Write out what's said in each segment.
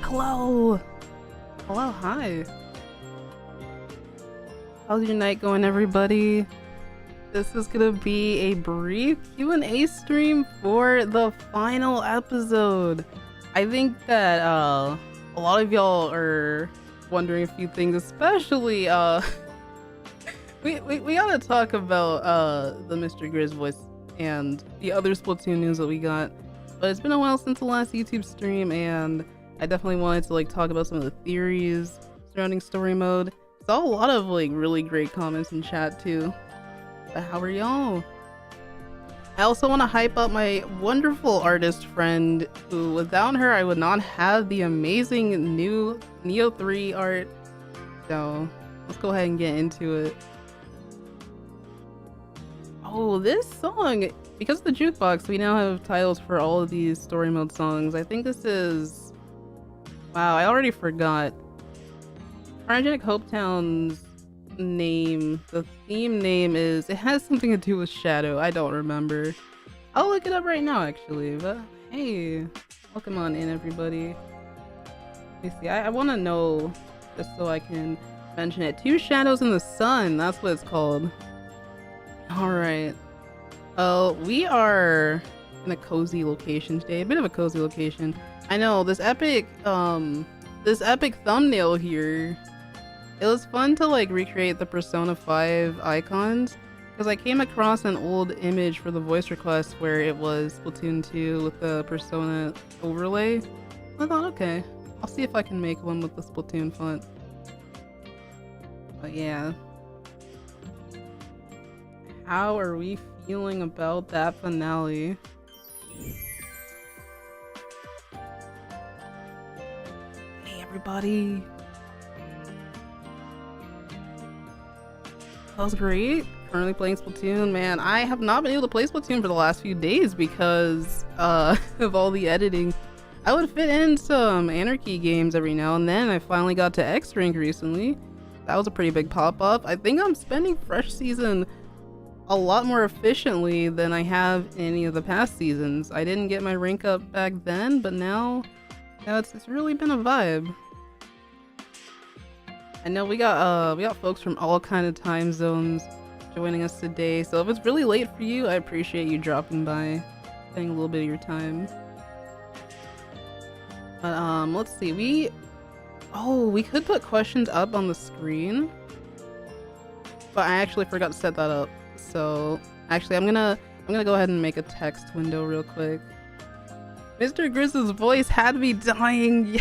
Hello! Hello, hi. How's your night going, everybody? This is gonna be a brief Q&A stream for the final episode. I think that a lot of y'all are wondering a few things, especially we gotta talk about the Mr. Grizz voice and the other Splatoon news that we got. But it's been a while since the last YouTube stream, and I definitely wanted to talk about some of the theories surrounding story mode. Saw a lot of really great comments in chat too. But how are y'all? I also want to hype up my wonderful artist friend, who without her I would not have the amazing new Neo 3 art. So let's go ahead and get into it. Oh, this song, because of the jukebox, we now have titles for all of these story mode songs. I think this is... Wow, I already forgot. Cryogenic Hopetown's name, the theme name is... It has something to do with Shadow. I don't remember. I'll look it up right now, actually. But hey, welcome on in, everybody. Let me see. I want to know, just so I can mention it. Two Shadows in the Sun. That's what it's called. Alright. We are in a cozy location today. A bit of a cozy location. I know, this epic thumbnail here. It was fun to like recreate the Persona 5 icons. Because I came across an old image for the voice request where it was Splatoon 2 with the Persona overlay. I thought, okay, I'll see if I can make one with the Splatoon font. But yeah. How are we feeling about that finale? Hey everybody! That was great. Currently playing Splatoon. Man, I have not been able to play Splatoon for the last few days because of all the editing. I would fit in some Anarchy games every now and then. I finally got to X rank recently. That was a pretty big pop-up. I think I'm spending Fresh Season a lot more efficiently than I have in any of the past seasons. I didn't get my rank up back then, but now it's really been a vibe. I know we got folks from all kind of time zones joining us today, so if it's really late for you, I appreciate you dropping by, spending a little bit of your time. But let's see, we could put questions up on the screen, but I actually forgot to set that up. So actually, I'm gonna go ahead and make a text window real quick. Mr. Grizz's voice had me dying.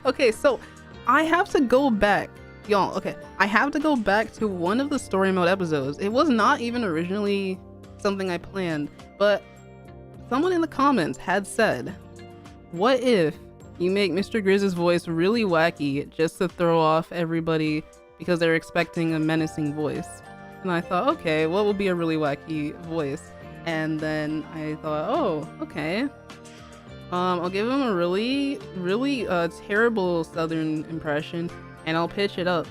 Okay, so I have to go back, y'all. Okay, I have to go back to one of the story mode episodes. It was not even originally something I planned, but someone in the comments had said, "What if you make Mr. Grizz's voice really wacky just to throw off everybody because they're expecting a menacing voice?" And I thought, okay, what would be a really wacky voice? And then I thought, oh, okay. I'll give him a really terrible southern impression and I'll pitch it up.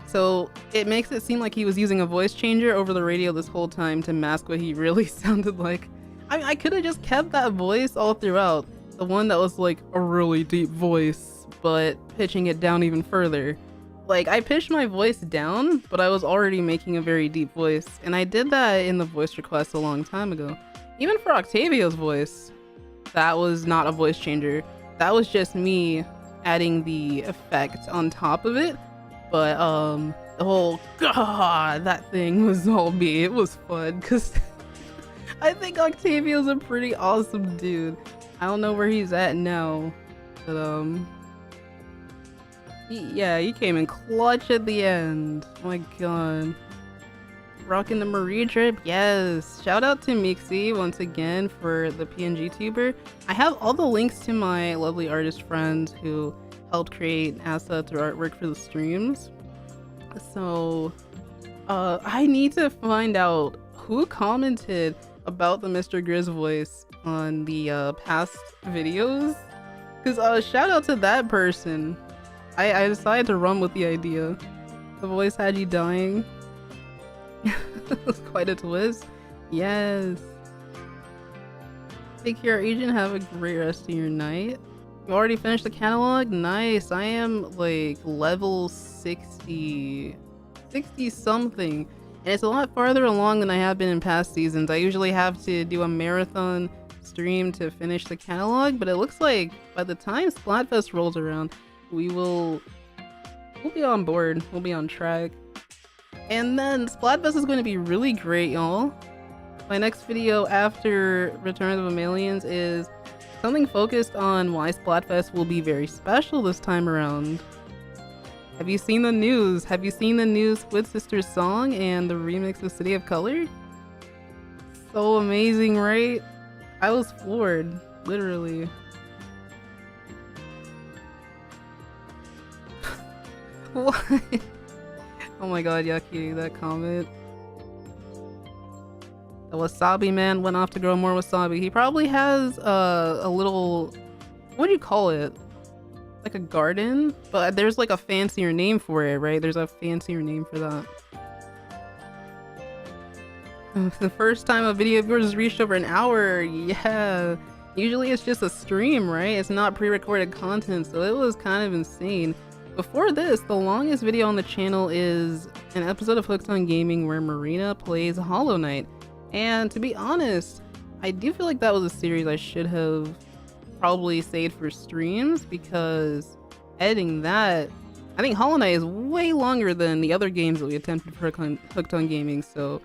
So it makes it seem like he was using a voice changer over the radio this whole time to mask what he really sounded like. I mean, I could have just kept that voice all throughout. The one that was like a really deep voice, but pitching it down even further. Like, I pitched my voice down, but I was already making a very deep voice, and I did that in the voice request a long time ago. Even for Octavio's voice, that was not a voice changer. That was just me adding the effect on top of it. But the whole God, that thing was all me. It was fun because I think Octavio's a pretty awesome dude. I don't know where he's at now, but he came in clutch at the end. Oh my god. Rocking the Marie drip, yes. Shout out to Mixie once again for the PNGTuber. I have all the links to my lovely artist friends who helped create assets or artwork for the streams. So I need to find out who commented about the Mr. Grizz voice on the past videos. Because shout out to that person. I decided to run with the idea. The voice had you dying. It was quite a twist. Yes. Take care, agent. Have a great rest of your night. You already finished the catalog? Nice. I am like level 60 something. And it's a lot farther along than I have been in past seasons. I usually have to do a marathon stream to finish the catalog, but it looks like by the time Splatfest rolls around, we'll be on board. We'll be on track. And then Splatfest is going to be really great, y'all. My next video after Return of the Mammalians is something focused on why Splatfest will be very special this time around. Have you seen the news? Have you seen the new Squid Sisters song and the remix of City of Color? So amazing, right? I was floored, literally. What? Oh my god, Yucky, that comment. The wasabi man went off to grow more wasabi. He probably has a little, what do you call it? Like a garden? But there's like a fancier name for it, right? There's a fancier name for that. The first time a video of yours has reached over an hour, yeah. Usually it's just a stream, right? It's not pre-recorded content, so it was kind of insane. Before this, the longest video on the channel is an episode of Hooked on Gaming where Marina plays Hollow Knight. And to be honest, I do feel like that was a series I should have probably saved for streams, because editing that, I think Hollow Knight is way longer than the other games that we attempted for Hooked on Gaming, so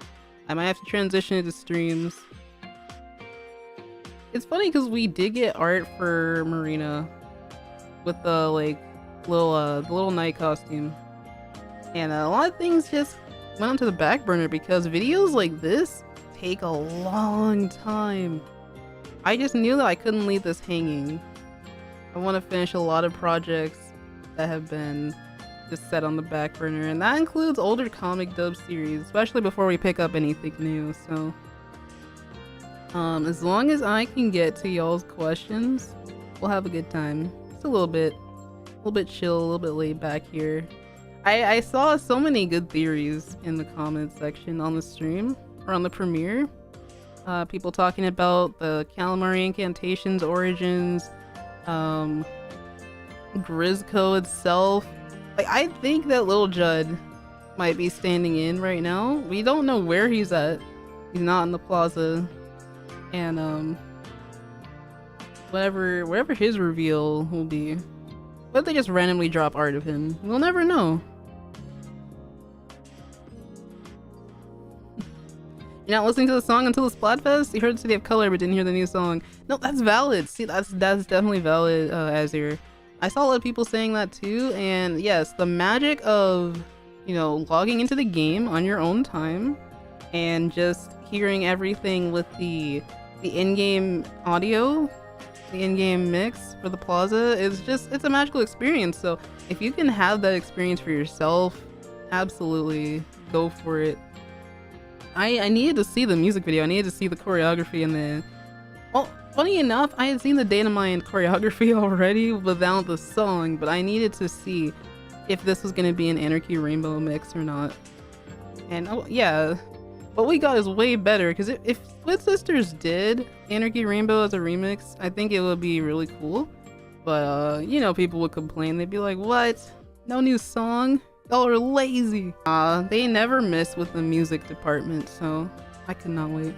I might have to transition it to streams. It's funny because we did get art for Marina with the like little night costume, and a lot of things just went onto the back burner because videos like this take a long time. I just knew that I couldn't leave this hanging. I want to finish a lot of projects that have been just set on the back burner, and that includes older comic dub series, especially before we pick up anything new. So as long as I can get to y'all's questions, we'll have a good time. Just a little bit chill, a little bit laid back here. I saw so many good theories in the comments section on the stream or on the premiere. People talking about the calamari incantation's origins, Grizzco itself. Like, I think that little Judd might be standing in right now. We don't know where he's at. He's not in the plaza. And wherever his reveal will be. What if they just randomly drop art of him? We'll never know. You're not listening to the song until the Splatfest? You heard City of Color but didn't hear the new song. No, that's valid. See, that's definitely valid, Azir. I saw a lot of people saying that too, and yes, the magic of, you know, logging into the game on your own time and just hearing everything with the in-game audio, the in-game mix for the plaza is just, it's a magical experience. So if you can have that experience for yourself, absolutely go for it. I needed to see the music video. I needed to see the choreography and the... Well, funny enough, I had seen the Dynamite choreography already without the song, but I needed to see if this was going to be an Anarchy Rainbow mix or not. And oh yeah, what we got is way better, because if Squid Sisters did Anarchy Rainbow as a remix, I think it would be really cool. But you know, people would complain. They'd be like, what? No new song? Y'all are lazy. They never miss with the music department, so I could not wait.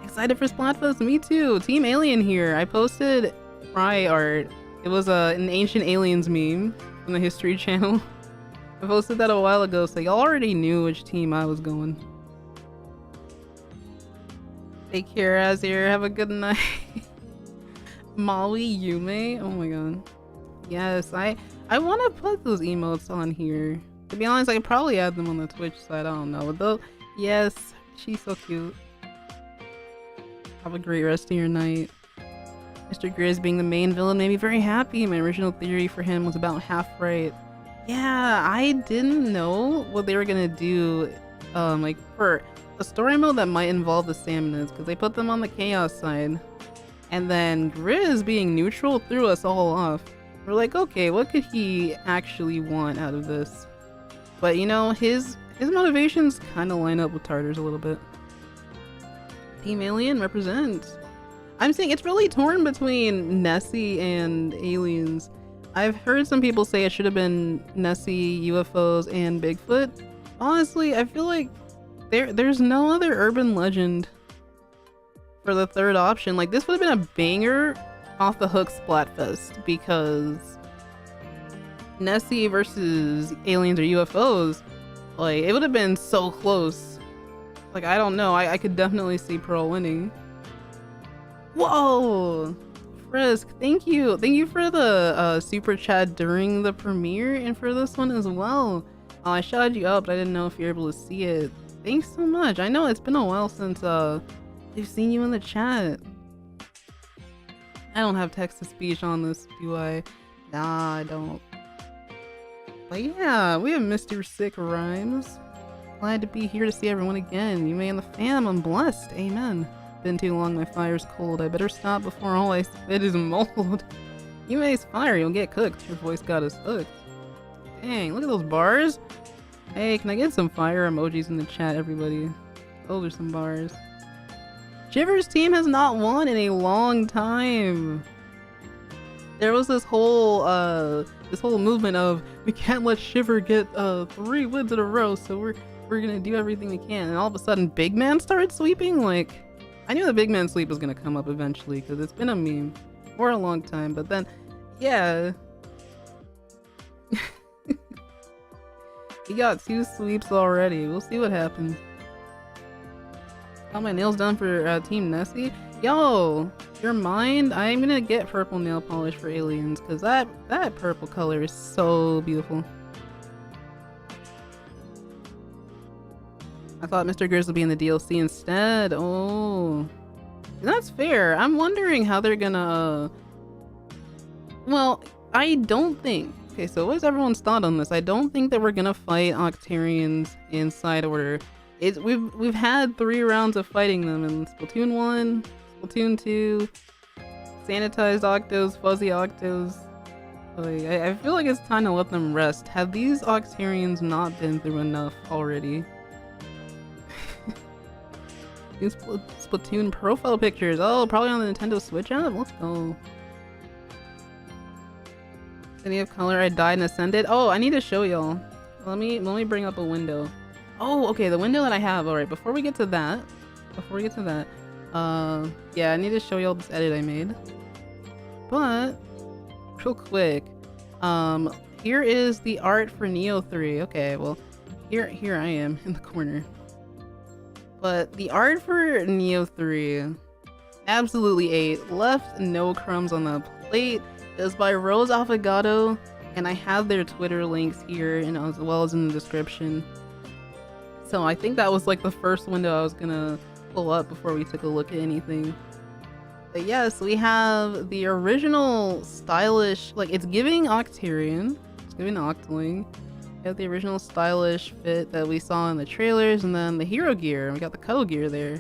Excited for Splatfest? Me too. Team Alien here. I posted Fry art. It was an Ancient Aliens meme from the History Channel. I posted that a while ago, so y'all already knew which team I was going. Take care, Azir. Have a good night. Molly Yume. Oh my god. Yes, I want to put those emotes on here. To be honest, I could probably add them on the Twitch side. I don't know. Though, yes, she's so cute. Have a great rest of your night. Mr. Grizz being the main villain made me very happy. My original theory for him was about half right. Yeah, I didn't know what they were gonna do, like for a story mode that might involve the Staminas, because they put them on the Chaos side. And then Grizz being neutral threw us all off. We're like, okay, what could he actually want out of this? But you know, his motivations kind of line up with Tartar's a little bit. Team Alien represents. I'm saying it's really torn between Nessie and aliens. I've heard some people say it should have been Nessie, UFOs, and Bigfoot. Honestly, I feel like there's no other urban legend for the third option. Like, this would have been a banger off the hook Splatfest, because Nessie versus aliens or UFOs, like, it would have been so close. Like, I don't know, I could definitely see Pearl winning. Whoa! Frisk, thank you for the super chat during the premiere and for this one as well. I shouted you up, but I didn't know if you're able to see it. Thanks so much. I know it's been a while since I've seen you in the chat. I don't have text-to-speech on this, do I? Nah, I don't. But yeah, we have Mr. Sick Rhymes. Glad to be here to see everyone again. You may and the fam, I'm blessed. Amen. Been too long, my fire's cold. I better stop before all I spit is mold. You may's fire, you'll get cooked. Your voice got us hooked. Dang, look at those bars. Hey, can I get some fire emojis in the chat, everybody? Those are some bars. Shiver's team has not won in a long time. There was this whole movement of we can't let Shiver get 3 wins in a row, so we're gonna do everything we can. And all of a sudden, Big Man started sweeping. Like, I knew the Big Man sweep was gonna come up eventually because it's been a meme for a long time. But then, yeah, he got 2 sweeps already. We'll see what happens. Got my nails done for Team Nessie. Yo, your mind? I'm gonna get purple nail polish for aliens because that purple color is so beautiful. I thought Mr. Grizz would be in the DLC instead. Oh, that's fair. I'm wondering how they're gonna. Well, I don't think. Okay, so what's everyone's thought on this? I don't think that we're gonna fight Octarians in side order. We've had 3 rounds of fighting them in Splatoon 1, Splatoon 2, sanitized Octos, fuzzy Octos. Like, I feel like it's time to let them rest. Have these Octarians not been through enough already? These Splatoon profile pictures. Oh, probably on the Nintendo Switch app? Let's go. City of Color, I died and ascended. Oh, I need to show y'all. Let me bring up a window. Oh, okay, the window that I have. Alright, before we get to that, yeah, I need to show y'all this edit I made. But, real quick, here is the art for Neo 3. Okay, well, here I am in the corner. But the art for Neo 3, absolutely 8. Left no crumbs on the plate. It was by Rose Affogato, and I have their Twitter links here, and as well as in the description. So I think that was like the first window I was gonna pull up before we took a look at anything. But yes, we have the original stylish, like it's giving Octarian, it's giving Octoling. We have the original stylish fit that we saw in the trailers, and then the hero gear. We got the cuddle gear there.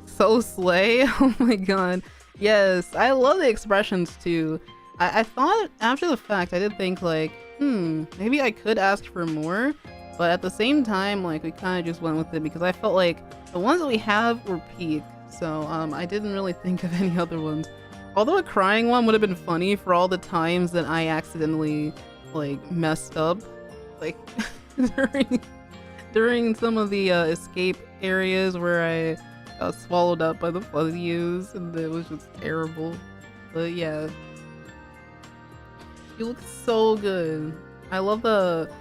So slay! Oh my god. Yes, I love the expressions too. I thought after the fact, I did think like, maybe I could ask for more. But at the same time, like, we kind of just went with it because I felt like the ones that we have were peak. So, I didn't really think of any other ones. Although a crying one would have been funny for all the times that I accidentally, like, messed up. Like, during some of the escape areas where I got swallowed up by the fuzzies and it was just terrible. But yeah. You look so good. I love the...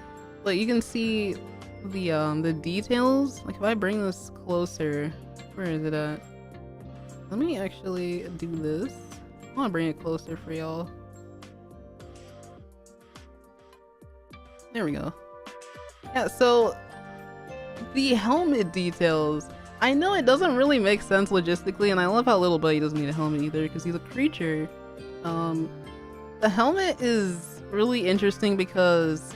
Like, you can see the details. Like, if I bring this closer, where is it at? Let me actually do this. I want to bring it closer for y'all. There we go. Yeah, so the helmet details. I know it doesn't really make sense logistically, and I love how Little Buddy doesn't need a helmet either because he's a creature. The helmet is really interesting because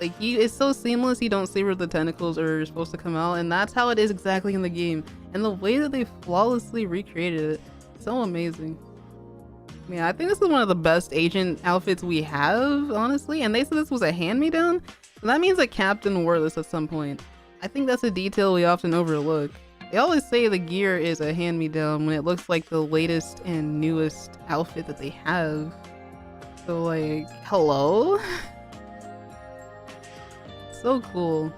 like it's so seamless, you don't see where the tentacles are supposed to come out, and that's how it is exactly in the game. And the way that they flawlessly recreated it, so amazing. I mean, I think this is one of the best agent outfits we have, honestly. And they said this was a hand-me-down, so that means that Captain wore this at some point. I think that's a detail we often overlook. They always say the gear is a hand-me-down when it looks like the latest and newest outfit that they have. So like, hello? So cool.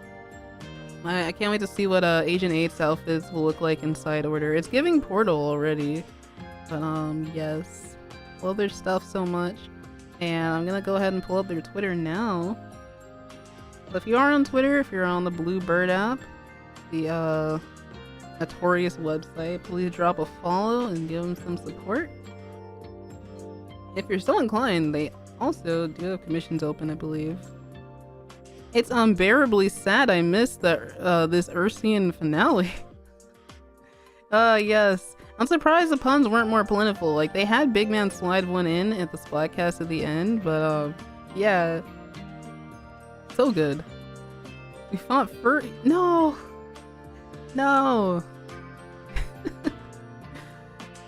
I can't wait to see what Agent 8's outfits will look like in side order. It's giving Portal already. But yes. Love their stuff so much. And I'm gonna go ahead and pull up their Twitter now. So if you are on Twitter, if you're on the Bluebird app, the notorious website, please drop a follow and give them some support. If you're so inclined, they also do have commissions open, I believe. It's unbearably sad I missed that this Ursian finale. Yes. I'm surprised the puns weren't more plentiful. Like, they had Big Man slide one in at the Splatcast at the end, but yeah. So good. We fought furry. No! No!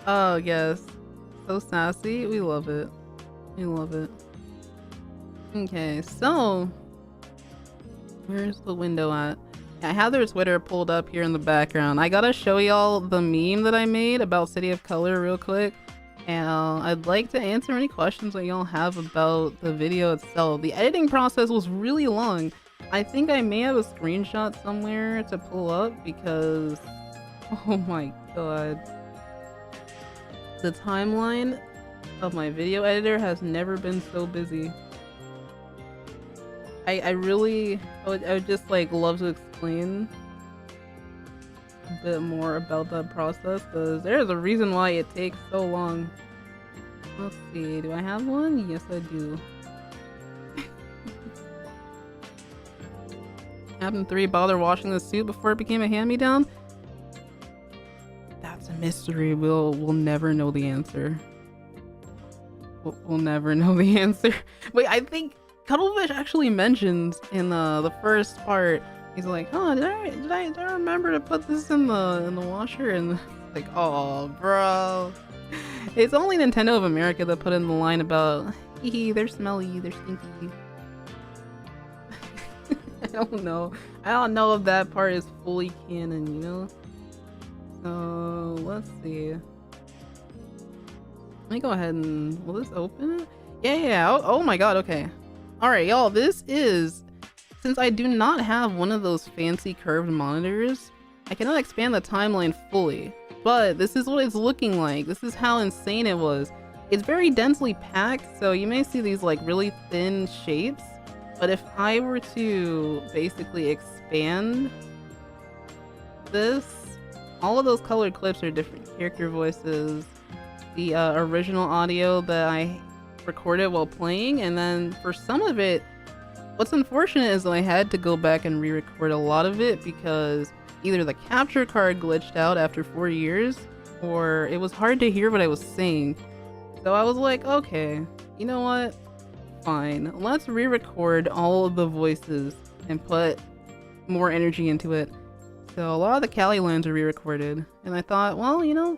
Oh, yes. So sassy. We love it. We love it. Okay, so... where's the window at? I have their Twitter pulled up here in the background. I gotta show y'all the meme that I made about City of Color real quick. And I'd like to answer any questions that y'all have about the video itself. The editing process was really long. I think I may have a screenshot somewhere to pull up because... oh my god. The timeline of my video editor has never been so busy. I would just like love to explain a bit more about that process because there's a reason why it takes so long. Let's see, do I have one? Yes, I do. Captain 3 bother washing the suit before it became a hand-me-down? That's a mystery. We'll never know the answer. We'll never know the answer. Wait, I think Cuttlefish actually mentions in the first part, he's like, oh, did I remember to put this in the washer? And like, oh, bro. It's only Nintendo of America that put in the line about, hee, they're smelly, they're stinky. I don't know. I don't know if that part is fully canon, you know? So, let's see. Let me go ahead and... will this open it? Yeah. Oh my god, okay. Alright, y'all, this is... since I do not have one of those fancy curved monitors, I cannot expand the timeline fully. But this is what it's looking like. This is how insane it was. It's very densely packed, so you may see these like really thin shapes. But if I were to basically expand this, all of those colored clips are different character voices, the original audio that I recorded while playing, and then for some of it, what's unfortunate is that I had to go back and re-record a lot of it because either the capture card glitched out after 4 years, or it was hard to hear what I was saying. So I was like, okay, you know what? Fine. Let's re-record all of the voices and put more energy into it. So a lot of the Cali lines are re-recorded. And I thought, well, you know,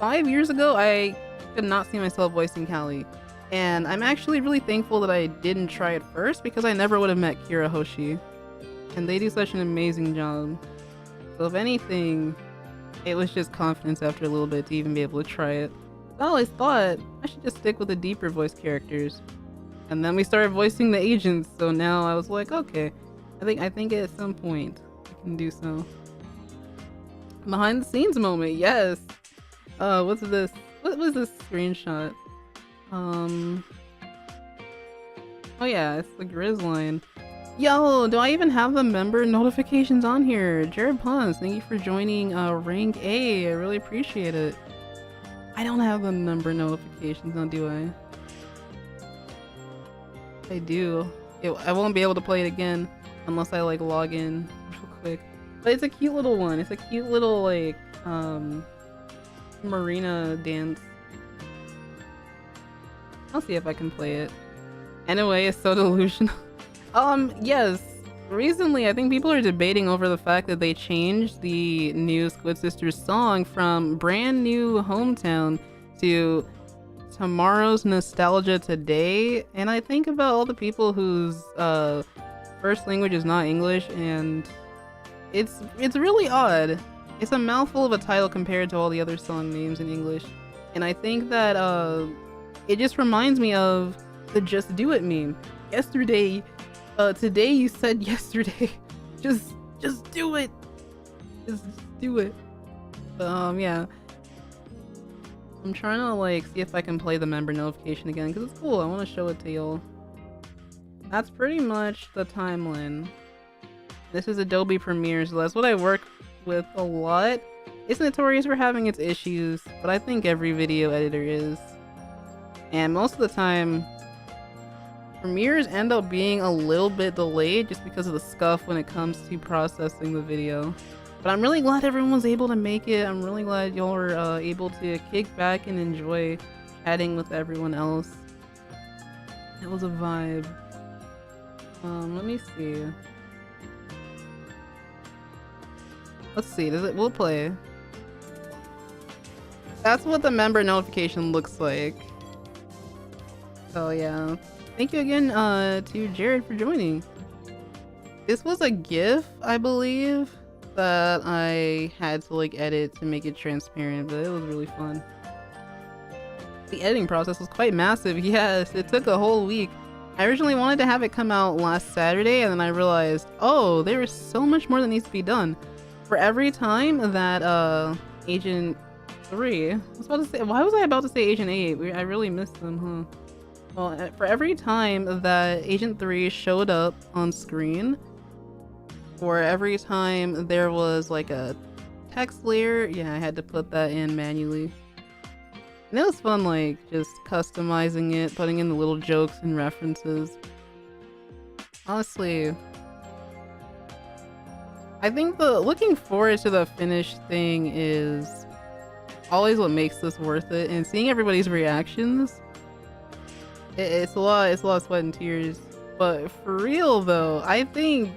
5 years ago, I could not see myself voicing Cali. And I'm actually really thankful that I didn't try it first because I never would have met Kira Hoshi. And they do such an amazing job. So if anything, it was just confidence after a little bit to even be able to try it. I always thought I should just stick with the deeper voice characters. And then we started voicing the agents, so now I was like, okay, I think at some point I can do so. Behind the scenes moment, yes. What's this? What was this screenshot? Oh yeah, it's the Grizz line. Yo, do I even have the member notifications on here? Jared Pons, thank you for joining rank A. I really appreciate it. I don't have the member notifications now, do I? I do. I won't be able to play it again unless I like log in real quick. But it's a cute little one. It's a cute little like Marina dance. I'll see if I can play it. Anyway, it's so delusional. Yes. Recently, I think people are debating over the fact that they changed the new Squid Sisters song from Brand New Hometown to Tomorrow's Nostalgia Today. And I think about all the people whose first language is not English, and it's really odd. It's a mouthful of a title compared to all the other song names in English. And I think that it just reminds me of the Just Do It meme. Yesterday, today you said yesterday. Just do it. Just do it. Yeah. I'm trying to like see if I can play the member notification again because it's cool. I want to show it to y'all. That's pretty much the timeline. This is Adobe Premiere, so that's what I work with a lot. It's notorious for having its issues, but I think every video editor is. And most of the time, Premieres end up being a little bit delayed just because of the scuff when it comes to processing the video. But I'm really glad everyone's able to make it. I'm really glad y'all were able to kick back and enjoy chatting with everyone else. It was a vibe. Let me see. Let's see, we'll play. That's what the member notification looks like. So yeah. Thank you again to Jared for joining. This was a GIF, I believe, that I had to like edit to make it transparent, but it was really fun. The editing process was quite massive. Yes, it took a whole week. I originally wanted to have it come out last Saturday, and then I realized, oh, there is so much more that needs to be done. For every time that Agent 3, I was about to say, why was I about to say Agent 8? I really missed them, huh? Well, for every time that Agent 3 showed up on screen, or every time there was like a text layer, yeah, I had to put that in manually. And it was fun, like, just customizing it, putting in the little jokes and references. Honestly, I think looking forward to the finished thing is always what makes this worth it, and seeing everybody's reactions, it's a lot of sweat and tears. But for real though, I think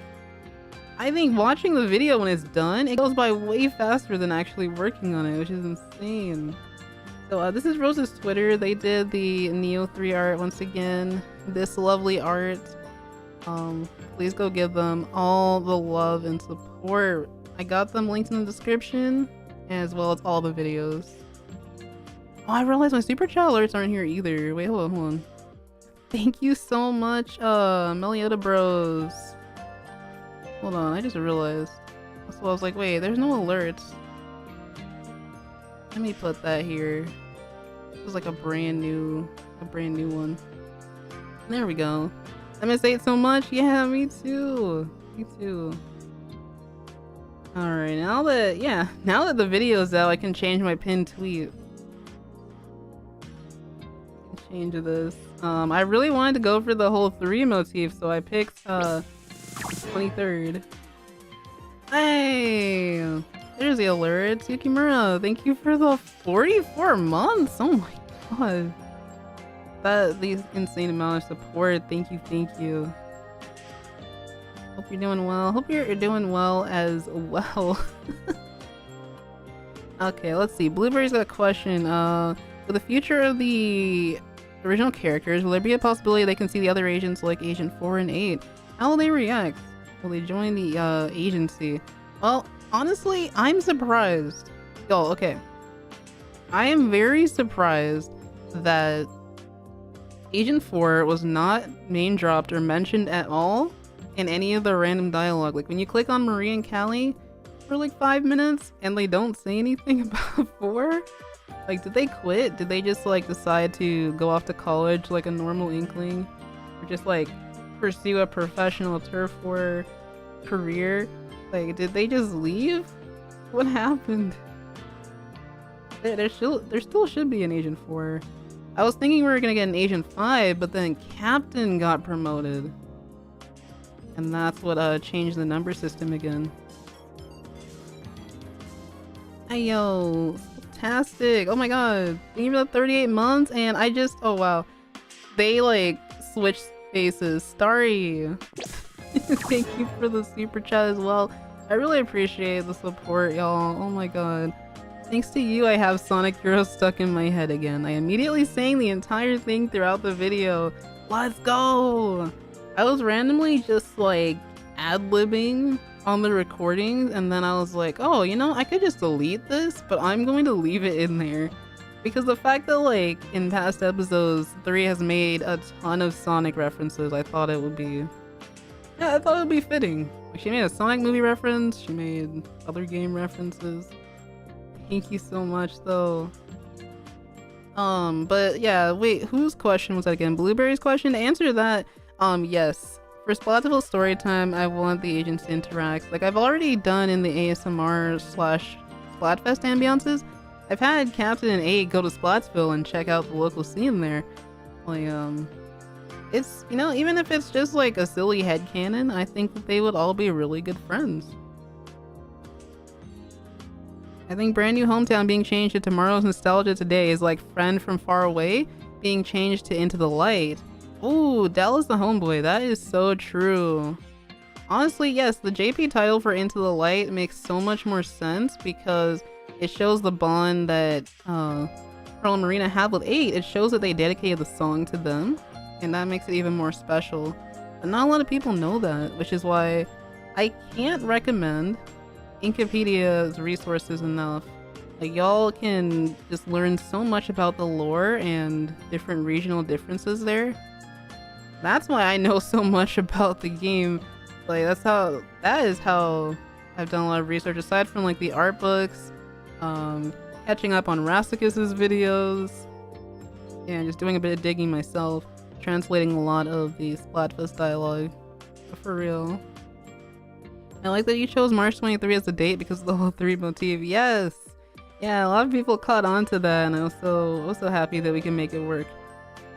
watching the video when it's done, it goes by way faster than actually working on it, which is insane. So this is Rose's Twitter. They did the Neo 3 art once again. This lovely art. Please go give them all the love and support. I got them linked in the description, as well as all the videos. Oh, I realized my super chat alerts aren't here either. Wait, hold on. Thank you so much, Meliota Bros. Hold on, I just realized. So I was like, wait, there's no alerts. Let me put that here. This is like a brand new one. There we go. I miss 8 so much. Yeah, me too. Me too. Alright, now that the video's out, I can change my pinned tweet. Change this. I really wanted to go for the whole 3 motif, so I picked 23rd. Hey! There's the alert. Yukimura, thank you for the 44 months! Oh my god. The insane amount of support. Thank you, thank you. Hope you're doing well. Hope you're doing well as well. Okay, let's see. Blueberry's got a question. For the future of the original characters, will there be a possibility they can see the other agents like Agent 4 and 8? How will they react? Will they join the agency? Well, honestly, I'm surprised. Yo, okay. I am very surprised that Agent 4 was not name dropped or mentioned at all in any of the random dialogue. Like when you click on Marie and Callie for like 5 minutes and they don't say anything about 4, like did they quit? Did they just like decide to go off to college like a normal inkling, or just like pursue a professional turf war career? Like did they just leave? What happened? There still should be an Agent 4. I was thinking we were gonna get an Agent 5, but then Captain got promoted. And that's what changed the number system again. Ayo, fantastic. Oh my god. Thank you for the 38 months, and I just, oh wow. They like switched faces. Starry. Thank you for the super chat as well. I really appreciate the support, y'all. Oh my god. Thanks to you, I have Sonic Heroes stuck in my head again. I immediately sang the entire thing throughout the video. Let's go! I was randomly just like ad-libbing on the recordings, and then I was like, oh, you know, I could just delete this, but I'm going to leave it in there. Because the fact that like in past episodes, 3 has made a ton of Sonic references, I thought it would be fitting. Like, she made a Sonic movie reference, she made other game references. Thank you so much though. But yeah, wait, whose question was that again? Blueberry's question? To answer that, yes. For Splatfest storytime, I want the agents to interact. Like I've already done in the ASMR / Splatfest ambiances. I've had Captain and 8 go to Splatsville and check out the local scene there. Like, it's, you know, even if it's just like a silly headcanon, I think that they would all be really good friends. I think Brand New Hometown being changed to Tomorrow's Nostalgia Today is like Friend from Far Away being changed to Into the Light. Ooh, Dallas the Homeboy, that is so true. Honestly, yes, the JP title for Into the Light makes so much more sense because it shows the bond that Pearl and Marina have with 8. It shows that they dedicated the song to them, and that makes it even more special. But not a lot of people know that, which is why I can't recommend Inkipedia's resources enough. Like, y'all can just learn so much about the lore and different regional differences there. That's why I know so much about the game. Like, that is how I've done a lot of research, aside from like the art books, catching up on Rasicus's videos, and just doing a bit of digging myself, translating a lot of the Splatfest dialogue. But for real. I like that you chose March 23 as the date because of the whole 3 motif. Yes! Yeah, a lot of people caught on to that, and I was so happy that we can make it work.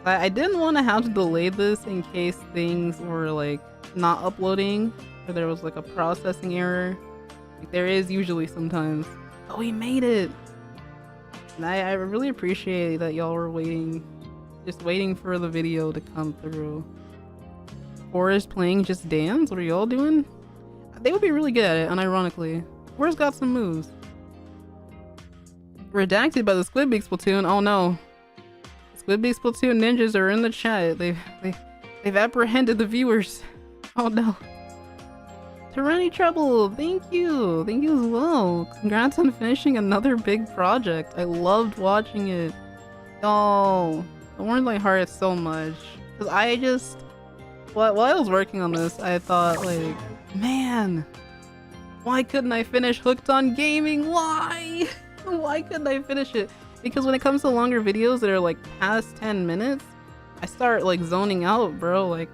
I didn't want to have to delay this in case things were like not uploading, or there was like a processing error. Like there is usually sometimes. Oh, we made it! And I really appreciate that y'all were just waiting for the video to come through. Forrest playing Just Dance? What are y'all doing? They would be really good at it, unironically. Forrest got some moves. Redacted by the Squid Splatoon. Oh no. Squid Splatoon ninjas are in the chat. They've apprehended the viewers. Oh no. Tyranny Trouble, thank you. Thank you as well. Congrats on finishing another big project. I loved watching it. Oh, it warmed my heart so much. Cause I just, while I was working on this, I thought like, man, why couldn't I finish Hooked on Gaming? Why? Why couldn't I finish it? Because when it comes to longer videos that are like past 10 minutes, I start like zoning out, bro. Like,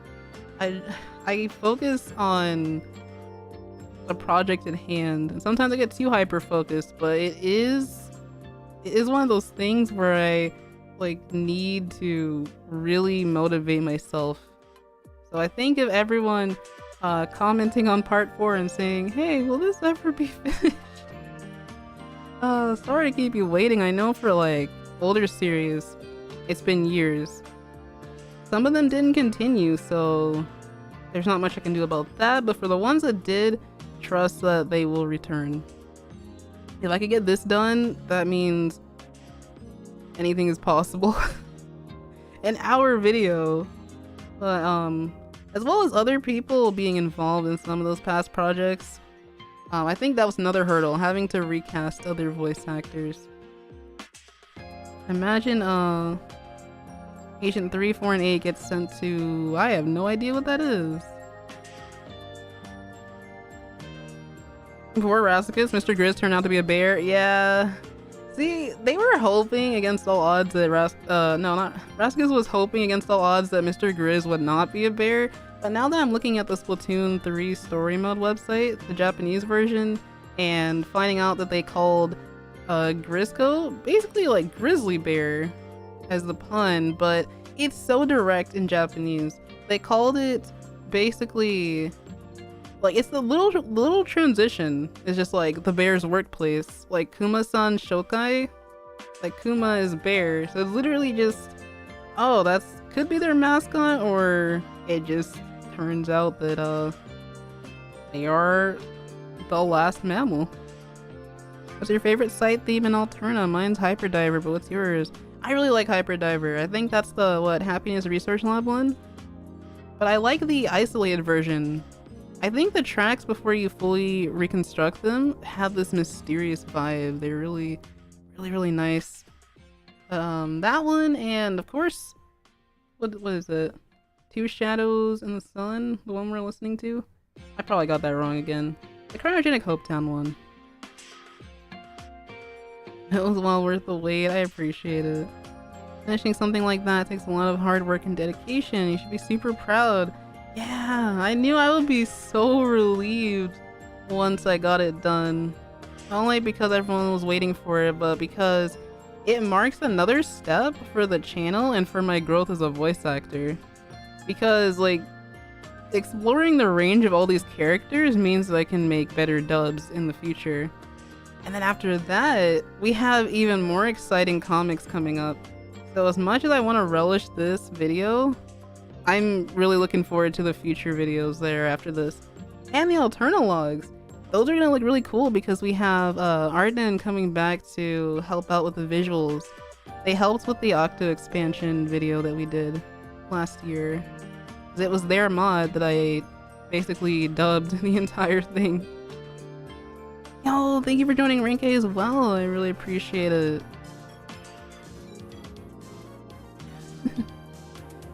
I focus on the project at hand, and sometimes I get too hyper focused, but it is one of those things where I like need to really motivate myself. So I think if everyone commenting on part 4 and saying, hey, will this ever be finished? Sorry to keep you waiting. I know for like older series it's been years. Some of them didn't continue, so there's not much I can do about that, but for the ones that did, trust that they will return. If I could get this done, that means anything is possible. An hour video. But as well as other people being involved in some of those past projects, I think that was another hurdle, having to recast other voice actors. Imagine Agent 3, 4, and 8 gets sent to... I have no idea what that is. Poor Rasicus, Mr. Grizz turned out to be a bear. Yeah. See, they were hoping against all odds that Rasicus was hoping against all odds that Mr. Grizz would not be a bear. But now that I'm looking at the Splatoon 3 story mode website, the Japanese version, and finding out that they called Grizzco basically like grizzly bear as the pun, but it's so direct in Japanese. They called it basically like it's the little transition. It's just like the bear's workplace, like Kuma-san Shokai, like Kuma is bear, so it's literally just, oh, that's could be their mascot, or it just turns out that they are the last mammal. What's your favorite site theme in Alterna? Mine's Hyperdiver, but what's yours? I really like Hyperdiver. I think that's the Happiness Research Lab one, but I like the isolated version. I think the tracks before you fully reconstruct them have this mysterious vibe. They're really nice. That one, and of course, what is it? Two Shadows in the Sun, the one we're listening to? I probably got that wrong again. The Cryogenic Hopetown one. It was well worth the wait. I appreciate it. Finishing something like that takes a lot of hard work and dedication. You should be super proud. Yeah, I knew I would be so relieved once I got it done. Not only because everyone was waiting for it, but because it marks another step for the channel and for my growth as a voice actor. Because, like, exploring the range of all these characters means that I can make better dubs in the future. And then after that, we have even more exciting comics coming up. So as much as I want to relish this video, I'm really looking forward to the future videos there after this. and the Alternalogs. Those are gonna look really cool because we have Arden coming back to help out with the visuals. They helped with the Octo expansion video that we did last year. It was their mod that I basically dubbed the entire thing. Yo, thank you for joining Rank A as well. I really appreciate it.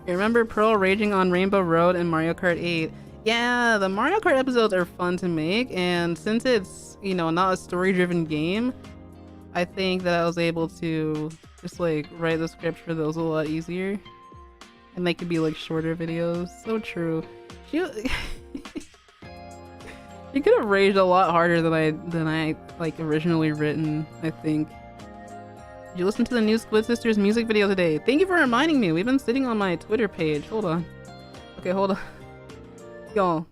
You remember Pearl raging on Rainbow Road and Mario Kart 8? Yeah, the Mario Kart episodes are fun to make, and since it's, you know, not a story-driven game, I think that I was able to just like write the script for those a lot easier. And they could be like shorter videos. So true. You could have raged a lot harder than I like originally written, I think. Did you listen to the new Squid Sisters music video today? Thank you for reminding me. We've been sitting on my Twitter page. Hold on. Okay, hold on. Y'all.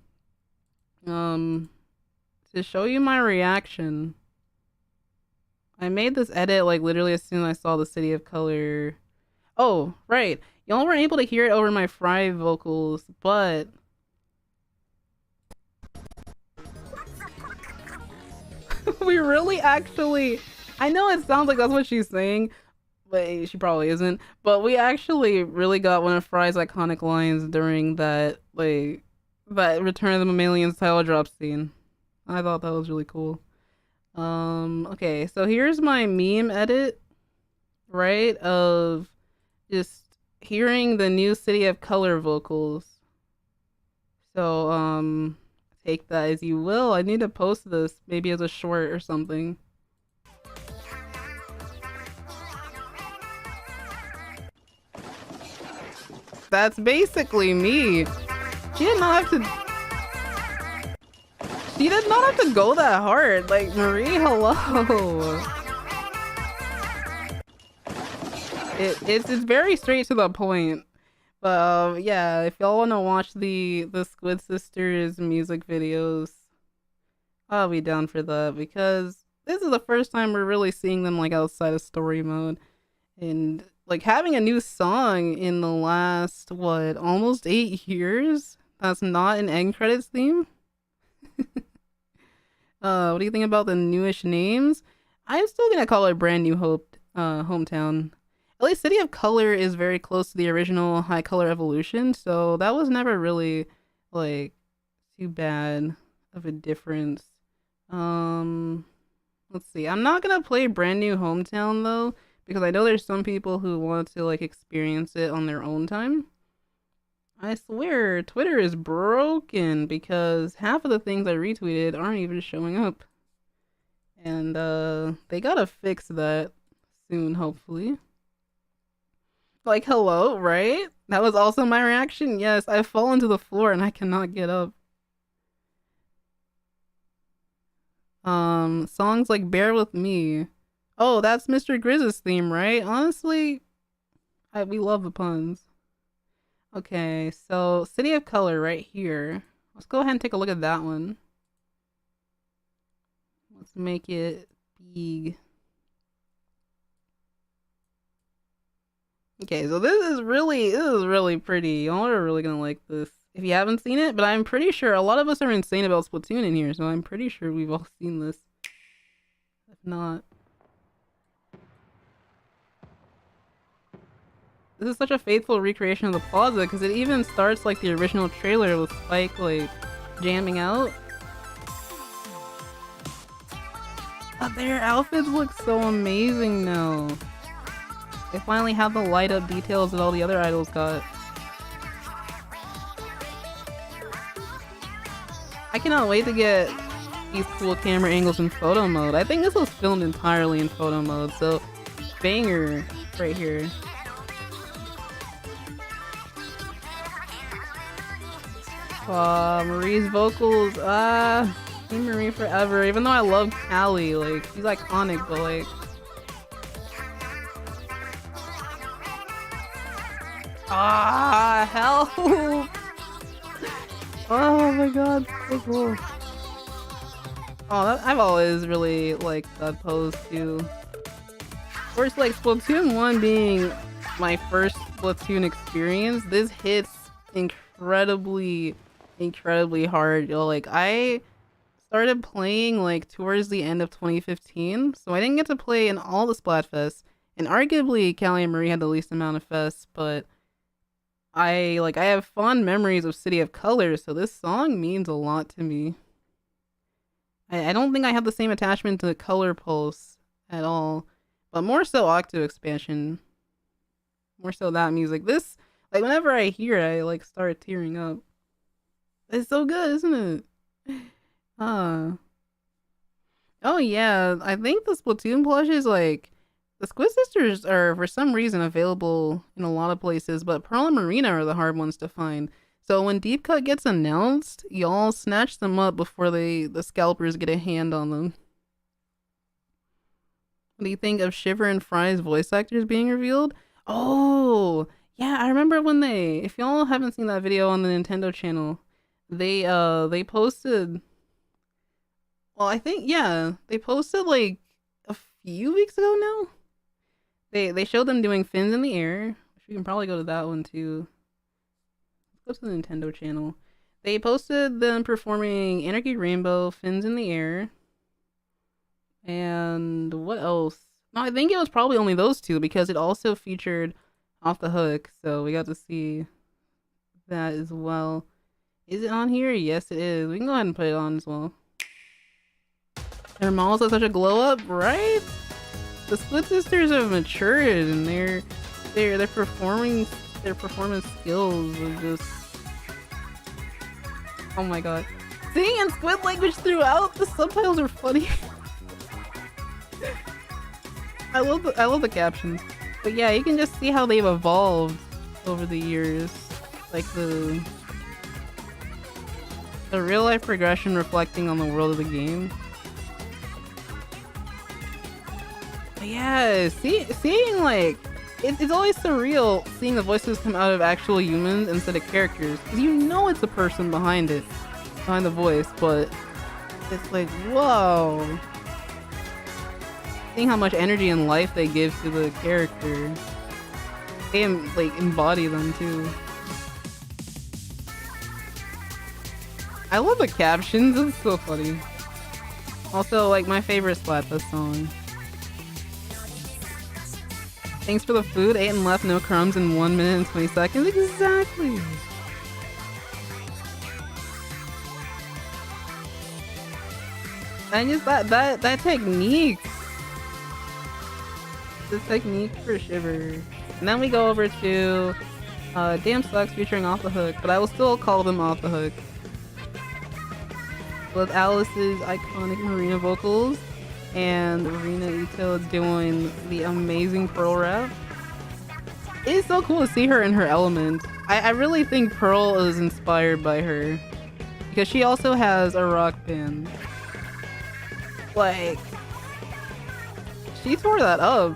To show you my reaction, I made this edit like literally as soon as I saw the City of Color. Oh, right. Y'all weren't able to hear it over my Fry vocals, but we really actually, I know it sounds like that's what she's saying, but she probably isn't, but we actually really got one of Fry's iconic lines during that, like, that Return of the Mammalians title drop scene. I thought that was really cool. Okay, so here's my meme edit, right, of just hearing the new City of Color vocals. So, take that as you will. I need to post this, maybe as a short or something. That's basically me. She did not have to go that hard. Like, Marie, hello. It's very straight to the point. But yeah, if y'all want to watch the Squid Sisters music videos, I'll be down for that, because this is the first time we're really seeing them like outside of story mode, and like having a new song in the last almost 8 years that's not an end credits theme. What do you think about the newish names? I'm still gonna call it Brand New Hope Hometown. At least City of Color is very close to the original High Color Evolution, so that was never really like too bad of a difference. Let's see. I'm not gonna play Brand New Hometown though, because I know there's some people who want to like experience it on their own time. I swear Twitter is broken because half of the things I retweeted aren't even showing up. And they gotta fix that soon, hopefully. Like, hello, right? That was also my reaction. Yes, I've fallen to the floor and I cannot get up. Songs like Bear With Me. Oh, that's Mr. Grizz's theme, right? Honestly, we love the puns. Okay, so City of Color right here. Let's go ahead and take a look at that one. Let's make it big. Okay, so this is really pretty. Y'all are really gonna like this if you haven't seen it, but I'm pretty sure a lot of us are insane about Splatoon in here, so I'm pretty sure we've all seen this. If not, this is such a faithful recreation of the plaza because it even starts like the original trailer with Spike like jamming out. But their outfits look so amazing now. They finally have the light up details that all the other idols got. I cannot wait to get these cool camera angles in photo mode. I think this was filmed entirely in photo mode, so banger right here. Marie's vocals, Team Marie forever. Even though I love Callie, like, she's iconic, but like, help! Oh my god, so cool. Oh, I've always really liked that pose too. Of course, like Splatoon 1 being my first Splatoon experience, this hits incredibly incredibly hard. Yo, like I started playing like towards the end of 2015, so I didn't get to play in all the Splatfests. And arguably, Callie and Marie had the least amount of fests, but I have fond memories of City of Colors, so this song means a lot to me. I don't think I have the same attachment to Color Pulse at all, but more so Octo Expansion. More so that music. This, like, whenever I hear it, I like start tearing up. It's so good, isn't it? Uh. Oh yeah, I think the Splatoon plushes, like, the Squid Sisters are for some reason available in a lot of places, but Pearl and Marina are the hard ones to find. So when Deep Cut gets announced, y'all snatch them up before the scalpers get a hand on them. What do you think of Shiver and Fry's voice actors being revealed? Oh, yeah, I remember when if y'all haven't seen that video on the Nintendo channel, they posted, well, I think, yeah, they posted like a few weeks ago now. They showed them doing fins in the air, which we can probably go to that one too. Let's go to the Nintendo channel. They posted them performing Anarchy Rainbow, fins in the air, and what else? No, I think it was probably only those two because it also featured Off the Hook, so we got to see that as well. Is it on here? Yes, it is. We can go ahead and put it on as well. Their models have such a glow up, right? The Squid Sisters have matured, and their performance skills are just, oh my god. Singing in Squid language throughout. The subtitles are funny. I love the captions. But yeah, you can just see how they've evolved over the years. Like the real life progression reflecting on the world of the game. But yeah, seeing like it's always surreal seeing the voices come out of actual humans instead of characters, because you know it's the person behind it, behind the voice, but it's like, whoa. Seeing how much energy and life they give to the character. They like embody them too. I love the captions, it's so funny. Also, like, my favorite Splatfest song. Thanks for the food, ate and left no crumbs in 1 minute and 20 seconds. Exactly! And just that technique. The technique for Shiver. And then we go over to Damn Sucks featuring Off the Hook, but I will still call them Off the Hook. With Alice's iconic Marina vocals and Marina Ito doing the amazing Pearl rap. It is so cool to see her in her element. I really think Pearl is inspired by her because she also has a rock band. Like, she tore that up.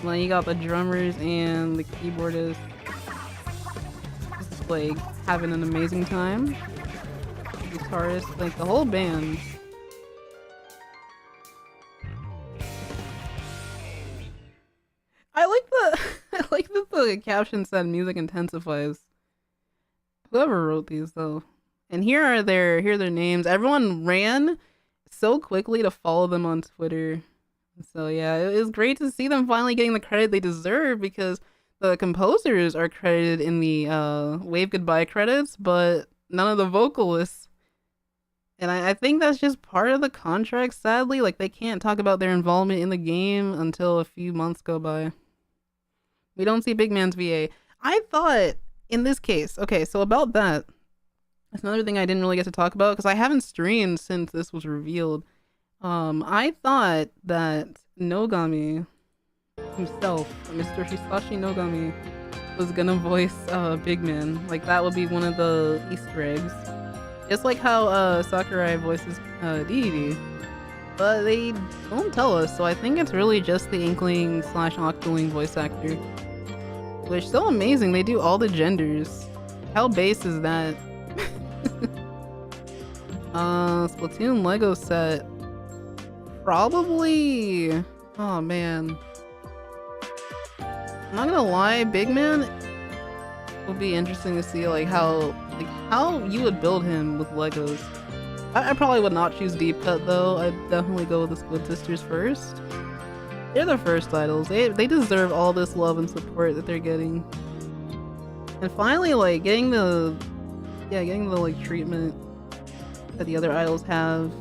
Then you got the drummers and the keyboardists just like having an amazing time. The guitarist, like the whole band. I like that the caption said music intensifies. Whoever wrote these though. And here are their names. Everyone ran so quickly to follow them on Twitter. So yeah, it was great to see them finally getting the credit they deserve, because the composers are credited in the Wave Goodbye credits, but none of the vocalists. And I think that's just part of the contract, sadly. Like, they can't talk about their involvement in the game until a few months go by. We don't see Big Man's VA. I thought, in this case, okay, so about that, that's another thing I didn't really get to talk about, because I haven't streamed since this was revealed. I thought that Nogami himself, Mr. Hisashi Nogami, was gonna voice Big Man. Like, that would be one of the Easter eggs. Just like how Sakurai voices Deity. But they don't tell us, so I think it's really just the Inkling / Octoling voice actor. Which is so amazing, they do all the genders. How base is that? Splatoon Lego set. Probably. Oh man. I'm not gonna lie, Big Man, Would be interesting to see how you would build him with Legos. I probably would not choose Deep Cut though. I'd definitely go with the Squid Sisters first. They're the first idols. They deserve all this love and support that they're getting. And finally, like getting the like treatment that the other idols have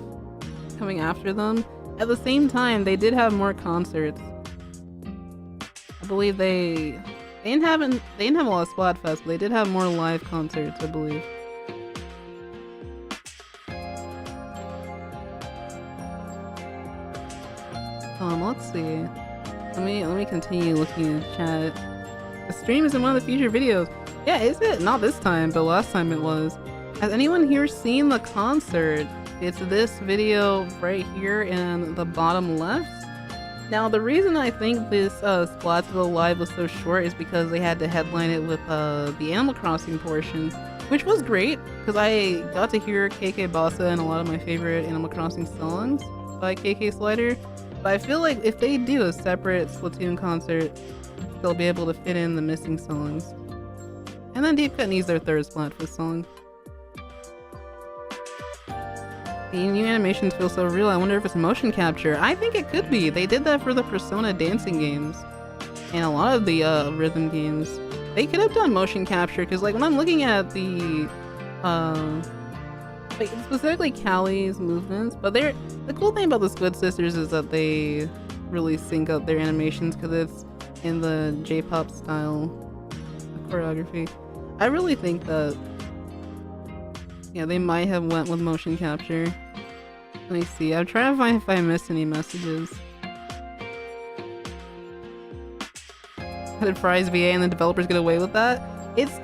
coming after them. At the same time, they did have more concerts. I believe they didn't have a lot of Splatfest, but they did have more live concerts, I believe. Let's see. Let me continue looking in the chat. The stream is in one of the future videos. Yeah, is it? Not this time, but last time it was. Has anyone here seen the concert? It's this video right here in the bottom left. Now, the reason I think this Splatoon live was so short is because they had to headline it with the Animal Crossing portion, which was great because I got to hear KK Bassa and a lot of my favorite Animal Crossing songs by KK Slider. But I feel like if they do a separate Splatoon concert, they'll be able to fit in the missing songs. And then Deep Cut needs their third Splatfest song. The new animations feel so real. I wonder if it's motion capture. I think it could be. They did that for the Persona dancing games and a lot of the rhythm games. They could have done motion capture because, like, when I'm looking at the like specifically Callie's movements, but the cool thing about the Squid Sisters is that they really sync up their animations because it's in the J-pop style choreography. I really think that they might have went with motion capture. Let me see. I'm trying to find if I missed any messages. How did Fry's VA and the developers get away with that?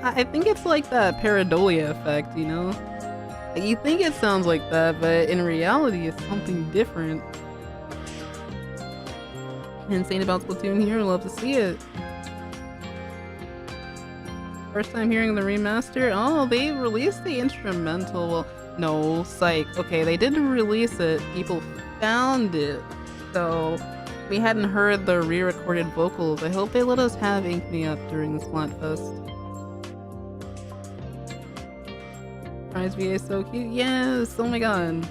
I think it's like that pareidolia effect, you know? Like, you think it sounds like that, but in reality it's something different. Insane about Splatoon here, love to see it. First time hearing the remaster? Oh, they released the instrumental. Well, no, psych. Okay, they didn't release it. People found it. So, we hadn't heard the re-recorded vocals. I hope they let us have Ink Me Up during the Splatfest. Prize VA is so cute. Yes! Oh my god.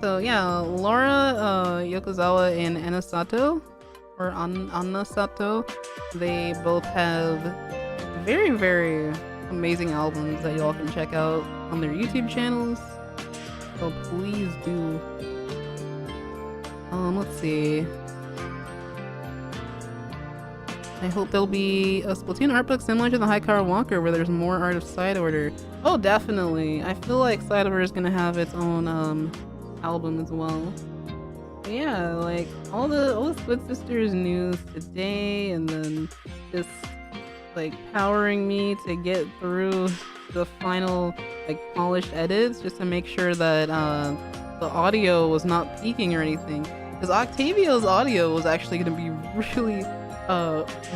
So, yeah, Laura, Yokozawa, and Anasato, or Anasato, they both have very, very amazing albums that y'all can check out on their YouTube channels. So please do. Let's see. I hope there'll be a Splatoon art book similar to the Hikaru Walker where there's more art of Side Order. Oh, definitely. I feel like Side Order is gonna have its own album as well. But yeah, like all the Squid Sisters news today, and then just like powering me to get through the final like polished edits just to make sure that the audio was not peaking or anything, because Octavio's audio was actually going to be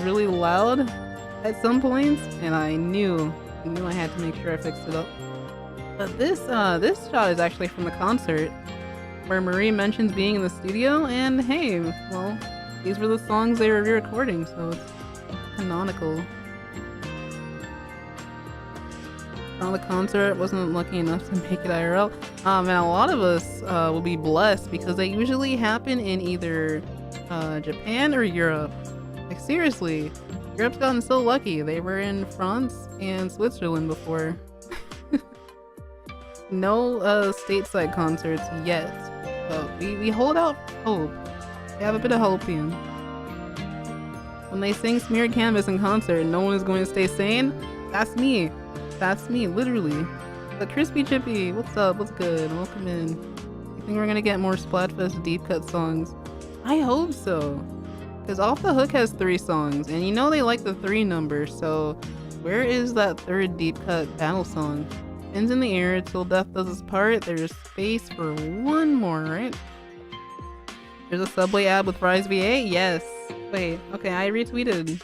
really loud at some points, and I knew I had to make sure I fixed it up. But this shot is actually from the concert where Marie mentions being in the studio, and hey, well, these were the songs they were re-recording, so it's canonical. On the concert wasn't lucky enough to make it IRL. And a lot of us will be blessed because they usually happen in either Japan or Europe. Like seriously, Europe's gotten so lucky. They were in France and Switzerland before. No stateside concerts yet, but we hold out hope. We have a bit of hope in. When they sing Smeared Canvas in concert and no one is going to stay sane, that's me. That's me, literally. The Crispy Chippy, what's up? What's good? Welcome in. I think we're gonna get more Splatfest deep cut songs. I hope so. Because Off the Hook has 3 songs, and you know they like the 3 number, so where is that third deep cut battle song? Ends in the air till death does us part. There's space for one more, right? There's a Subway ad with Fry's VA? Yes. Wait, okay, I retweeted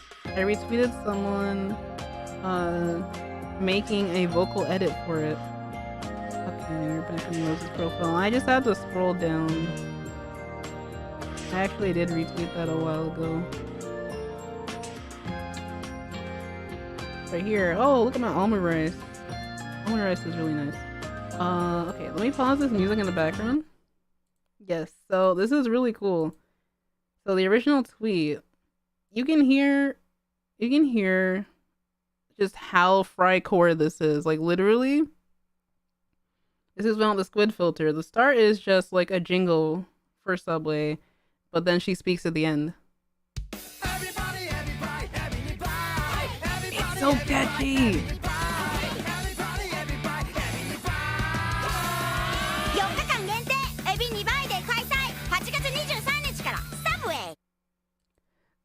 someone making a vocal edit for it. Okay, everybody can Rose's profile. I just had to scroll down. I actually did retweet that a while ago. right here. Oh, look at my almond rice. Almond rice is really nice. Okay, let me pause this music in the background. Yes, so this is really cool. So the original tweet, you can hear just how fry-core this is. Like literally, this is without the squid filter. The start is just like a jingle for Subway, but then she speaks at the end. It's so catchy.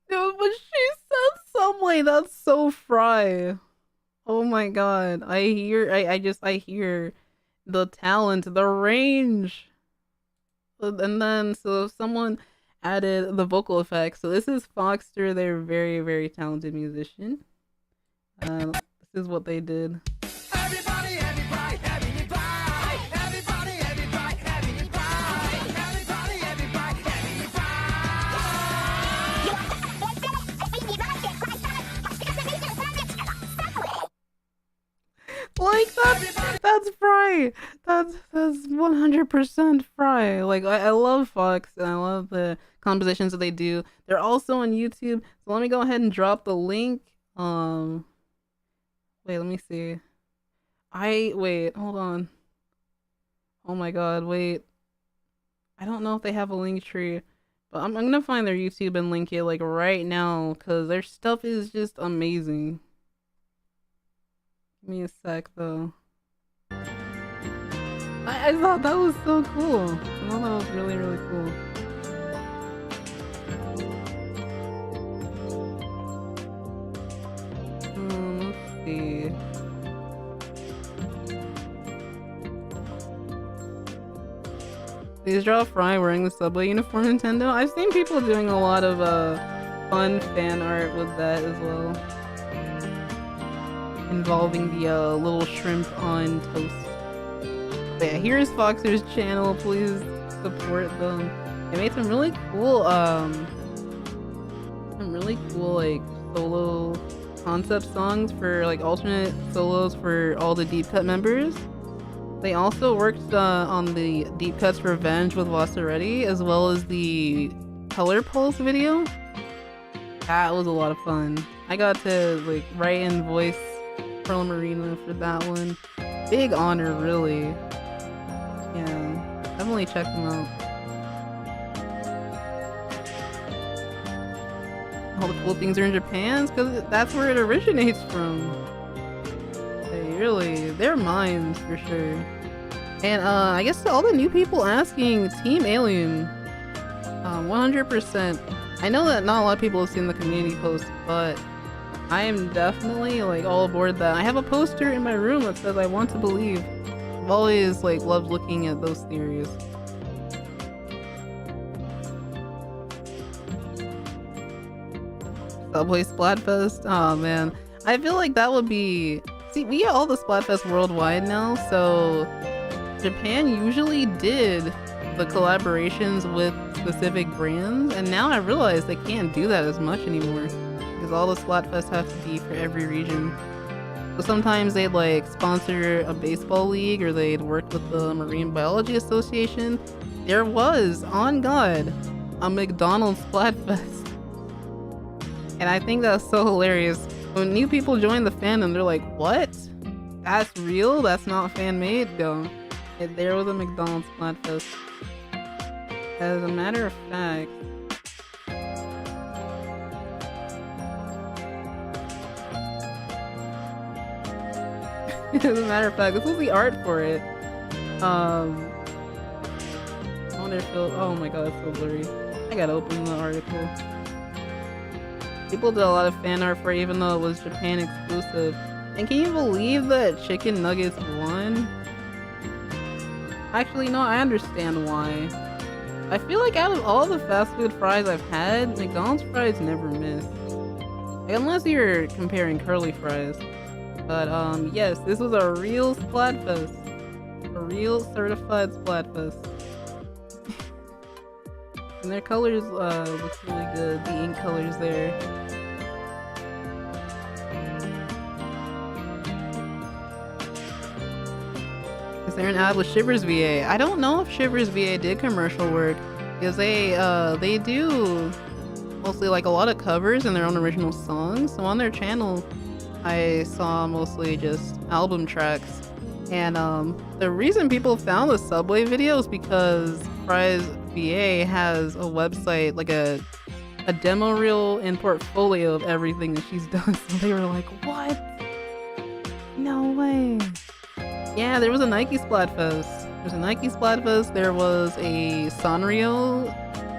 Dude, when she said Subway, that's so Fry. Oh my god. I hear the talent, the range. And then, so someone added the vocal effects. So this is Foxter, they're very, very talented musician. This is what they did. Like that's Fry. That's 100% Fry. Like I love Fox and I love the compositions that they do. They're also on YouTube. So let me go ahead and drop the link. Wait, let me see. Wait, hold on. Oh my god, wait. I don't know if they have a link tree, but I'm gonna find their YouTube and link it like right now because their stuff is just amazing. Give me a sec though. I thought that was so cool. I thought that was really, really cool. Let's see. Please draw Fry wearing the Subway uniform, Nintendo. I've seen people doing a lot of fun fan art with that as well. Involving the little shrimp on toast. But yeah, here's Foxer's channel. Please support them. They made some really cool like solo concept songs for like alternate solos for all the Deep Cut members. They also worked on the Deep Cut's Revenge with Wassaretti, as well as the Color Pulse video. That was a lot of fun. I got to like write and voice Marina for that one. Big honor, really. Yeah, definitely check them out. All the cool things are in Japan because that's where it originates from. They're mines for sure. And I guess to all the new people asking, Team Alien, 100%. I know that not a lot of people have seen the community post, but I am definitely like all aboard that. I have a poster in my room that says I want to believe. I've always like loved looking at those theories. Subway Splatfest? Oh man. I feel like that would be... See, we get all the Splatfest worldwide now, so Japan usually did the collaborations with specific brands, and now I realize they can't do that as much anymore. Because all the Splatfest have to be for every region. So sometimes they'd like sponsor a baseball league or they'd work with the Marine Biology Association. There was, on God, a McDonald's Splatfest. And I think that's so hilarious. When new people join the fandom, they're like, what? That's real? That's not fan-made? No. There was a McDonald's Splatfest. As a matter of fact, this was the art for it. I wonder if oh my god, it's so blurry. I gotta open the article. People did a lot of fan art for it, even though it was Japan exclusive. And can you believe that chicken nuggets won? Actually, no, I understand why. I feel like out of all the fast food fries I've had, McDonald's fries never miss. Like, unless you're comparing curly fries. But yes, this was a real Splatfest. A real certified Splatfest. And their colors look really good. The ink colors there. there an ad with Shivers VA? I don't know if Shivers VA did commercial work because they do mostly like a lot of covers and their own original songs. So on their channel, I saw mostly just album tracks. And the reason people found the Subway video is because Fry's VA has a website, like a demo reel and portfolio of everything that she's done. So they were like, what? No way. Yeah, there was a Nike Splatfest. There's a Nike Splatfest. There was a Sanrio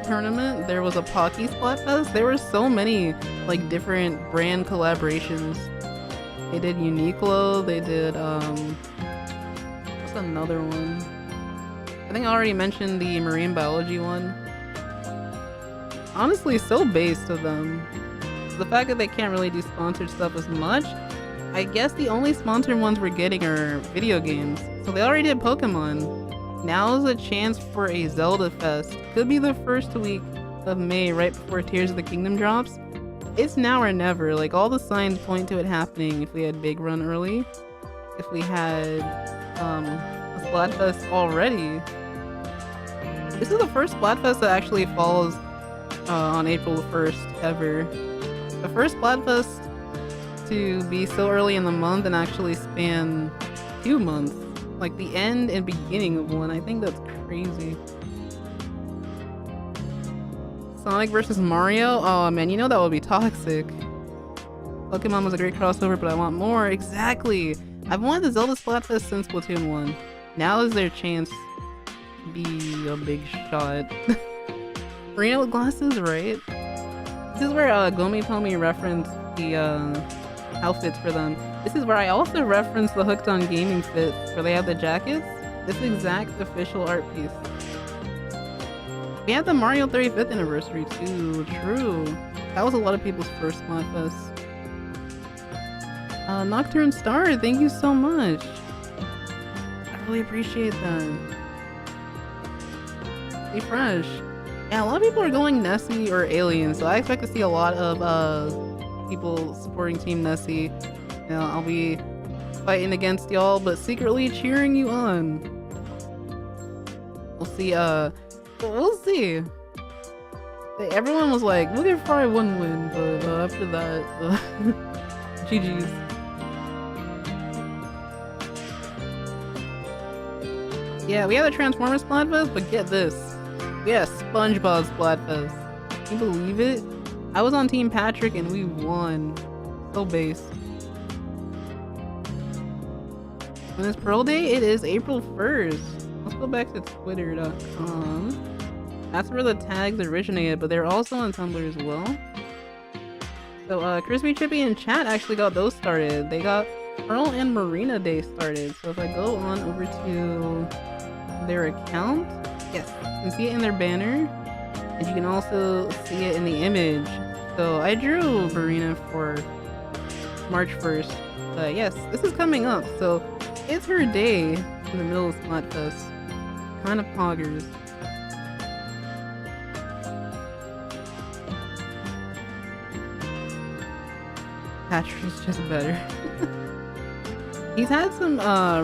tournament. There was a Pocky Splatfest. There were so many like different brand collaborations. They did Uniqlo. They did what's another one? I think I already mentioned the marine biology one. Honestly, so based of them. The fact that they can't really do sponsored stuff as much, I guess the only sponsored ones we're getting are video games. So they already did Pokemon. Now is a chance for a Zelda Fest. Could be the first week of May, right before Tears of the Kingdom drops. It's now or never. Like, all the signs point to it happening if we had Big Run early. If we had a Splatfest already. This is the first Splatfest that actually falls on April 1st ever. The first Splatfest to be so early in the month and actually span 2 months. Like the end and beginning of one. I think that's crazy. Sonic versus Mario? Oh man, you know that would be toxic. Pokemon was a great crossover, but I want more. Exactly! I've wanted the Zelda Splatfest since Splatoon 1. Now is their chance to be a big shot. Marina with glasses, right? This is where Gomi Pomi referenced the outfits for them. This is where I also referenced the Hooked on Gaming fits, where they have the jackets. This exact official art piece. We had the Mario 35th anniversary too, true. That was a lot of people's first Splatfest. Nocturne Star, thank you so much. I really appreciate that. Stay fresh. Yeah, a lot of people are going Nessie or Alien, so I expect to see a lot of people supporting Team Nessie. You know, I'll be fighting against y'all, but secretly cheering you on. We'll see, we'll see. Everyone was like, we'll give Fry one win, but after that, GG's. Yeah, we had a Transformers Splatfest, but get this. We had a SpongeBob Splatfest. Can you believe it? I was on Team Patrick and we won. So based. When is Pearl Day? It is April 1st. Let's go back to twitter.com. That's where the tags originated, but they're also on Tumblr as well. So Crispy Chippy and chat actually got those started. They got Pearl and Marina Day started. So if I go on over to their account, yes, you can see it in their banner, and you can also see it in the image. So I drew Marina for March 1st, but yes, this is coming up, so it's her day in the middle of Splatfest. Kind of poggers. Patrick's just better. He's had some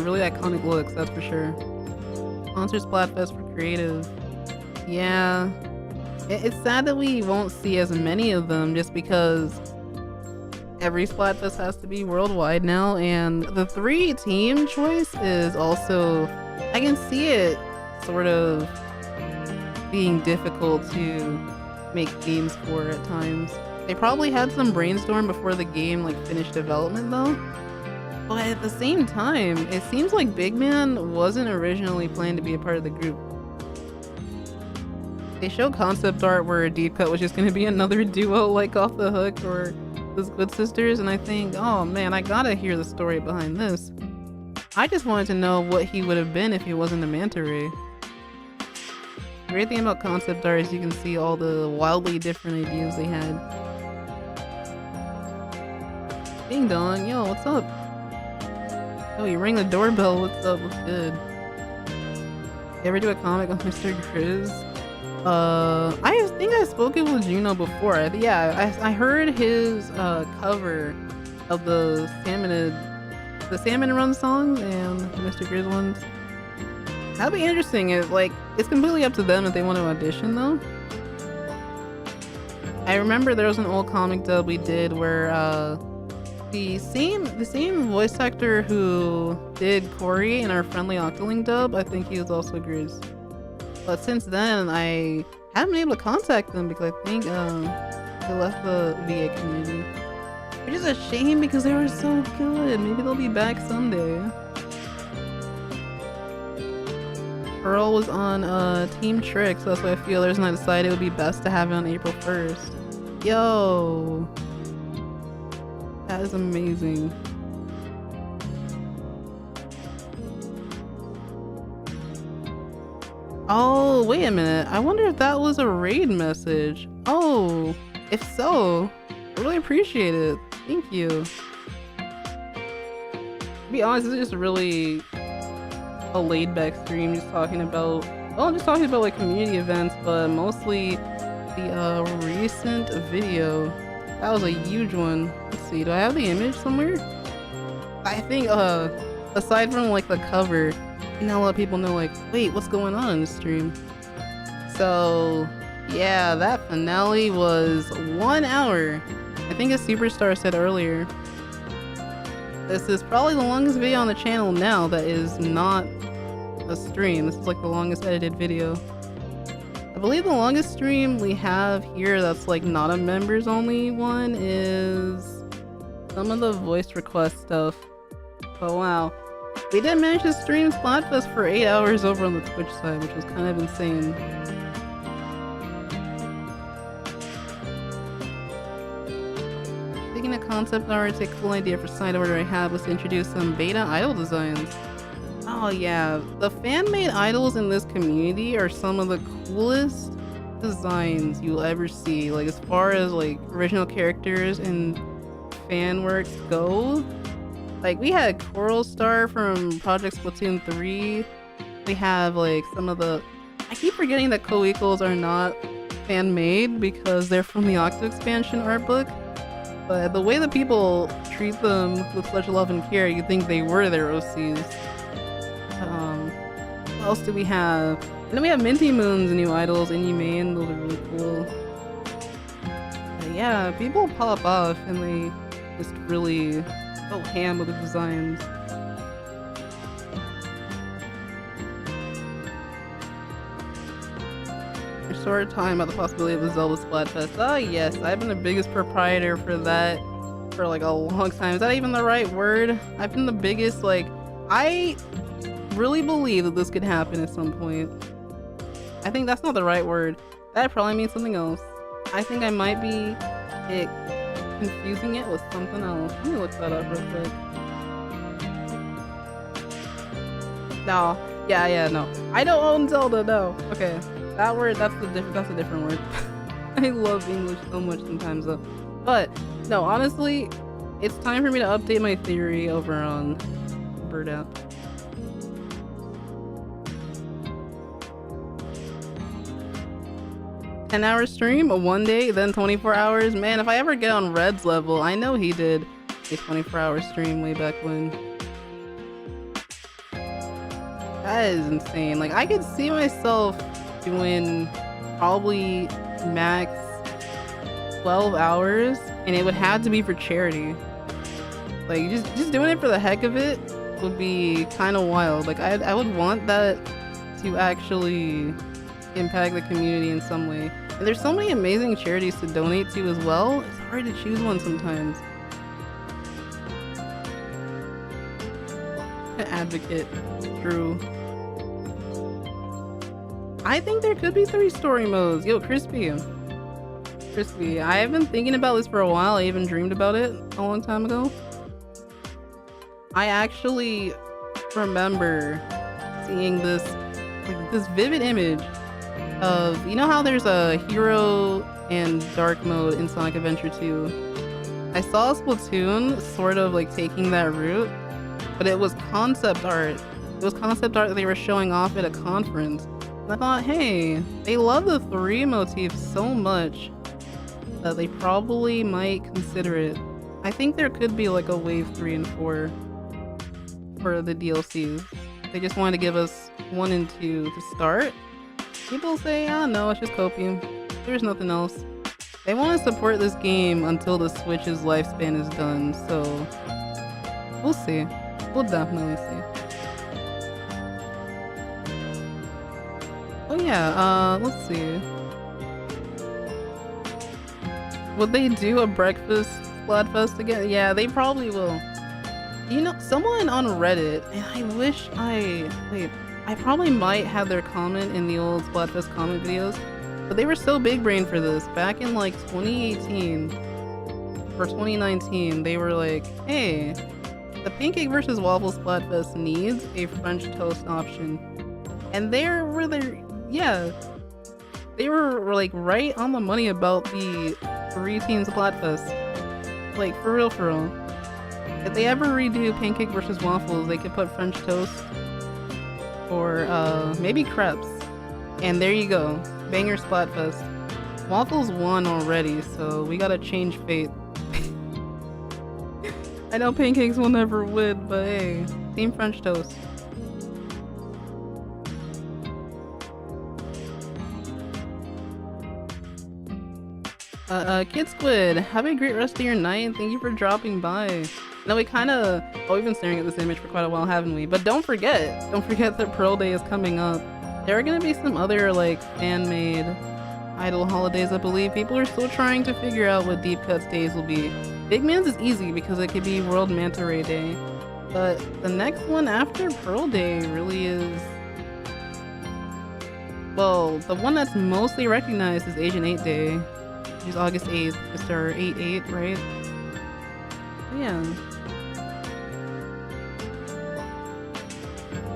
really iconic looks, that's for sure. Sponsor Splatfest for creative. Yeah. It's sad that we won't see as many of them just because every Splatfest has to be worldwide now, and the 3-team choice is also, I can see it sort of being difficult to make themes for at times. They probably had some brainstorm before the game like finished development though. But at the same time, it seems like Big Man wasn't originally planned to be a part of the group. They show concept art where Deep Cut was just going to be another duo like Off the Hook or the Squid Sisters, and I think, oh man, I gotta hear the story behind this. I just wanted to know what he would have been if he wasn't a manta ray. The great thing about concept art is you can see all the wildly different ideas they had. Ding dong, yo, what's up? Oh, you rang the doorbell, what's up, what's good? You ever do a comic on Mr. Griz? I think I've spoken with Juno before. I heard his cover of the Salmon Run song and the Mr. Grizz ones. That'd be interesting. It's completely up to them if they want to audition though. I remember there was an old comic dub we did where the same voice actor who did Corey in our Friendly Octoling dub, I think he was also Griz. But since then, I haven't been able to contact them because I think they left the VA community. Which is a shame because they were so good. Maybe they'll be back someday. Pearl was on Team Trick, so that's why I feel there's not decided it would be best to have it on April 1st. Yo! That is amazing. Oh, wait a minute. I wonder if that was a raid message. Oh, if so, I really appreciate it. Thank you. To be honest, this is just really a laid-back stream, just talking about, like community events, but mostly the recent video. That was a huge one. Let's see, do I have the image somewhere? I think aside from like the cover, now a lot of people know like, wait, what's going on in the stream? So yeah, that finale was 1 hour. I think a superstar said earlier. This is probably the longest video on the channel now that is not a stream. This is like the longest edited video. I believe the longest stream we have here that's like not a members only one is some of the voice request stuff. But wow. We did manage to stream Splatfest for 8 hours over on the Twitch side, which was kind of insane. Taking a concept art, a cool idea for side order I had was to introduce some beta idol designs. Oh yeah, the fan-made idols in this community are some of the coolest designs you'll ever see. Like as far as like original characters and fan works go. Like we had Coral Star from Project Splatoon 3. We have like some of the... I keep forgetting that co-equals are not fan-made because they're from the Octo expansion art book. But the way that people treat them with such love and care, you'd think they were their OCs. What else do we have? And then we have Minty Moon's new idols in yume. Those are really cool. But yeah, people pop off and they just really go ham with the designs. Short time about the possibility of the Zelda Splatfest. Oh yes, I've been the biggest proprietor for that for like a long time. Is that even the right word? I've been the biggest, like, I really believe that this could happen at some point. I think that's not the right word. That probably means something else. I think I might be confusing it with something else. Let me look that up real quick. No. Yeah, no. I don't own Zelda, no. Okay. That word, that's a different word. I love English so much sometimes though. But, no, honestly, it's time for me to update my theory over on Bird app. An-hour stream, a 1 day, then 24 hours. Man, if I ever get on Red's level, I know he did a 24-hour stream way back when. That is insane. Like, I could see myself doing probably max 12 hours, and it would have to be for charity. Like, just doing it for the heck of it would be kind of wild. Like, I would want that to actually impact the community in some way. And there's so many amazing charities to donate to as well. It's hard to choose one sometimes. An advocate. True. I think there could be 3 story modes. Yo, Crispy, I've been thinking about this for a while. I even dreamed about it a long time ago. I actually remember seeing this vivid image of, you know how there's a hero and dark mode in Sonic Adventure 2? I saw Splatoon sort of like taking that route, but it was concept art. It was concept art that they were showing off at a conference. And I thought, hey, they love the 3 motif so much that they probably might consider it. I think there could be like a wave 3 and 4 for the DLCs. They just wanted to give us 1 and 2 to start. People say, oh no, it's just copium. There's nothing else. They want to support this game until the Switch's lifespan is done, so we'll see. We'll definitely see. Oh yeah, let's see. Would they do a breakfast Splatfest again? Yeah, they probably will. You know, someone on Reddit, and I probably might have their comment in the old Splatfest comment videos, but they were so big brain for this. Back in like 2018 or 2019, they were like, hey, the pancake versus waffle Splatfest needs a French toast option. And they were like right on the money about the 3-team Splatfest. Like, for real. If they ever redo pancake versus waffles, they could put French toast or maybe crepes. And there you go. Banger Splatfest. Waffles won already, so we gotta change fate. I know pancakes will never win, but hey, team French toast. Kid Squid, have a great rest of your night and thank you for dropping by. Now we've been staring at this image for quite a while, haven't we? But don't forget that Pearl Day is coming up. There are gonna be some other like fan-made idol holidays, I believe. People are still trying to figure out what Deep Cuts days will be. Big Man's is easy because it could be World Manta Ray Day. But the next one after Pearl Day really is... Well, the one that's mostly recognized is Asian 8 Day, which is August 8th. It's our 8-8, right? Yeah.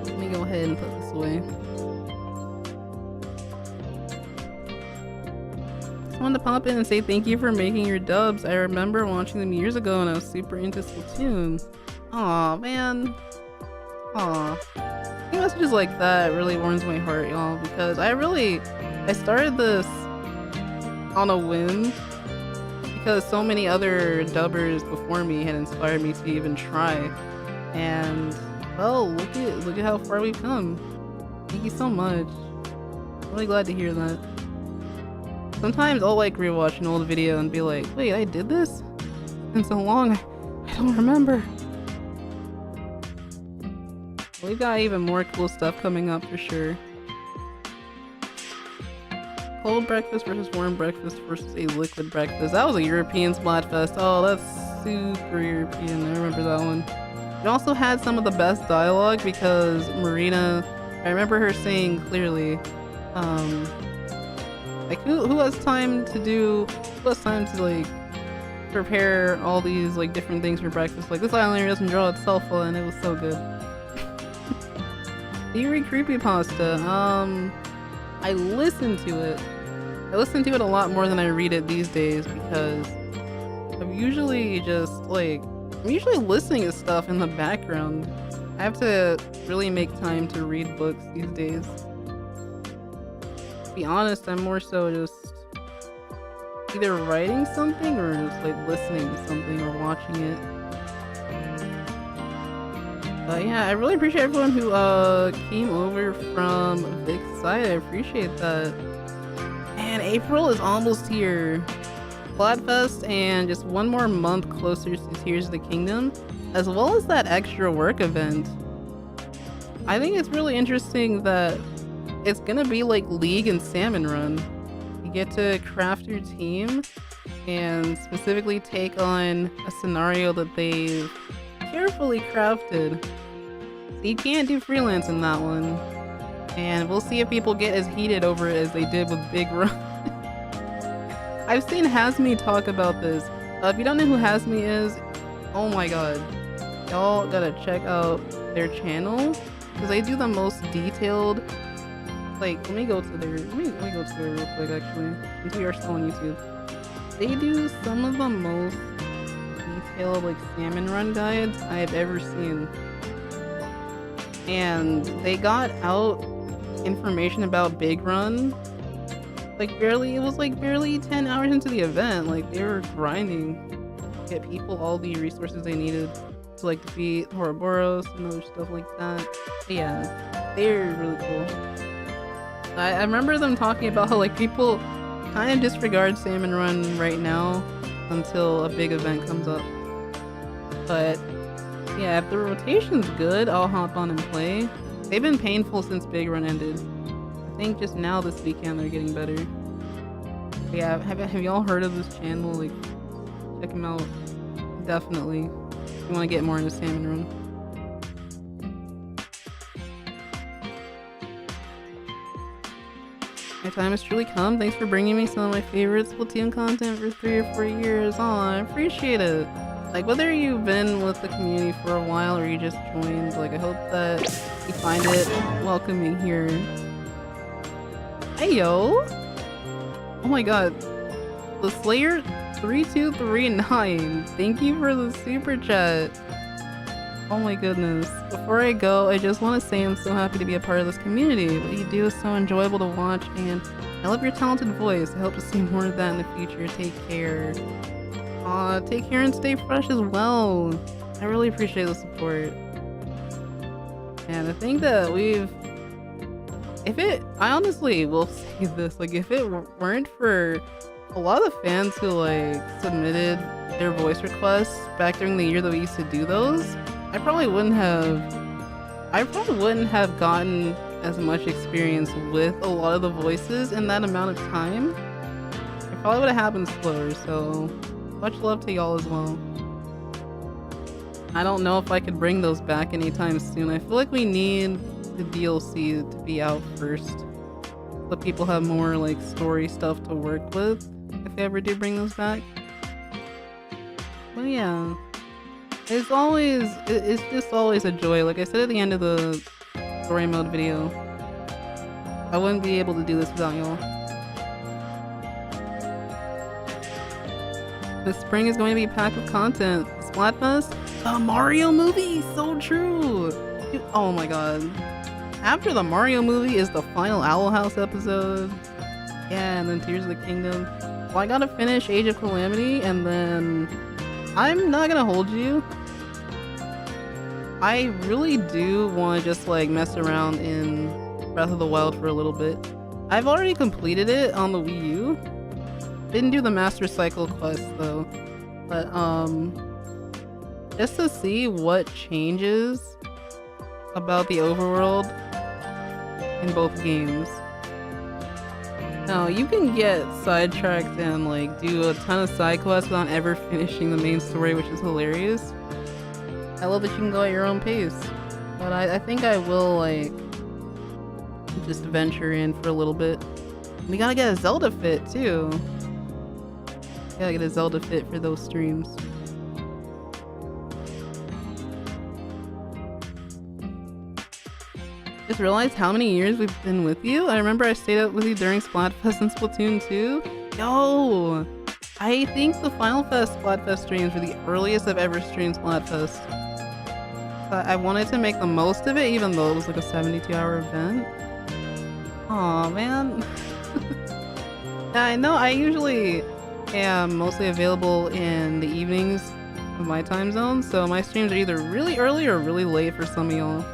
Let me go ahead and put this away. Just wanted to pop in and say thank you for making your dubs. I remember watching them years ago and I was super into Splatoon. Aw, man. Aw. Messages like that really warms my heart, y'all, because I started this on a whim because so many other dubbers before me had inspired me to even try. And well, look at how far we've come. Thank you so much. I'm really glad to hear that. Sometimes I'll like rewatch an old video and be like, wait, I did this? It's been so long, I don't remember. We've got even more cool stuff coming up for sure. Cold breakfast versus warm breakfast versus a liquid breakfast. That was a European Splatfest. Oh, that's super European. I remember that one. It also had some of the best dialogue because Marina, I remember her saying clearly, like who has time to like prepare all these like different things for breakfast? Like this islander doesn't draw itself well, and it was so good. Do you read creepypasta? I listen to it. I listen to it a lot more than I read it these days because I'm usually listening to stuff in the background. I have to really make time to read books these days. To be honest, I'm more so just either writing something or just like listening to something or watching it. But yeah, I really appreciate everyone who came over from Vic's side. I appreciate that. And April is almost here. Splatfest and just one more month closer to Tears of the Kingdom, as well as that extra work event. I think it's really interesting that it's gonna be like League and Salmon Run. You get to craft your team and specifically take on a scenario that they've carefully crafted. So you can't do freelance in that one. And we'll see if people get as heated over it as they did with Big Run. I've seen Hasmi talk about this. If you don't know who Hasmi is, oh my god. Y'all gotta check out their channel because they do the most detailed. Like, let me go to their real quick actually. Since we are still on YouTube. They do some of the most detailed like salmon run guides I've ever seen. And they got out information about Big Run it was barely 10 hours into the event. Like they were grinding to get people all the resources they needed. to like defeat Ouroboros and other stuff like that. But yeah, they're really cool. I remember them talking about how like people kind of disregard Salmon Run right now until a big event comes up. But yeah, if the rotation's good, I'll hop on and play. They've been painful since Big Run ended. I think just now this weekend they're getting better. But yeah, have y'all heard of this channel? Like, check them out. Definitely. If you want to get more into Salmon Run. My time has truly come. Thanks for bringing me some of my favorite Splatoon content for 3 or 4 years. Aw, I appreciate it. Like, whether you've been with the community for a while or you just joined, like, I hope that you find it welcoming here. Hey, yo! Oh my god. The Slayer 3239. Thank you for the super chat. Oh my goodness. Before I go, I just want to say I'm so happy to be a part of this community. What you do is so enjoyable to watch, and I love your talented voice. I hope to see more of that in the future. Take care. Take care and stay fresh as well. I really appreciate the support. And I think that I honestly will say this, like, if it weren't for a lot of the fans who, like, submitted their voice requests back during the year that we used to do those, I probably wouldn't have gotten as much experience with a lot of the voices in that amount of time. It probably would have happened slower, so much love to y'all as well. I don't know if I could bring those back anytime soon. I feel like we need the DLC to be out first, so people have more like story stuff to work with if I ever do bring those back. But yeah. It's just always a joy. Like I said at the end of the story mode video, I wouldn't be able to do this without y'all. The spring is going to be packed with content. Splatfest, the Mario movie, so true. Dude, oh my god. After the Mario movie is the final Owl House episode. Yeah, and then Tears of the Kingdom. Well, I gotta finish Age of Calamity, and then I'm not gonna hold you. I really do want to just like mess around in Breath of the Wild for a little bit. I've already completed it on the Wii U. Didn't do the Master Cycle quest though. But just to see what changes about the overworld in both games. Now, you can get sidetracked and like do a ton of side quests without ever finishing the main story, which is hilarious. I love that you can go at your own pace, but I think I will like just venture in for a little bit. We gotta get a Zelda fit too. Gotta get a Zelda fit for those streams. Just realized how many years we've been with you. I remember I stayed up with you during Splatfest and Splatoon 2. Yo! I think the Final Fest Splatfest streams were the earliest I've ever streamed Splatfest. I wanted to make the most of it, even though it was like a 72-hour event. Aw, man. Yeah, I know I usually am mostly available in the evenings of my time zone, so my streams are either really early or really late for some of y'all.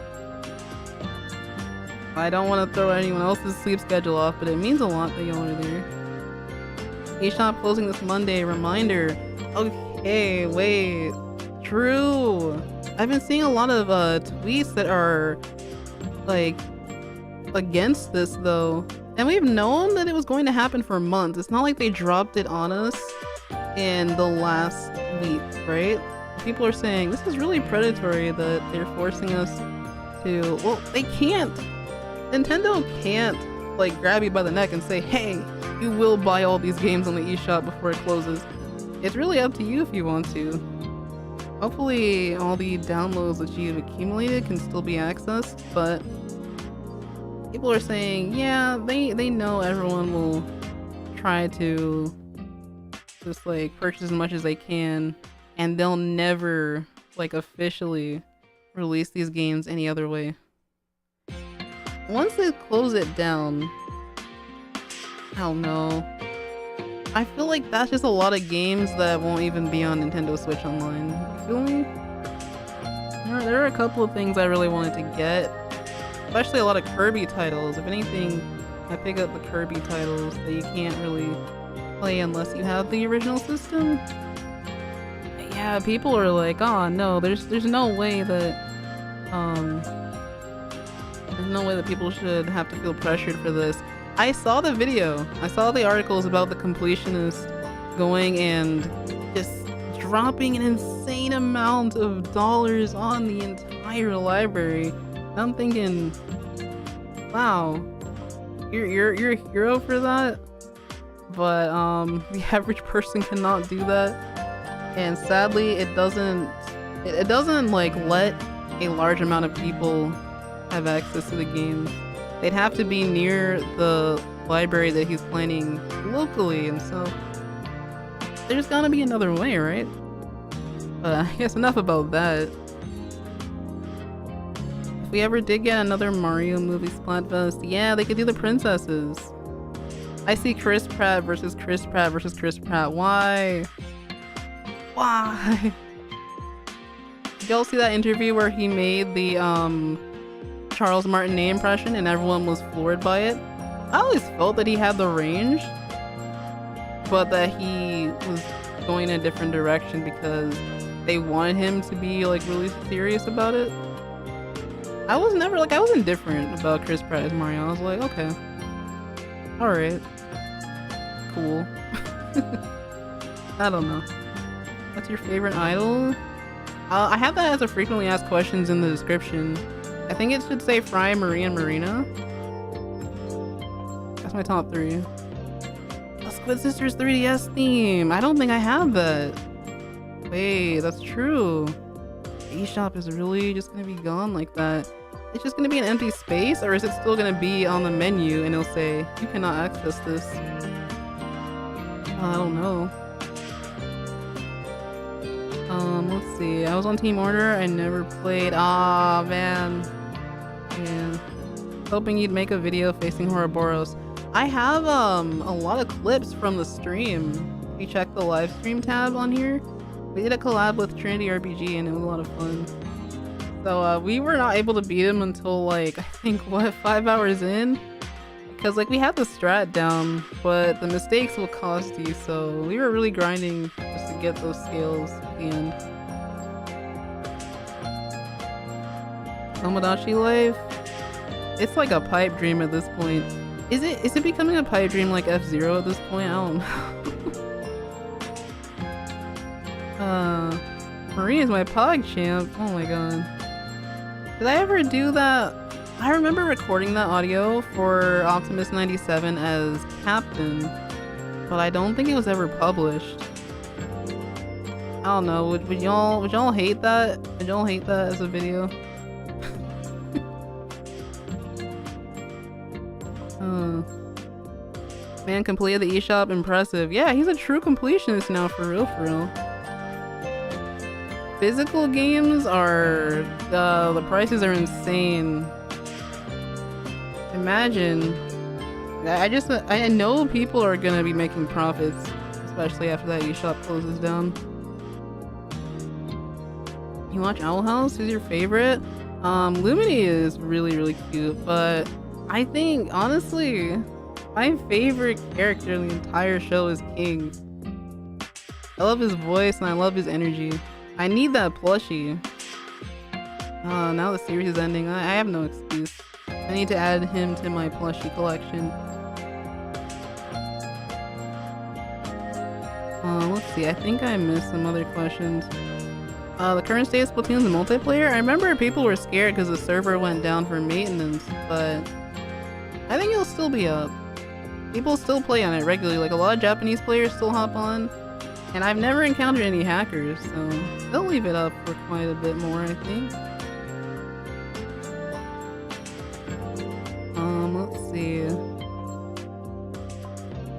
I don't want to throw anyone else's sleep schedule off, but it means a lot that y'all are there. Eshop closing this Monday, reminder. Okay, wait. True. I've been seeing a lot of tweets that are like against this though, and we've known that it was going to happen for months. It's not like they dropped it on us in the last week, right? People are saying this is really predatory that they're forcing us to. Well, they can't. Nintendo can't like grab you by the neck and say, hey, you will buy all these games on the eShop before it closes. It's really up to you if you want to. Hopefully all the downloads that you've accumulated can still be accessed, but people are saying, yeah, they know everyone will try to just like purchase as much as they can, and they'll never like officially release these games any other way. Once they close it down, I don't know. I feel like that's just a lot of games that won't even be on Nintendo Switch Online. You feel me? There are a couple of things I really wanted to get, especially a lot of Kirby titles. If anything, I pick up the Kirby titles that you can't really play unless you have the original system. Yeah, people are like, oh no, there's no way that there's no way that people should have to feel pressured for this. I saw the video. I saw the articles about the completionist going and just dropping an insane amount of dollars on the entire library. And I'm thinking, wow, you're a hero for that. But the average person cannot do that. And sadly, it doesn't like let a large amount of people have access to the games. They'd have to be near the library that he's planning locally, and so there's gotta be another way, right? But I guess enough about that. If we ever did get another Mario movie Splatfest, yeah, they could do the princesses. I see Chris Pratt versus Chris Pratt versus Chris Pratt. Why? Why? Did y'all see that interview where he made the Charles Martinet impression and everyone was floored by it? I always felt that he had the range, but that he was going in a different direction because they wanted him to be like really serious about it. I was never like, I was indifferent about Chris Pratt as Mario. I was like, okay, alright, cool. I don't know. What's your favorite idol? I have that as a frequently asked questions in the description. I think it should say Fry, Marie, and Marina. That's my top 3. A Squid Sisters 3DS theme. I don't think I have that. Wait, that's true. Eshop is really just gonna be gone like that. It's just gonna be an empty space, or is it still gonna be on the menu and it'll say, you cannot access this? I don't know. Let's see. I was on Team Order. I never played. Ah, man. Yeah. Hoping you'd make a video facing Ouroboros. I have a lot of clips from the stream. If you check the live stream tab on here, we did a collab with Trinity RPG and it was a lot of fun. So we were not able to beat him until like, I think, what, 5 hours in? Because like we had the strat down, but the mistakes will cost you, so we were really grinding just to get those scales at the end. Tomodachi Life? It's like a pipe dream at this point. Is it becoming a pipe dream like F-Zero at this point? I don't know. Marina's my Pog champ. Oh my god. Did I ever do that? I remember recording that audio for Optimus 97 as Captain, but I don't think it was ever published. I don't know. Would y'all hate that? Would y'all hate that as a video? Man completed the Eshop. Impressive. Yeah, he's a true completionist now, for real, for real. Physical games are the prices are insane. Imagine. I know people are gonna be making profits, especially after that Eshop closes down. You watch Owl House? Who's your favorite? Lumini is really, really cute, but I think, honestly, my favorite character in the entire show is King. I love his voice and I love his energy. I need that plushie. Now the series is ending. I have no excuse. I need to add him to my plushie collection. Let's see. I think I missed some other questions. The current state of Splatoon's multiplayer? I remember people were scared because the server went down for maintenance, but I think it'll still be up. People still play on it regularly. Like, a lot of Japanese players still hop on, and I've never encountered any hackers, so they'll leave it up for quite a bit more, I think. Let's see.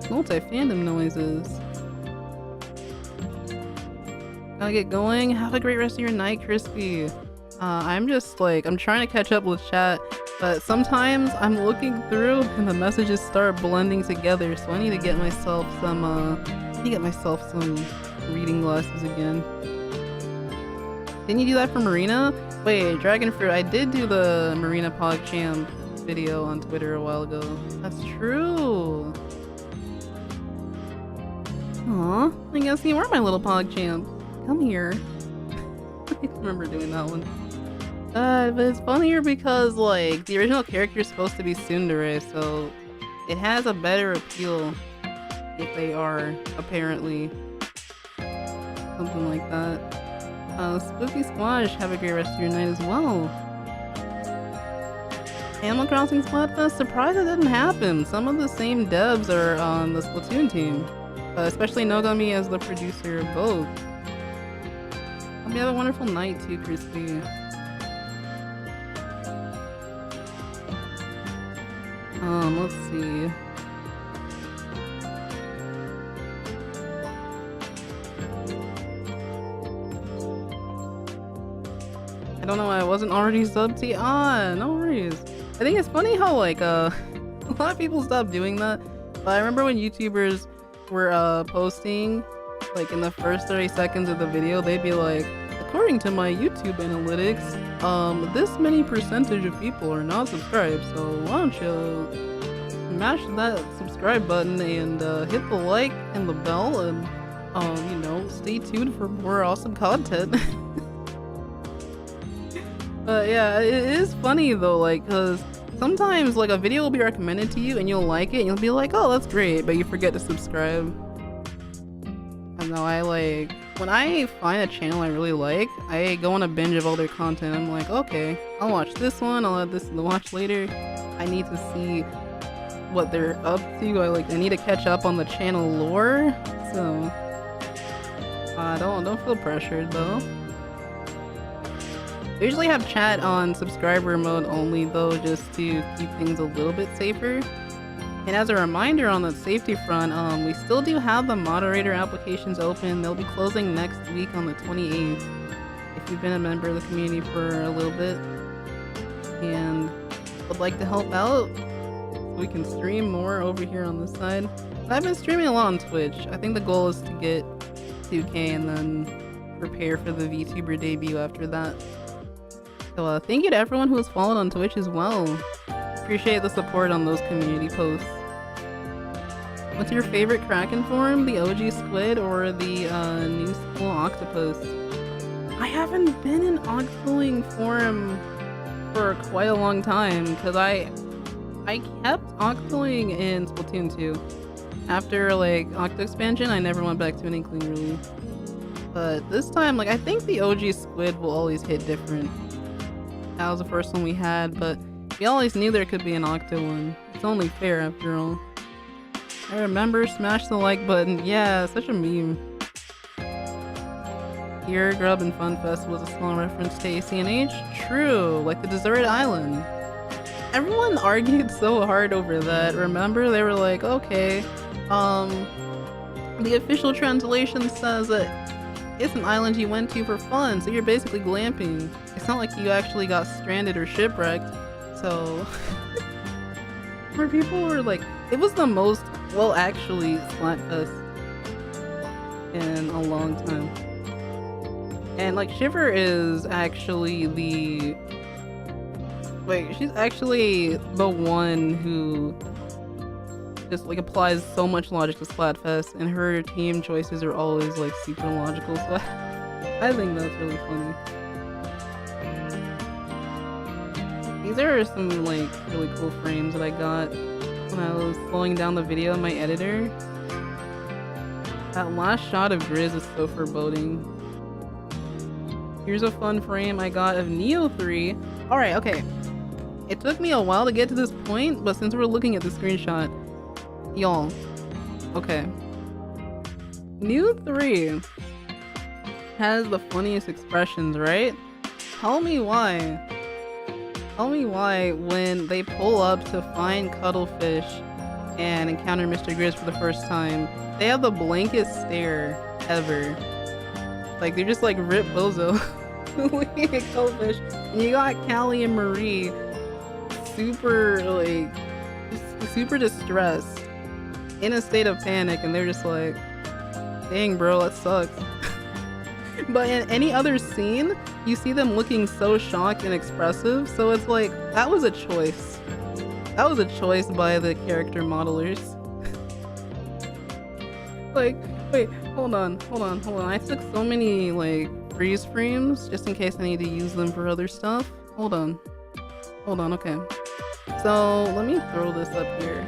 Multi-fandom noises. Gotta get going. Have a great rest of your night, Crispy. I'm just like, I'm trying to catch up with chat, but sometimes I'm looking through and the messages start blending together, so I need to get myself some reading glasses again. Didn't you do that for Marina? Wait, Dragon Fruit, I did do the Marina PogChamp video on Twitter a while ago. That's true. Aw, I guess you are my little PogChamp. Come here. I remember doing that one. But it's funnier because, like, the original character is supposed to be tsundere, so it has a better appeal if they are, apparently. Something like that. Spooky Squash, have a great rest of your night as well. Animal Crossing Splatfest, surprised it didn't happen. Some of the same devs are on the Splatoon team, especially Nogami as the producer of both. Hope you have a wonderful night too, Crispy. Let's see. I don't know why I wasn't already subbed to you. No worries. I think it's funny how, like, a lot of people stopped doing that. But I remember when YouTubers were, posting, like, in the first 30 seconds of the video, they'd be like, according to my YouTube analytics, this many percentage of people are not subscribed, so why don't you smash that subscribe button and, hit the like and the bell and, you know, stay tuned for more awesome content. But yeah, it is funny though, like, cause sometimes like a video will be recommended to you and you'll like it and you'll be like, oh, that's great, but you forget to subscribe. I know, when I find a channel I really like, I go on a binge of all their content. I'm like, okay, I'll watch this one, I'll add this to the watch later. I need to see what they're up to. I need to catch up on the channel lore, so don't feel pressured though. I usually have chat on subscriber mode only though, just to keep things a little bit safer. And as a reminder on the safety front, we still do have the moderator applications open. They'll be closing next week on the 28th if you've been a member of the community for a little bit and would like to help out so we can stream more over here on this side. I've been streaming a lot on Twitch. I think the goal is to get 2K and then prepare for the VTuber debut after that. So thank you to everyone who has followed on Twitch as well. Appreciate the support on those community posts. What's your favorite Kraken form? The OG Squid or the new school Octopus? I haven't been in Octoling form for quite a long time because I kept Octoling in Splatoon 2. After like Octo expansion, I never went back to an Inkling really. But this time, like, I think the OG Squid will always hit different. That was the first one we had, but we always knew there could be an Octo one. It's only fair after all. I remember, smash the like button. Yeah, such a meme. Here, Grub and Fun Fest was a small reference to ACNH. True, like the deserted island. Everyone argued so hard over that. Remember, they were like, okay, the official translation says that it's an island you went to for fun, so you're basically glamping. It's not like you actually got stranded or shipwrecked. So, where people were like, it was the most, well, actually, Splatfest in a long time. And like, Shiver is actually she's actually the one who just like applies so much logic to Splatfest, and her team choices are always like super logical, so I think that's really funny. These are some like really cool frames that I got when I was slowing down the video in my editor. That last shot of Griz is so foreboding. Here's a fun frame I got of Neo 3. Alright, okay. It took me a while to get to this point, but since we're looking at the screenshot, y'all, okay. Neo 3 has the funniest expressions, right? Tell me why. Tell me why when they pull up to find Cuttlefish and encounter Mr. Grizz for the first time, they have the blankest stare ever. Like, they're just like Rip Bozo looking at Cuttlefish, and you got Callie and Marie super like super distressed in a state of panic, and they're just like, dang bro, that sucks. But in any other scene, you see them looking so shocked and expressive, so it's like, that was a choice. That was a choice by the character modelers. Like, wait, hold on. I took so many, like, freeze frames just in case I need to use them for other stuff. Hold on, okay. So, let me throw this up here.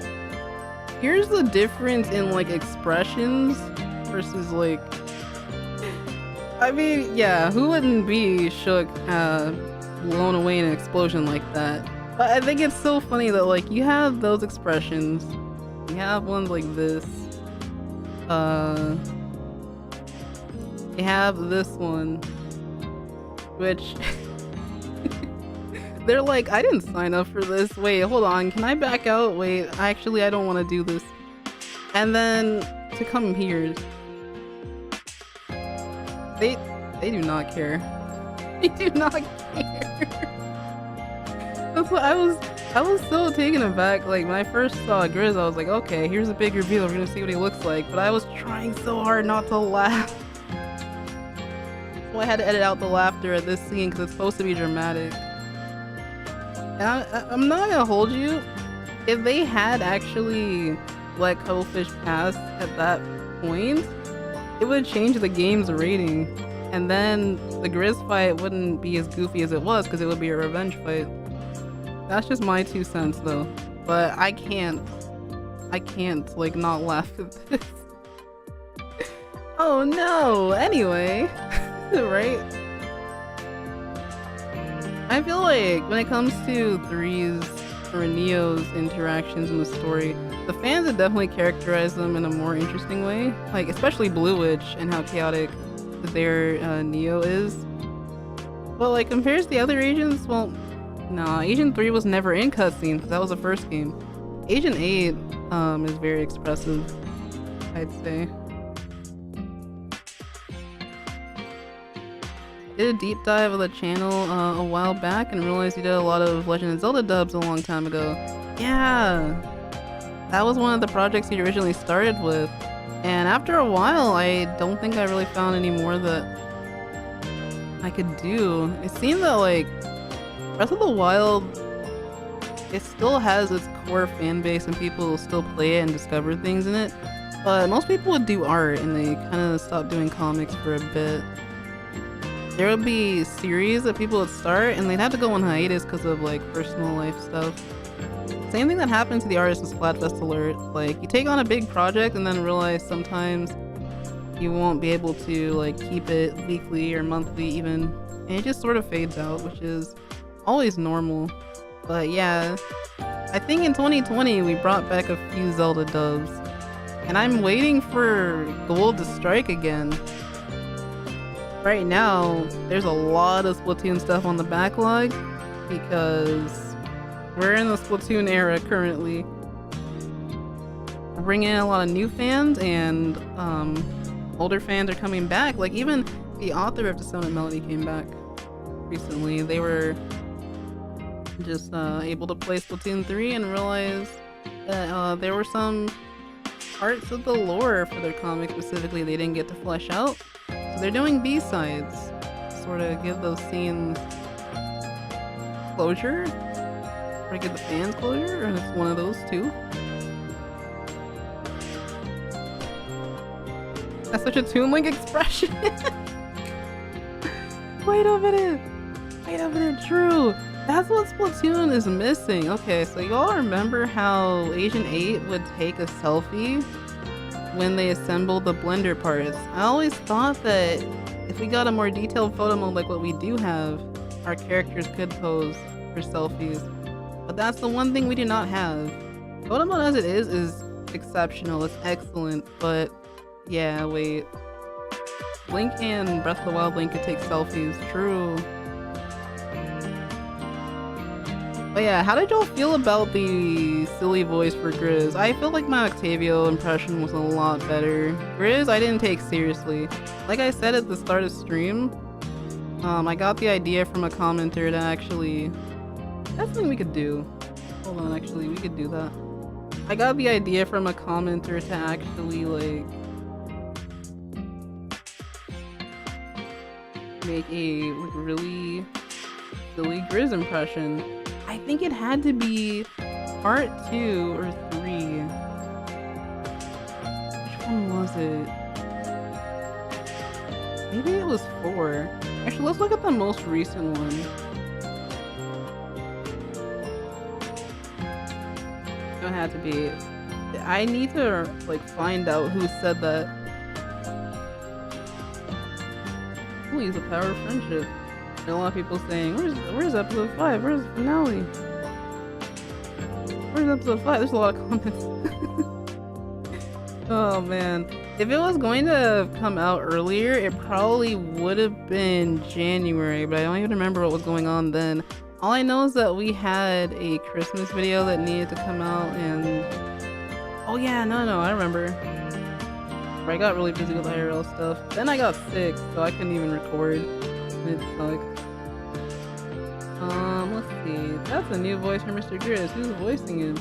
Here's the difference in, like, expressions versus, like... I mean, yeah, who wouldn't be shook, blown away in an explosion like that? But I think it's so funny that, like, you have those expressions. You have ones like this. You have this one. Which... They're like, I didn't sign up for this. Wait, hold on. Can I back out? Wait, actually, I don't want to do this. And then to come here, they do not care. They do not care. That's what I was so taken aback. Like, when I first saw Griz, I was like, okay, here's a big reveal. We're gonna see what he looks like. But I was trying so hard not to laugh. So I had to edit out the laughter at this scene because it's supposed to be dramatic. And I'm not gonna hold you. If they had actually let Cuttlefish pass at that point, it would change the game's rating. And then the Griz fight wouldn't be as goofy as it was because it would be a revenge fight. That's just my 2 cents though. But I can't like not laugh at this. Oh no! Anyway, right? I feel like when it comes to 3's or Neo's interactions in the story, the fans have definitely characterized them in a more interesting way. Like, especially Blue Witch and how chaotic their Neo is. But like, compared to the other agents, well, nah, Agent 3 was never in cutscenes because that was the first game. Agent 8 is very expressive, I'd say. Did a deep dive of the channel a while back and realized you did a lot of Legend of Zelda dubs a long time ago. Yeah, that was one of the projects you originally started with, and after a while I don't think I really found any more that I could do. It seemed that like Breath of the Wild, it still has its core fan base and people will still play it and discover things in it, but most people would do art and they kind of stopped doing comics for a bit. There would be series that people would start and they'd have to go on hiatus because of like personal life stuff. Same thing that happened to the artist with Splatfest Alert. Like, you take on a big project and then realize sometimes you won't be able to like keep it weekly or monthly even, and it just sort of fades out, which is always normal. But yeah, I think in 2020 we brought back a few Zelda dubs and I'm waiting for Gold to strike again. Right now, there's a lot of Splatoon stuff on the backlog because we're in the Splatoon era currently. We're bringing in a lot of new fans and older fans are coming back. Like, even the author of Dissonant Melody came back recently. They were just able to play Splatoon 3 and realize that there were some parts of the lore for their comic specifically they didn't get to flesh out. So they're doing B-sides, sort of give those scenes closure, or give the fans closure, and it's one of those two. That's such a Toon Link expression! Wait a minute, true! That's what Splatoon is missing. Okay, so y'all remember how Agent 8 would take a selfie when they assemble the blender parts? I always thought that if we got a more detailed photo mode like what we do have, our characters could pose for selfies. But that's the one thing we do not have. Photo mode as it is exceptional, it's excellent, but yeah, wait. Link and Breath of the Wild Link could take selfies, true. But yeah, how did y'all feel about the silly voice for Griz? I feel like my Octavio impression was a lot better. Griz, I didn't take seriously. Like I said at the start of stream, I got the idea from a commenter to actually... That's something we could do. Hold on, actually, we could do that. I got the idea from a commenter to actually, like... make a like really silly Grizz impression. I think it had to be part 2 or 3. Which one was it? Maybe it was 4. Actually, let's look at the most recent one. It had to be. I need to like find out who said that. Please, the power of friendship. And a lot of people saying, "Where's episode 5? Where's the finale? Where's episode 5?" There's a lot of comments. Oh man, if it was going to come out earlier, it probably would have been January, but I don't even remember what was going on then. All I know is that we had a Christmas video that needed to come out, and oh yeah, no, I remember. I got really busy with IRL stuff. Then I got sick, so I couldn't even record. It sucked. Let's see. That's a new voice for Mr. Griz. Who's voicing him?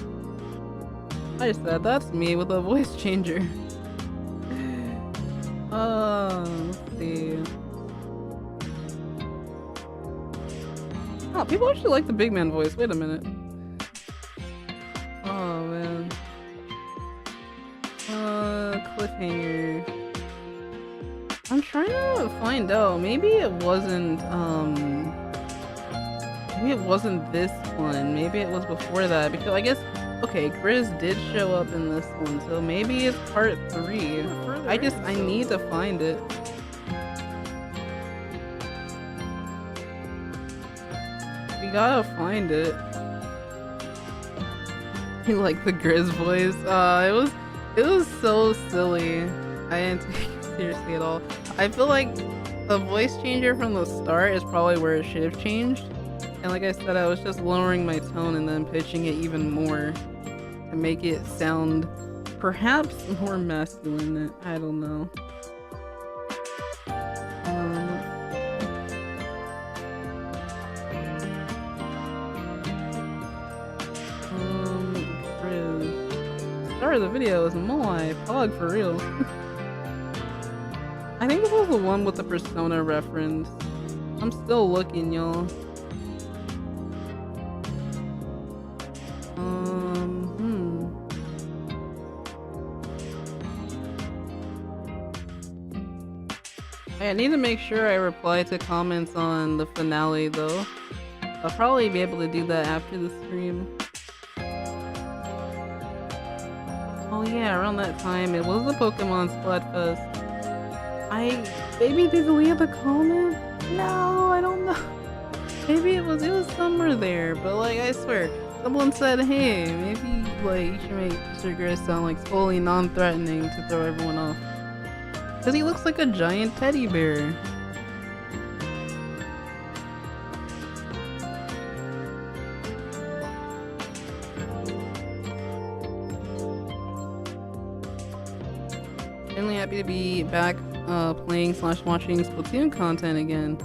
I just said that's me with a voice changer. Let's see. Oh, people actually like the big man voice. Wait a minute. Oh man. Cliffhanger. I'm trying to find out. Maybe it wasn't this one. Maybe it was before that, because I guess okay, Grizz did show up in this one, so maybe it's part 3. I need to find it. We gotta find it. You like the Grizz voice? It was so silly. I didn't take it seriously at all. I feel like the voice changer from the start is probably where it should have changed. And like I said, I was just lowering my tone and then pitching it even more to make it sound perhaps more masculine. I don't know. Start of the video is Moai Pog for real. I think this was the one with the Persona reference. I'm still looking, y'all. I need to make sure I reply to comments on the finale though. I'll probably be able to do that after the stream. Oh yeah, around that time it was the Pokemon Splatfest. Maybe they deleted the comment? No, I don't know. Maybe it was somewhere there, but like I swear, someone said, hey, maybe like you should make Mr. Griz sound like fully non-threatening to throw everyone off. Cause he looks like a giant teddy bear. Really happy to be back playing / watching Splatoon content again.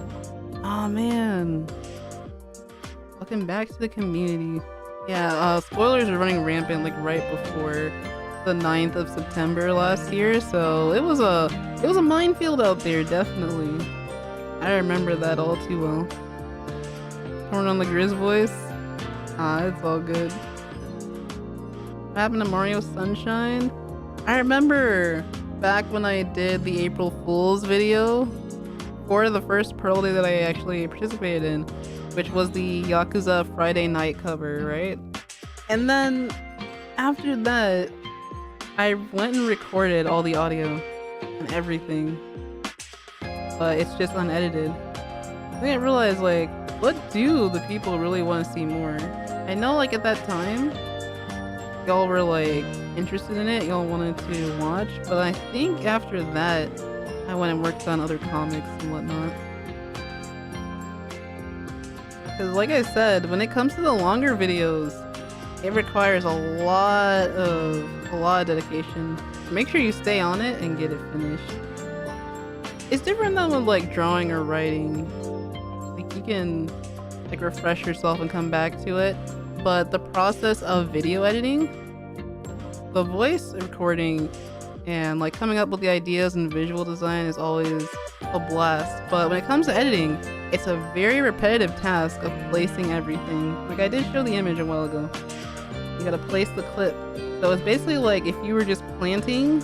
Oh man. Welcome back to the community. Yeah, spoilers are running rampant like right before the 9th of September last year, so it was a minefield out there, definitely. I remember that all too well. Torn on the Grizz voice? It's all good. What happened to Mario Sunshine? I remember back when I did the April Fool's video for the first Pearl Day that I actually participated in, which was the Yakuza Friday Night cover, right? And then after that, I went and recorded all the audio and everything, but it's just unedited. I think I realized, like, what do the people really want to see more? I know, like, at that time, y'all were, like, interested in it, y'all wanted to watch, but I think after that, I went and worked on other comics and whatnot. Because, like I said, when it comes to the longer videos, it requires a lot of dedication. Make sure you stay on it and get it finished. It's different than with like drawing or writing. Like you can like refresh yourself and come back to it. But the process of video editing, the voice recording and like coming up with the ideas and visual design is always a blast. But when it comes to editing, it's a very repetitive task of placing everything. Like I did show the image a while ago. You gotta place the clip. So it's basically like if you were just planting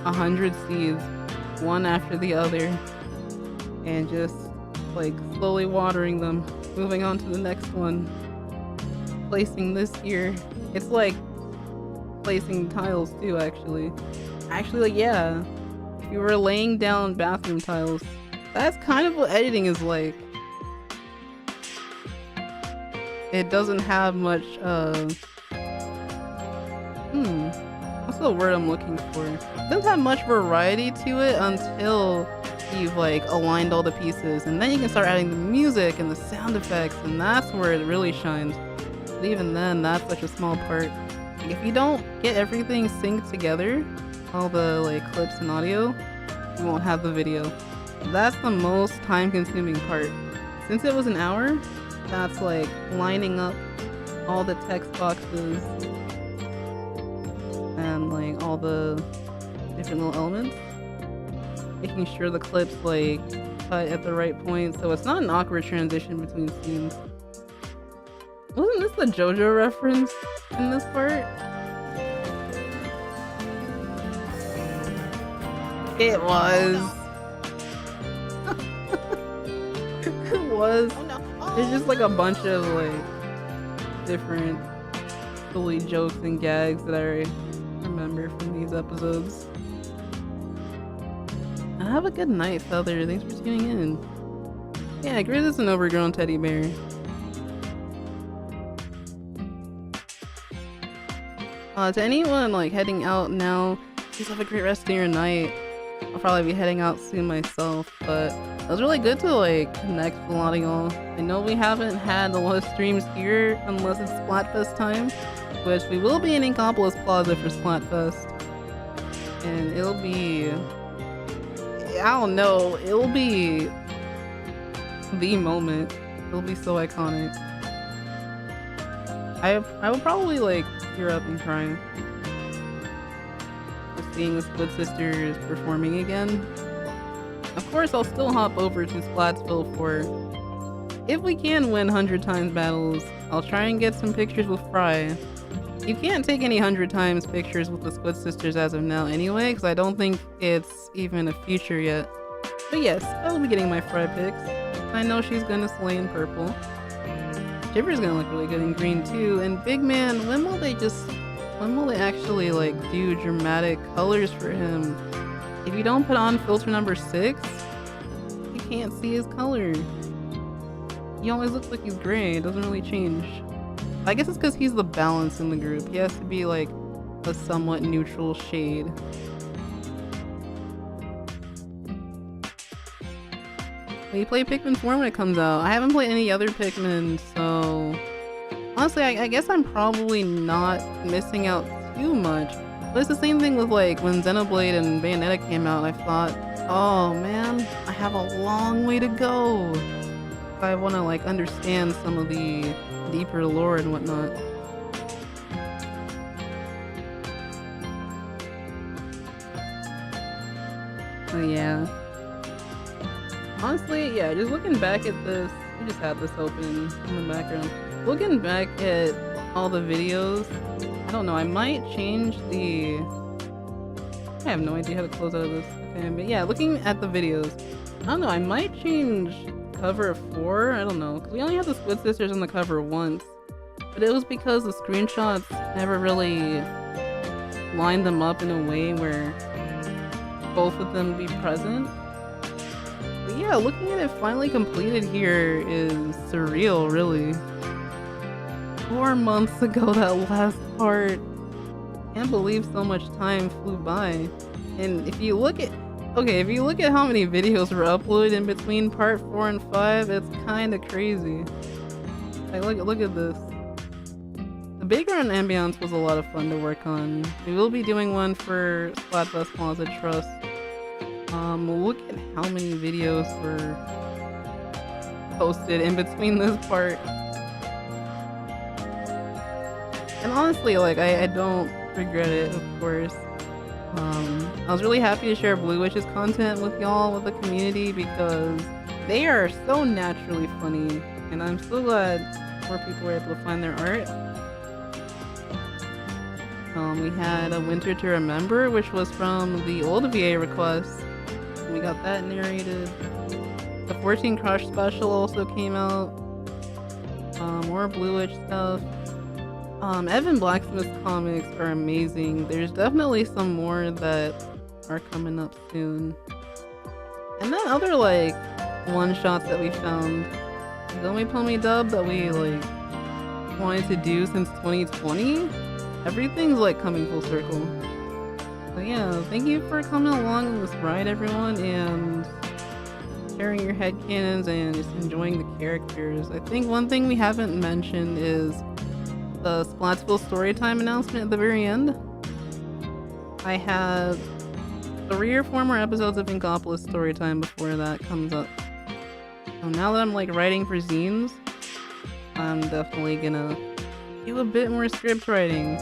100 seeds, one after the other, and just like slowly watering them, moving on to the next one, placing this here. It's like placing tiles too, actually. Like, yeah, if you were laying down bathroom tiles, that's kind of what editing is like. It doesn't have much, what's the word I'm looking for? It doesn't have much variety to it until you've like aligned all the pieces, and then you can start adding the music and the sound effects, and that's where it really shines. But even then, that's such a small part. Like if you don't get everything synced together, all the like clips and audio, you won't have the video. That's the most time-consuming part. Since it was an hour, that's like lining up all the text boxes and like all the different little elements, making sure the clips like cut at the right point so it's not an awkward transition between scenes. Wasn't this the JoJo reference in this part? It was. It was. There's just like a bunch of like different silly jokes and gags that I remember from these episodes. Have a good night, Feather. Thanks for tuning in. Yeah, Griz is an overgrown teddy bear. To anyone like heading out now, please have a great rest of your night. I'll probably be heading out soon myself, but it was really good to like connect with a lot of y'all. I know we haven't had a lot of streams here unless it's Splatfest time, which we will be in Inkopolis Plaza for Splatfest, and it'll be, I don't know, it'll be the moment. It'll be so iconic. I will probably like tear up and cry just seeing the Squid Sisters performing again. Of course, I'll still hop over to Splatsville for, if we can win 100 times battles, I'll try and get some pictures with Fry. You can't take any 100 times pictures with the Squid Sisters as of now anyway, because I don't think it's even a feature yet. But yes, I'll be getting my Fry pics. I know she's gonna slay in purple. Shiver's gonna look really good in green too, and Big Man, when will they actually like do dramatic colors for him? If you don't put on filter number 6, you can't see his color. He always looks like he's gray, it doesn't really change. I guess it's because he's the balance in the group. He has to be like a somewhat neutral shade. We play Pikmin 4 when it comes out. I haven't played any other Pikmin, so honestly, I guess I'm probably not missing out too much. But it's the same thing with like when Xenoblade and Bayonetta came out. I thought, oh man, I have a long way to go if I want to like understand some of the deeper lore and whatnot. So yeah. Honestly, yeah, just looking back at this, we just had this open in the background. Looking back at all the videos, I don't know, I might change the... I have no idea how to close out of this. Okay, but yeah, looking at the videos, I don't know, I might change cover 4, I don't know, because we only had the Squid Sisters on the cover once, but it was because the screenshots never really lined them up in a way where both of them be present. But yeah, looking at it finally completed here is surreal, really. 4 months ago, that last part. Can't believe so much time flew by. And if you look at, if you look at how many videos were uploaded in between part 4 and 5, it's kind of crazy. Like, look at this. The background ambience was a lot of fun to work on. We will be doing one for Splatfest Plaza Trust. Look at how many videos were posted in between this part. And honestly, like, I don't regret it, of course. I was really happy to share Blue Witch's content with y'all, with the community, because they are so naturally funny, and I'm so glad more people were able to find their art. We had A Winter to Remember, which was from the old VA request. We got that narrated. The 14 Crush special also came out. More Blue Witch stuff. Evan Blacksmith's comics are amazing. There's definitely some more that are coming up soon. And then other like one-shots that we found. Gomi Pomi Dub that we like wanted to do since 2020. Everything's like coming full circle. So yeah, thank you for coming along on this ride, everyone, and sharing your headcanons and just enjoying the characters. I think one thing we haven't mentioned is the Splatsville Storytime announcement at the very end. I have 3 or 4 more episodes of Inkopolis Storytime before that comes up. So now that I'm like writing for zines, I'm definitely gonna do a bit more script writing.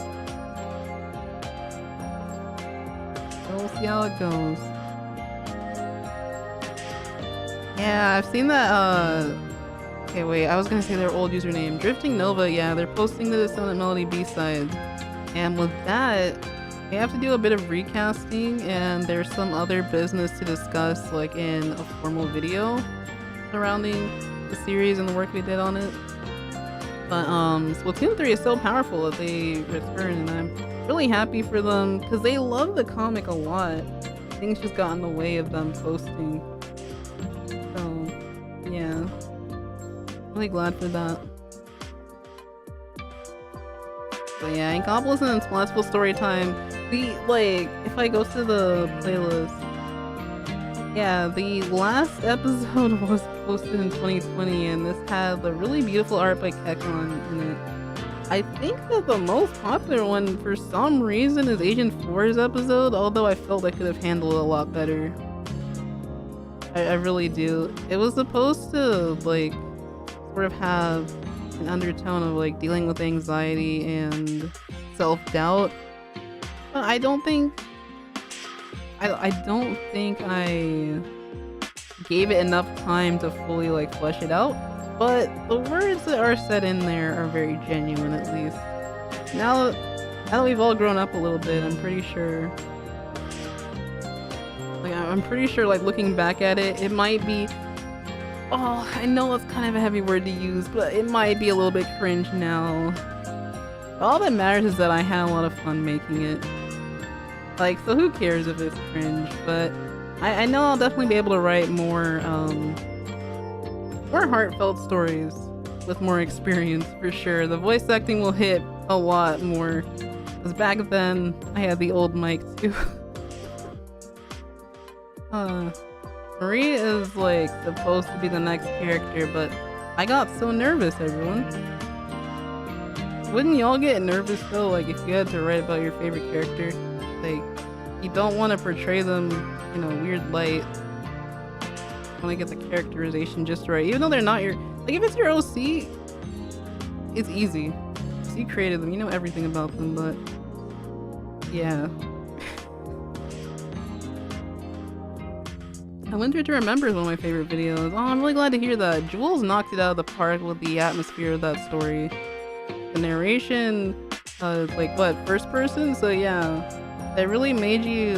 So we'll see how it goes. Yeah, I've seen that, okay, wait, I was gonna say their old username. Drifting Nova, yeah, they're posting the Dissonant Melody B-sides. And with that, they have to do a bit of recasting, and there's some other business to discuss, like in a formal video surrounding the series and the work we did on it. But Splatoon 3 is so powerful that they returned, and I'm really happy for them because they love the comic a lot. Things just got in the way of them posting. So yeah, really glad for that. But yeah, Inkopolis and Splatsville Storytime. Like, if I go to the playlist, yeah, the last episode was posted in 2020, and this had the really beautiful art by Kekon in it. I think that the most popular one, for some reason, is Agent 4's episode, although I felt I could have handled it a lot better. I really do. It was supposed to, like, sort of have an undertone of, like, dealing with anxiety and self-doubt. But I don't think I gave it enough time to fully like flesh it out, but the words that are said in there are very genuine, at least. Now that we've all grown up a little bit, I'm pretty sure like looking back at it, it might be, oh, I know it's kind of a heavy word to use, but it might be a little bit cringe now. All that matters is that I had a lot of fun making it. Like, so who cares if it's cringe? But I know I'll definitely be able to write more heartfelt stories with more experience, for sure. The voice acting will hit a lot more, because back then I had the old mic too. Marie is like supposed to be the next character, but I got so nervous, everyone. Wouldn't y'all get nervous though, like if you had to write about your favorite character? Like, you don't want to portray them in a weird light. You want to get the characterization just right, even though they're not your, like, if it's your OC, it's easy. So you created them, you know everything about them, but yeah. A Winter to Remember is one of my favorite videos. Oh, I'm really glad to hear that. Jules knocked it out of the park with the atmosphere of that story. The narration, like what, first person? So yeah. It really made you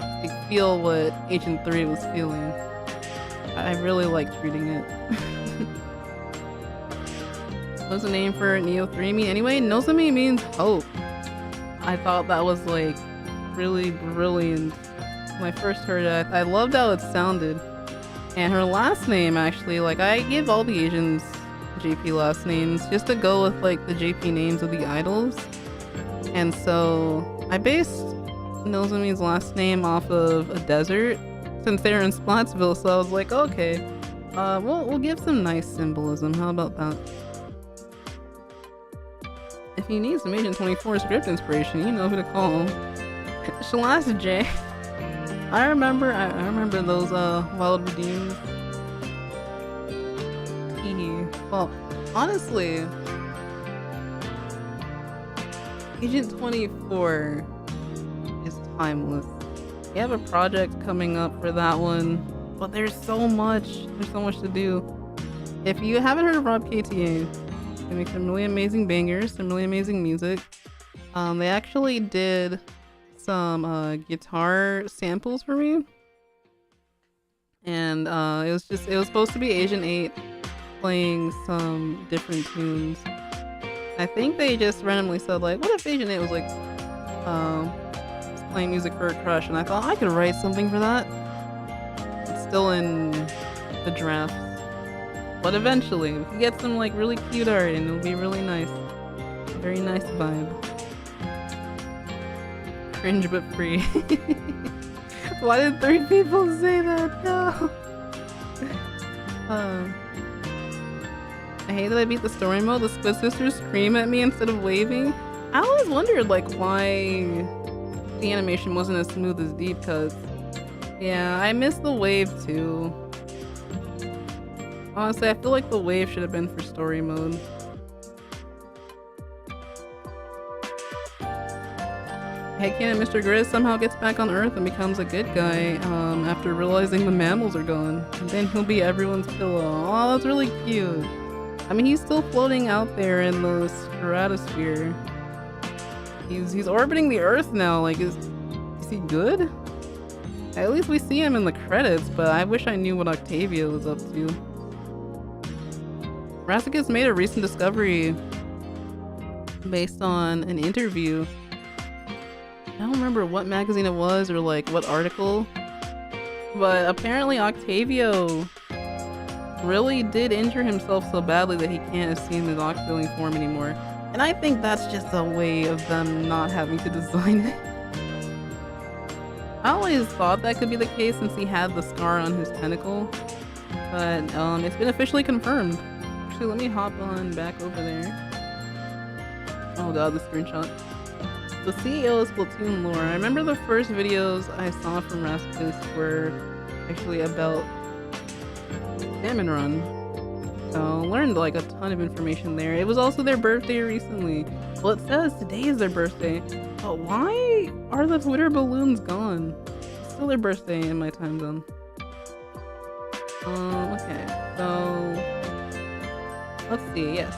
like, feel what Agent 3 was feeling. I really liked reading it. What's the name for Neo 3 mean anyway? Nozomi means hope. I thought that was like really brilliant. When I first heard it, I loved how it sounded. And her last name, actually, like I give all the Asians JP last names just to go with like the JP names of the idols. And so I based Nozomi's last name off of a desert since they're in Splatsville, so I was like, okay, we'll give some nice symbolism. How about that? If you need some Agent 24 script inspiration, you know who to call. Shalast J. I remember those Wild Redeems. Well, honestly, Agent 24 is timeless. We have a project coming up for that one, but there's so much to do. If you haven't heard of Rob KTA, they make some really amazing bangers, some really amazing music. They actually did some guitar samples for me, and it was supposed to be Asian 8 playing some different tunes. I think they just randomly said like, what if Asian 8 was like playing music for a crush, and I thought I could write something for that. It's still in the draft, but eventually we can get some like really cute art and it'll be really nice. Very nice vibe. Cringe but free. Why did 3 people say that? No. I hate that I beat the story mode. The Squid Sisters scream at me instead of waving. I always wondered like why the animation wasn't as smooth as Deep, cause yeah, I miss the wave too. Honestly, I feel like the wave should have been for story mode. Headcanon Mr. Griz somehow gets back on Earth and becomes a good guy after realizing the mammals are gone. And then he'll be everyone's pillow. Oh, that's really cute. I mean, he's still floating out there in the stratosphere. He's orbiting the Earth now. Like, is he good? At least we see him in the credits, but I wish I knew what Octavia was up to. Rasicus made a recent discovery based on an interview. I don't remember what magazine it was or like what article, but apparently Octavio really did injure himself so badly that he can't assume his ox-feeling form anymore. And I think that's just a way of them not having to design it. I always thought that could be the case since he had the scar on his tentacle, but it's been officially confirmed. Actually, let me hop on back over there. Oh god, the screenshot. The CEO of Splatoon lore. I remember the first videos I saw from Rasicus were actually about Salmon Run. So learned like a ton of information there. It was also their birthday recently. Well, it says today is their birthday. But why are the Twitter balloons gone? It's still their birthday in my time zone. Okay, so let's see. Yes,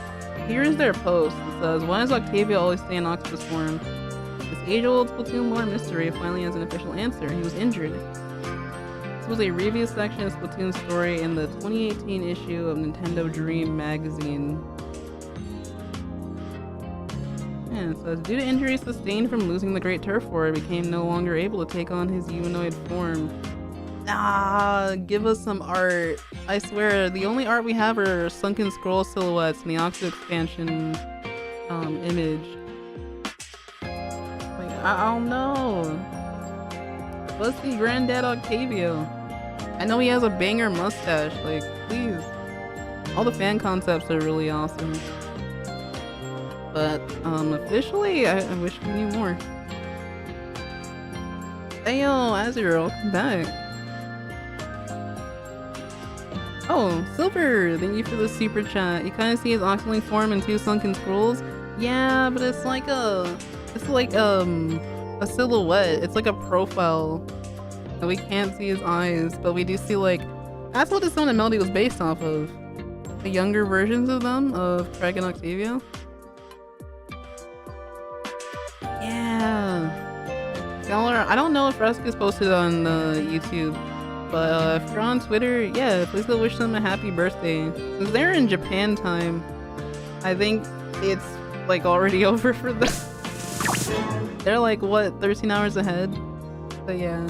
here is their post. It says, "Why does Octavia always stay in octopus form? This age-old Splatoon lore mystery finally has an official answer. He was injured." This was a review section of Splatoon's story in the 2018 issue of Nintendo Dream magazine. And it says, due to injuries sustained from losing the Great Turf War, he became no longer able to take on his humanoid form. Ah, give us some art. I swear, the only art we have are sunken scroll silhouettes and the Octo expansion image. Like, I don't know. Let's see Granddad Octavio. I know he has a banger mustache, like, please. All the fan concepts are really awesome. But, officially, I wish we knew more. Hey yo, Azir, welcome back. Oh, Silver, thank you for the super chat. You kind of see his oxyling form in 2 sunken scrolls. Yeah, but it's like a silhouette. It's like a profile. And we can't see his eyes, but we do see like, that's what the Sound and Melody was based off of. The younger versions of them, of Craig and Octavio. Yeah. Y'all are, I don't know if Rasicus posted on YouTube, but if you're on Twitter, yeah, please go wish them a happy birthday. Since they're in Japan time, I think it's like already over for them. They're like, what, 13 hours ahead? But yeah.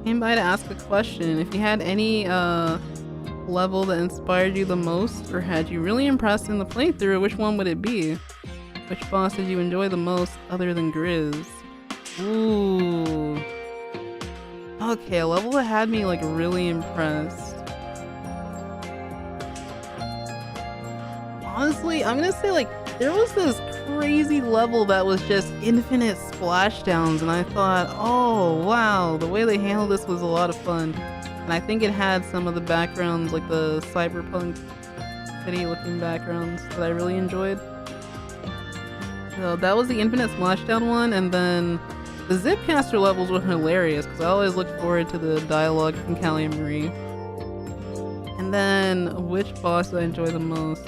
Came by to ask a question. If you had any level that inspired you the most or had you really impressed in the playthrough, which one would it be? Which boss did you enjoy the most other than Grizz? Ooh. Okay, a level that had me like really impressed. Honestly, I'm gonna say like there was this crazy level that was just infinite splashdowns, and I thought, oh wow, the way they handled this was a lot of fun. And I think it had some of the backgrounds, like the cyberpunk city looking backgrounds that I really enjoyed. So that was the Infinite Splashdown one, and then the Zipcaster levels were hilarious because I always looked forward to the dialogue from Callie and Marie. And then, which boss did I enjoy the most?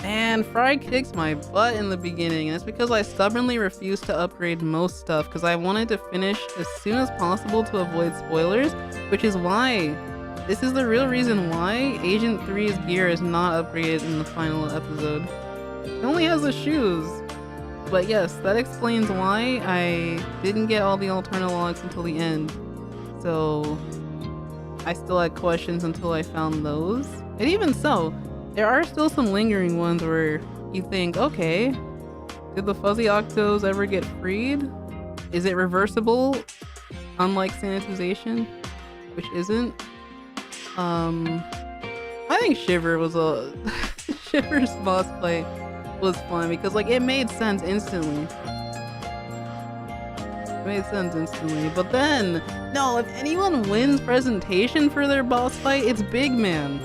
And Fry kicks my butt in the beginning, and it's because I stubbornly refused to upgrade most stuff because I wanted to finish as soon as possible to avoid spoilers, which is why this is the real reason why Agent 3's gear is not upgraded in the final episode. It only has the shoes. But yes, that explains why I didn't get all the Alternalogs until the end. So I still had questions until I found those. And even so, there are still some lingering ones where you think, okay, did the Fuzzy Octos ever get freed? Is it reversible? Unlike sanitization, which isn't. I think Shiver was a Shiver's boss fight was fun because like it made sense instantly. But then, no, if anyone wins presentation for their boss fight, it's Big Man.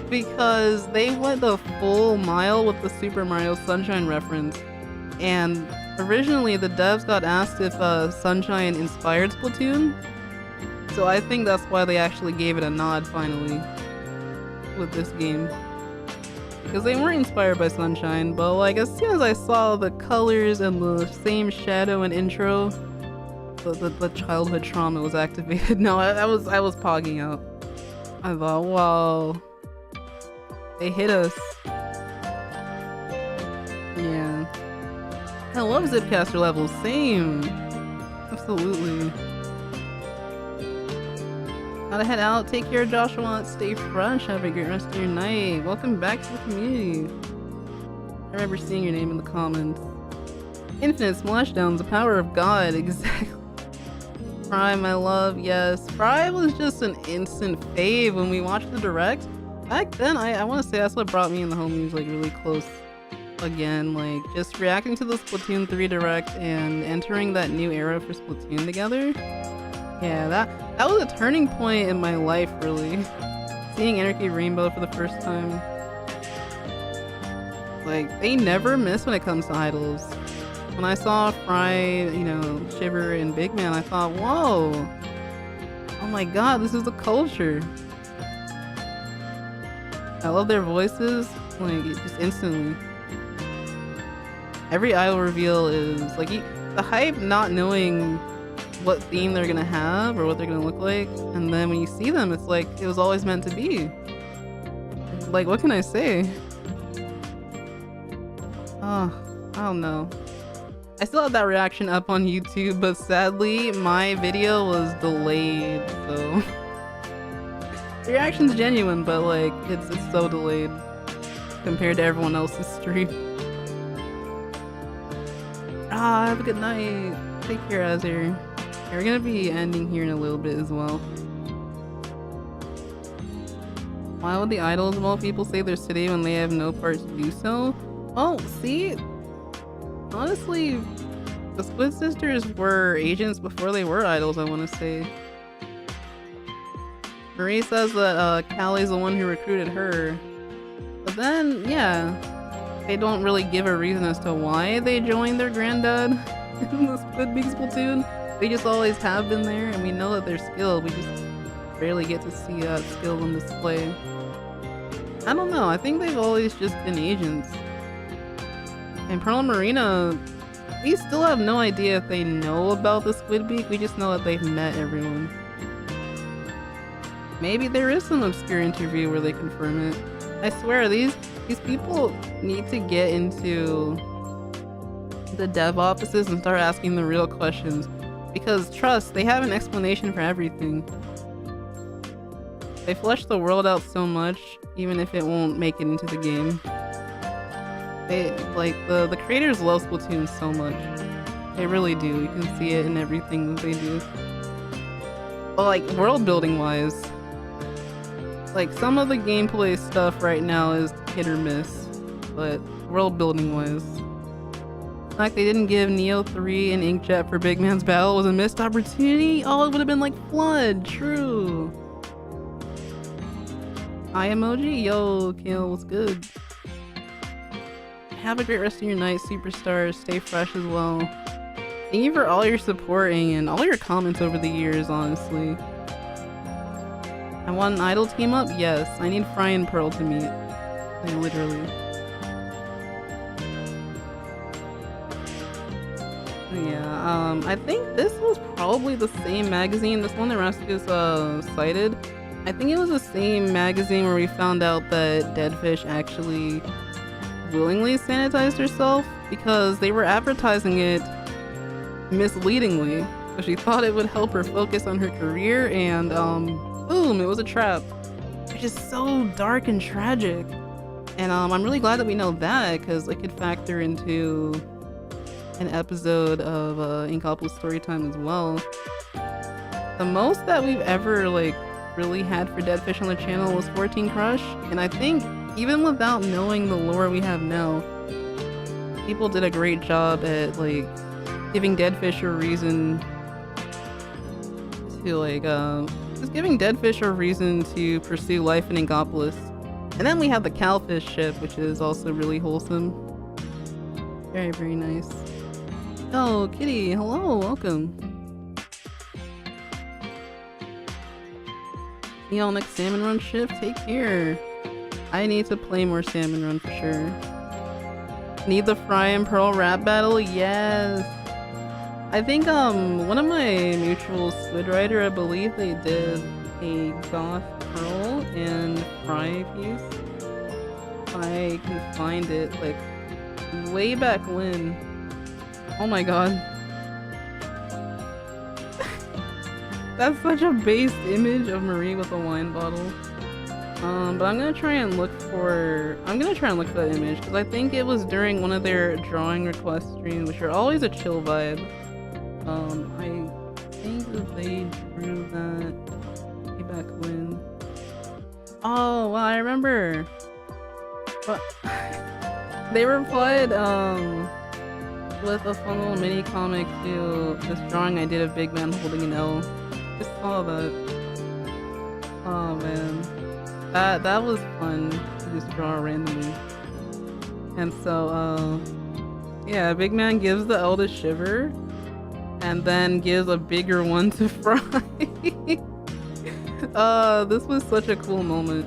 Because they went the full mile with the Super Mario Sunshine reference. And originally the devs got asked if Sunshine inspired Splatoon. So I think that's why they actually gave it a nod finally with this game. Because they weren't inspired by Sunshine, but like as soon as I saw the colors and the same shadow and intro, the childhood trauma was activated. No, I was pogging out. I thought, wow, they hit us. Yeah. I love Zipcaster levels, same. Absolutely. Gotta head out. Take care, Joshua. Stay fresh. Have a great rest of your night. Welcome back to the community. I remember seeing your name in the comments. Infinite Splashdown's the power of God. Exactly. Fry, my love. Yes. Fry was just an instant fave when we watched the direct. Back then, I want to say that's what brought me and the homies like really close again. Like just reacting to the Splatoon 3 direct and entering that new era for Splatoon together. Yeah, that was a turning point in my life, really. Seeing Anarchy Rainbow for the first time. Like, they never miss when it comes to idols. When I saw Fry, you know, Shiver, and Big Man, I thought, whoa! Oh my god, this is the culture. I love their voices, like, just instantly. Every idol reveal is, like, the hype not knowing what theme they're gonna have or what they're gonna look like, and then when you see them, it's like it was always meant to be. Like, what can I say? Oh, I don't know. I still have that reaction up on YouTube, but sadly my video was delayed, so the reaction's genuine, but like it's so delayed compared to everyone else's stream. Have a good night. Take care, Azir. We're gonna be ending here in a little bit as well. Why would the idols of all people save their city when they have no part to do so? Oh, see? Honestly, the Squid Sisters were agents before they were idols, I want to say. Marie says that Callie's the one who recruited her. But then, yeah, they don't really give a reason as to why they joined their granddad in the Squid Big Splatoon. They just always have been there, and we know that they're skilled. We just rarely get to see that skill on display. I don't know. I think they've always just been agents. And Pearl and Marina, we still have no idea if they know about the Squid Beak. We just know that they've met everyone. Maybe there is some obscure interview where they confirm it. I swear, these people need to get into the dev offices and start asking the real questions. Because trust, they have an explanation for everything. They flesh the world out so much, even if it won't make it into the game. They, like, the creators love Splatoon so much. They really do. You can see it in everything that they do. But like, world building wise, like some of the gameplay stuff right now is hit or miss. But world building wise, the fact they didn't give Neo 3 and Inkjet for Big Man's battle was a missed opportunity. Oh, it would have been like Flood. True. Eye emoji? Yo, Kill, what's good? have a great rest of your night, superstars. Stay fresh as well. Thank you for all your supporting and all your comments over the years, honestly. I want an idol team up? Yes. I need Fry and Pearl to meet. Like, literally. Yeah, I think this was probably the same magazine. This one that Raskus cited. I think it was the same magazine where we found out that Deadfish actually willingly sanitized herself because they were advertising it misleadingly. So she thought it would help her focus on her career, and boom, it was a trap. Which is so dark and tragic. And I'm really glad that we know that, because it could factor into an episode of Inkopolis Storytime as well. The most that we've ever really had for Deadfish on the channel was 14 Crush, and I think even without knowing the lore we have now, people did a great job at giving Deadfish a reason to just giving Deadfish a reason to pursue life in Inkopolis. And then we have the Cowfish ship, which is also really wholesome. Very, very nice. Oh, Kitty, hello, welcome. See y'all next Salmon Run shift. Take care. I need to play more Salmon Run for sure. Need the Fry and Pearl rap battle? Yes. I think one of my mutuals, Squid Rider, I believe they did a Goth Pearl and Fry piece. If I can find it, way back when. Oh my god. That's such a based image of Marie with a wine bottle. But I'm gonna try and look for that image, because I think it was during one of their drawing request streams, which are always a chill vibe. I think that they drew that way back when. Oh wow, I remember. But they replied with a fun little mini comic to this drawing I did of Big Man holding an L. Just saw that. Oh man, that was fun to just draw randomly. And so yeah, Big Man gives the L to Shiver, and then gives a bigger one to Fry. This was such a cool moment.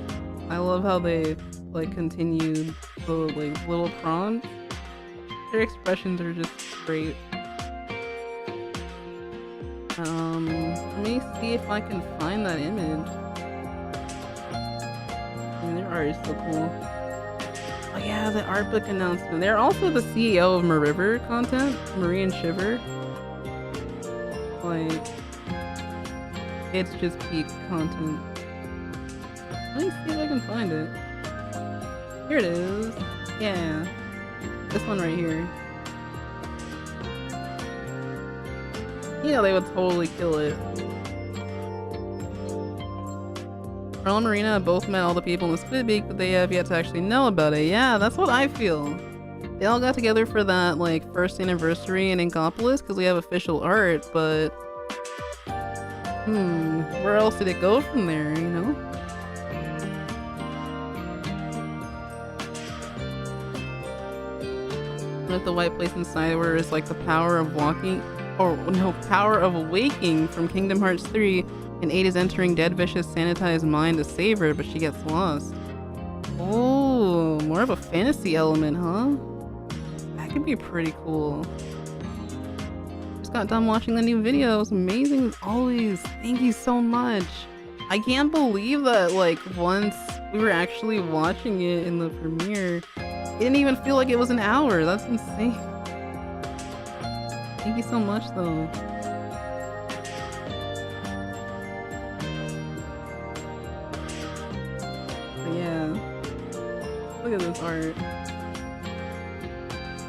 I love how they continued the little prompts. Their expressions are just great. Let me see if I can find that image. Their art is so cool. Oh yeah, the art book announcement. They're also the CEO of Mariver content, Marie and Shiver. It's just peak content. Let me see if I can find it. Here it is. Yeah. This one right here. Yeah, they would totally kill it. Pearl and Marina have both met all the people in the Squid Beak, but they have yet to actually know about it. Yeah, that's what I feel. They all got together for that first anniversary in Inkopolis because we have official art, but where else did it go from there, you know? With the white place inside where it's the power of walking, power of awaking from Kingdom Hearts 3, and 8 is entering Deadfish's sanitized mind to save her, but she gets lost. Oh, more of a fantasy element, huh? That could be pretty cool. Just got done watching the new video. It was amazing as always. Thank you so much. I can't believe that once we were actually watching it in the premiere, it didn't even feel like it was an hour. That's insane. Thank you so much, though. But yeah. Look at this art.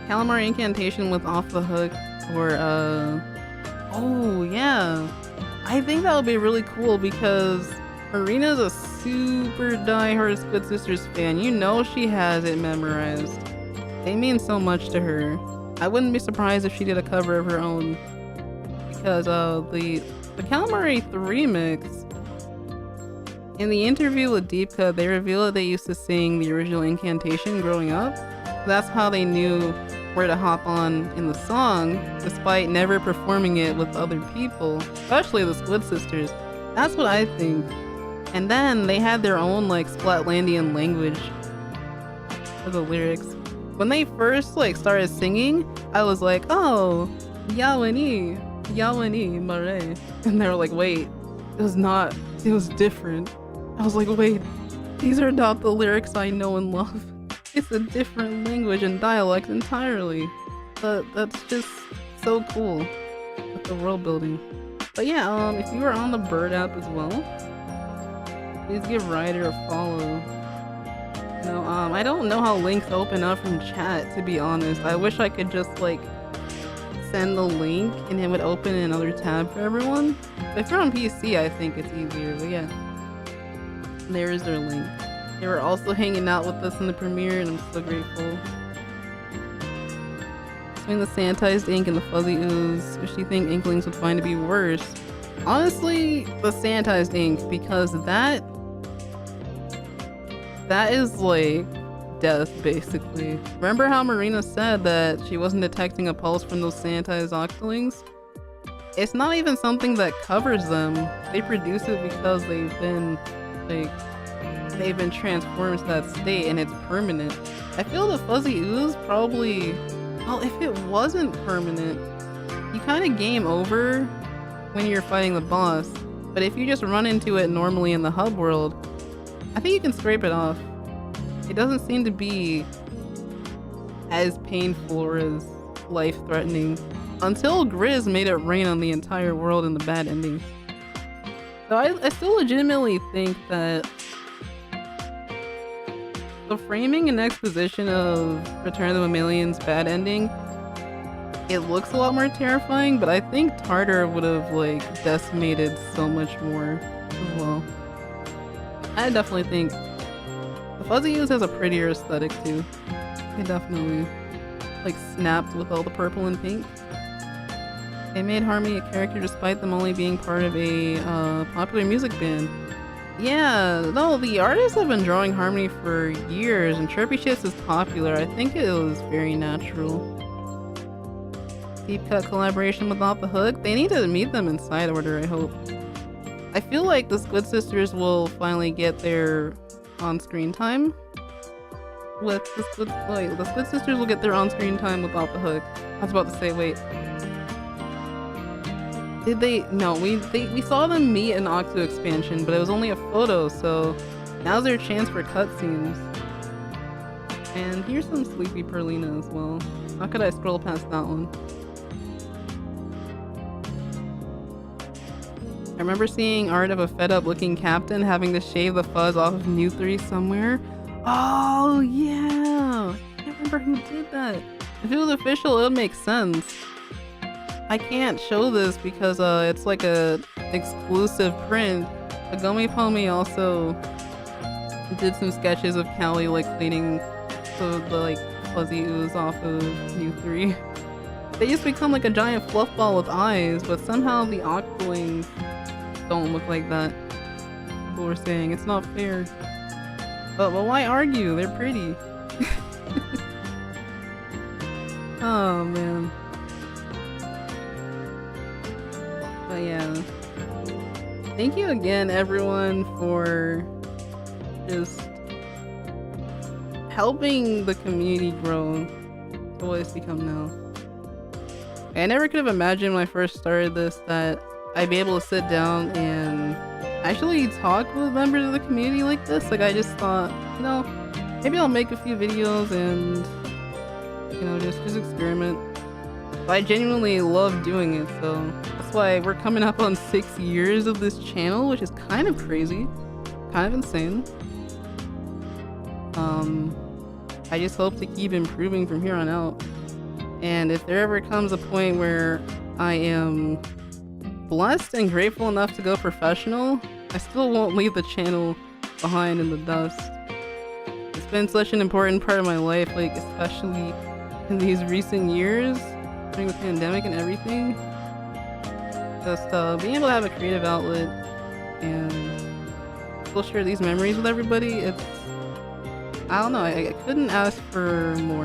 Calamari incantation with off the hook, or oh yeah. I think that would be really cool because Marina's a super diehard Squid Sisters fan. You know she has it memorized. They mean so much to her. I wouldn't be surprised if she did a cover of her own. Because the Calamari 3 mix, in the interview with Deepka, they reveal that they used to sing the original incantation growing up. That's how they knew where to hop on in the song, despite never performing it with other people, especially the Squid Sisters. That's what I think. And then they had their own like Splatlandian language for the lyrics. When they first like started singing, I was like, oh, Yawani, Yawani, Mare. And they were like, wait, it was not, it was different. I was like, wait, these are not the lyrics I know and love. It's a different language and dialect entirely. But that's just so cool with the world building. But yeah, if you are on the Bird app as well, please give Ryder a follow. No, I don't know how links open up from chat, to be honest. I wish I could just like send the link and it would open another tab for everyone. But if you're on PC, I think it's easier. But yeah, there is their link. They were also hanging out with us in the premiere, and I'm so grateful. Between the sanitized ink and the fuzzy ooze, which do you think Inklings would find to be worse? Honestly, the sanitized ink, because that is like death, basically. Remember how Marina said that she wasn't detecting a pulse from those sanitized octolings? It's not even something that covers them. They produce it because they've been transformed to that state and it's permanent. I feel the fuzzy ooze probably, well, if it wasn't permanent, you kind of game over when you're fighting the boss. But if you just run into it normally in the hub world, I think you can scrape it off. It doesn't seem to be as painful or as life-threatening until Grizz made it rain on the entire world in the bad ending. So I still legitimately think that the framing and exposition of Return of the Mammalians' bad ending, it looks a lot more terrifying, but I think Tartar would have like decimated so much more as well. I definitely think the fuzzy ooze has a prettier aesthetic too. It definitely like snapped with all the purple and pink. They made Harmony a character despite them only being part of a popular music band. Yeah, no, the artists have been drawing Harmony for years, and Chirpy Shits is popular. I think it was very natural. Deep cut collaboration with Off the Hook. They need to meet them in side order, I hope. I feel like the Squid Sisters will finally get their on-screen time with the Squid Sisters will get their on-screen time with Off the Hook. I was about to say, wait. Did they? No, we saw them meet in Octo expansion, but it was only a photo, so now's their chance for cutscenes. And here's some Sleepy Perlina as well. How could I scroll past that one? I remember seeing art of a fed-up looking captain having to shave the fuzz off of New 3 somewhere. Oh yeah! I can't remember who did that. If it was official, it would make sense. I can't show this because it's like a exclusive print. But Gomi Pomi also did some sketches of Callie like cleaning the like fuzzy ooze off of New 3. They just become like a giant fluff ball with eyes, but somehow the octolings don't look like that. People were saying it's not fair. But why argue? They're pretty. Oh man. But yeah, thank you again everyone for just helping the community grow to what it's become now. I never could have imagined when I first started this that I'd be able to sit down and actually talk with members of the community like this. Like I just thought, you know, maybe I'll make a few videos and, you know, just experiment. But I genuinely love doing it, so that's why we're coming up on 6 years of this channel, which is kind of crazy, kind of insane. I just hope to keep improving from here on out. And if there ever comes a point where I am blessed and grateful enough to go professional, I still won't leave the channel behind in the dust. It's been such an important part of my life, like especially in these recent years during the pandemic and everything. Just being able to have a creative outlet and still share these memories with everybody, I don't know, I couldn't ask for more.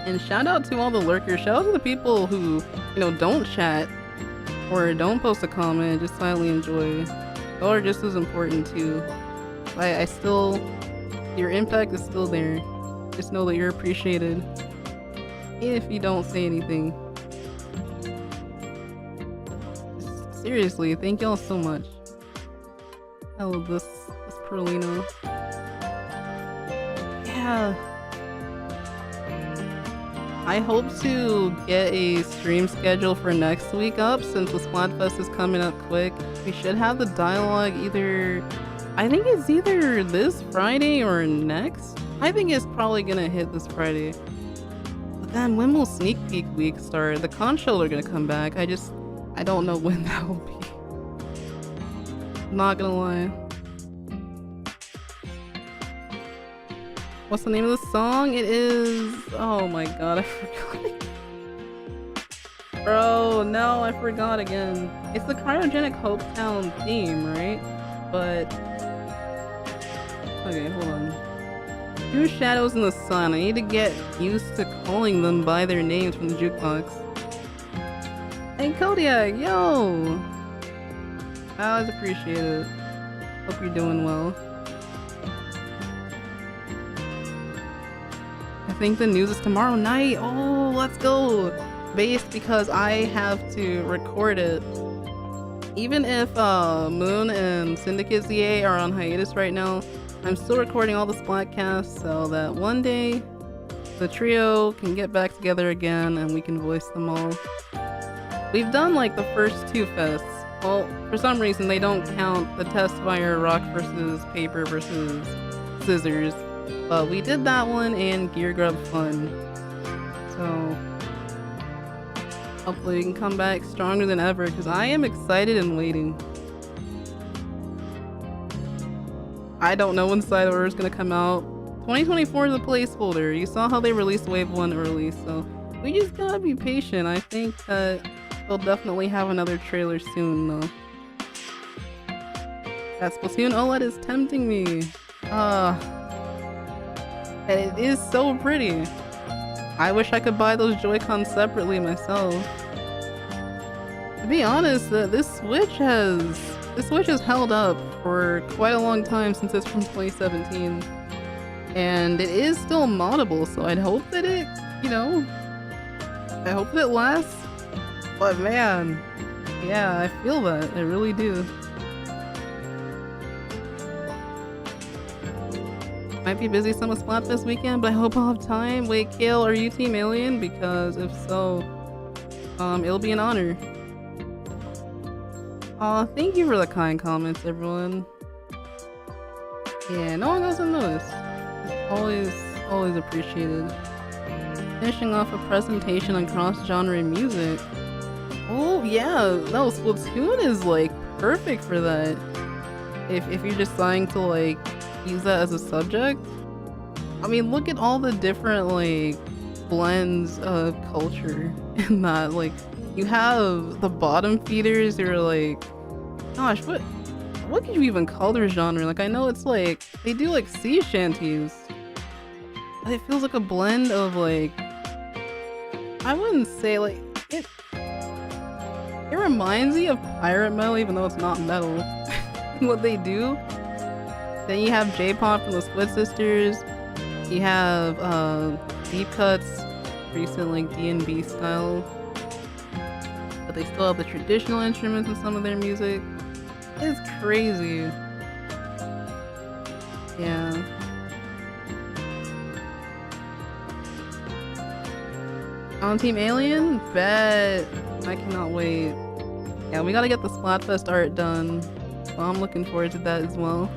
And shout out to all the lurkers. Shout out to the people who, you know, don't chat or don't post a comment, just silently enjoy. Y'all are just as important too. I still, your impact is still there. Just know that you're appreciated, even if you don't say anything. Seriously, thank y'all so much. I love this Perlino. Yeah. I hope to get a stream schedule for next week up since the Splatfest is coming up quick. We should have the dialogue I think it's either this Friday or next. I think it's probably gonna hit this Friday. But then when will Sneak Peek Week start? The conchos are gonna come back. I don't know when that will be. I'm not gonna lie. What's the name of the song? It is... Oh my god, I forgot. Bro, no, I forgot again. It's the Cryogenic Hopetown theme, right? But... Okay, hold on. Two Shadows in the Sun. I need to get used to calling them by their names from the jukebox. Hey Kodiak, yo! I always appreciate it. Hope you're doing well. I think the news is tomorrow night. Oh, let's go! Based because I have to record it. Even if Moon and Syndicate ZA are on hiatus right now, I'm still recording all the Splatcasts so that one day the trio can get back together again and we can voice them all. We've done like the first two fests. Well, for some reason they don't count the test fire rock versus paper versus scissors. But we did that one and Gear Grub Fun. So hopefully we can come back stronger than ever because I am excited and waiting. I don't know when Side Order is going to come out. 2024 is a placeholder. You saw how they released Wave 1 early, so we just gotta be patient. I think that they'll definitely have another trailer soon though. That Splatoon OLED is tempting me. And it is so pretty. I wish I could buy those Joy-Cons separately myself. To be honest, this Switch has held up for quite a long time since it's from 2017. And it is still moddable, so I'd hope that it, you know, I hope that it lasts. But man, yeah, I feel that. I really do. Might be busy some of Splatfest weekend, but I hope I'll have time. Wait, Kale, are you Team Alien? Because if so, it'll be an honor. Aw, thank you for the kind comments, everyone. Yeah, no one doesn't notice. Always appreciated. Finishing off a presentation on cross-genre music. Oh yeah, no, Splatoon is like perfect for that. If you're deciding to like use that as a subject. I mean, look at all the different like blends of culture in that. Like, you have the bottom feeders. You're like, gosh, what could you even call their genre? Like, I know it's like they do like sea shanties. But it feels like a blend of like, I wouldn't say like it. It reminds me of pirate metal, even though it's not metal. What they do. Then you have J-pop from the Squid Sisters. You have deep cuts, recent like D&B style. But they still have the traditional instruments in some of their music. It's crazy. Yeah. On Team Alien? Bet. I cannot wait. Yeah, we gotta get the Splatfest art done. So I'm looking forward to that as well.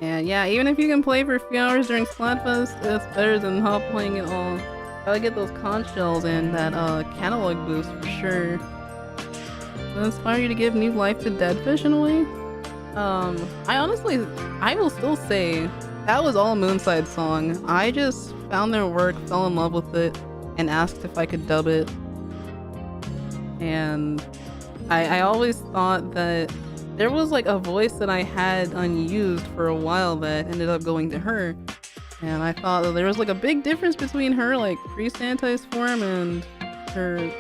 And yeah, even if you can play for a few hours during Splatfest, it's better than not playing it all. Gotta get those conch shells and that catalog boost for sure. Will inspire you to give new life to dead fish in a way? I will still say that was all Moonside's song. I just found their work, fell in love with it, and asked if I could dub it. and I always thought that there was like a voice that I had unused for a while that ended up going to her, and I thought that there was like a big difference between her like pre-sanitized form and her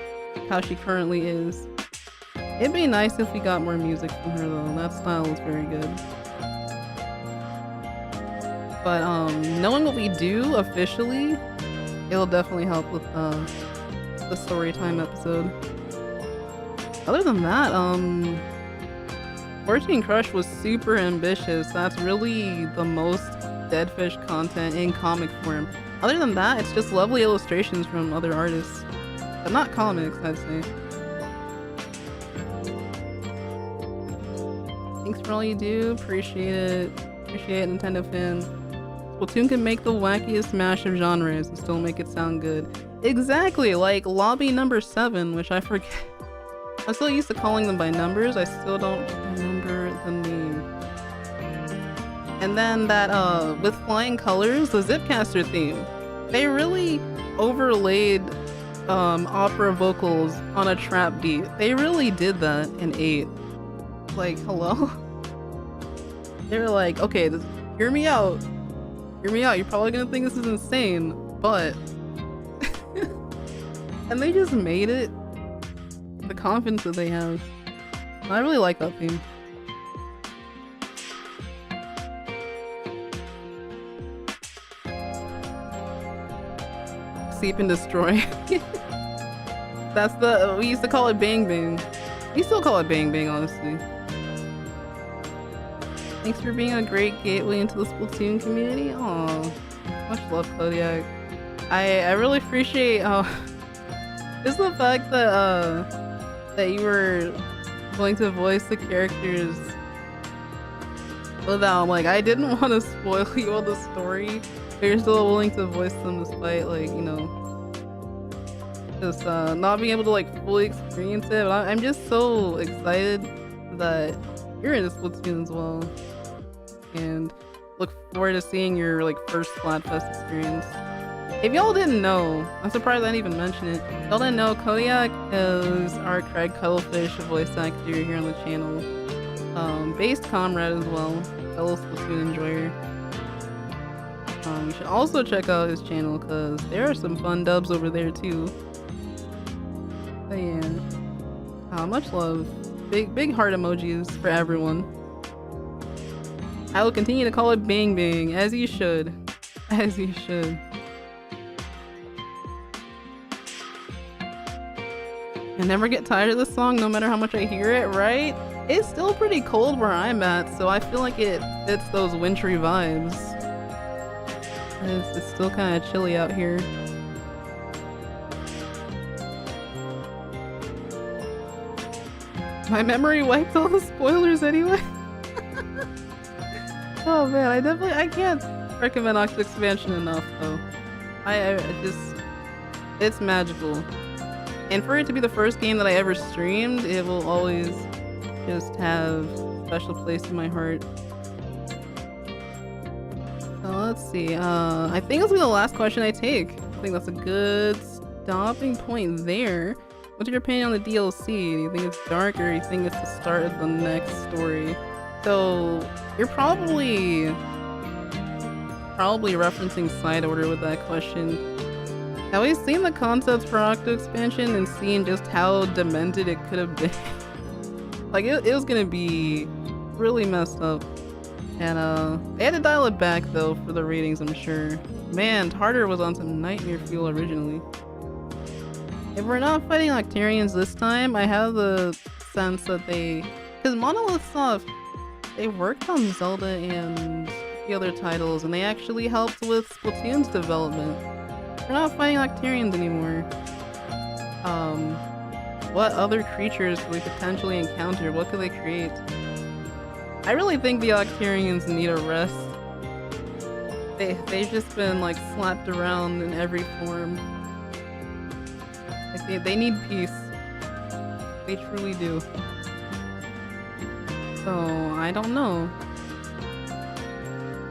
how she currently is. It'd be nice if we got more music from her though. That style is very good. But knowing what we do officially, it'll definitely help with the story time episode. Other than that, 14 Crush was super ambitious. That's really the most Deadfish content in comic form. Other than that, it's just lovely illustrations from other artists. But not comics, I'd say. Thanks for all you do. Appreciate it. Appreciate it, Nintendo fan. Splatoon can make the wackiest mash of genres and still make it sound good. Exactly, like Lobby number 7, which I forget. I'm still used to calling them by numbers. I still don't remember the name. And then that, with Flying Colors, the Zipcaster theme. They really overlaid opera vocals on a trap beat. They really did that in 8. Like, hello? They were like, okay, hear me out. Hear me out. You're probably gonna think this is insane, but... and they just made it. The confidence that they have. I really like that theme. Seep and destroy. That's the... we used to call it Bang Bang. We still call it Bang Bang, honestly. Thanks for being a great gateway into the Splatoon community. Aw, much love, Kodiak. I really appreciate just the fact that that you were willing to voice the characters without, like, I didn't want to spoil you all the story, but you're still willing to voice them despite, like, you know, just not being able to like fully experience it. But I'm just so excited that you're into Splatoon as well, and look forward to seeing your like first Splatfest experience. If y'all didn't know, I'm surprised I didn't even mention it. Y'all didn't know, Kodiak is our Craig Cuttlefish voice actor here on the channel. Based comrade as well, fellow Splatoon enjoyer. You should also check out his channel because there are some fun dubs over there too. But yeah, much love. Big heart emojis for everyone. I will continue to call it Bang Bang, as you should. As you should. I never get tired of this song no matter how much I hear it, right? It's still pretty cold where I'm at, so I feel like it fits those wintry vibes. It's still kind of chilly out here. My memory wiped all the spoilers anyway. Oh man, I can't recommend Octa Expansion enough though. I just, it's magical. And for it to be the first game that I ever streamed, it will always just have a special place in my heart. So let's see, I think this will be the last question I take. I think that's a good stopping point there. What's your opinion on the DLC? Do you think it's dark or do you think it's the start of the next story? So you're probably referencing Side Order with that question. Have we seen the concepts for Octo Expansion and seen just how demented it could have been? Like it was gonna be really messed up. And they had to dial it back though for the ratings, I'm sure. Man, Tartar was on some nightmare fuel originally. If we're not fighting Octarians this time, I have the sense that because Monolith Soft, they worked on Zelda and the other titles, and they actually helped with Splatoon's development. We're not fighting Octarians anymore. What other creatures could we potentially encounter? What could they create? I really think the Octarians need a rest. They've just been like slapped around in every form. Like they need peace. They truly do. So I don't know.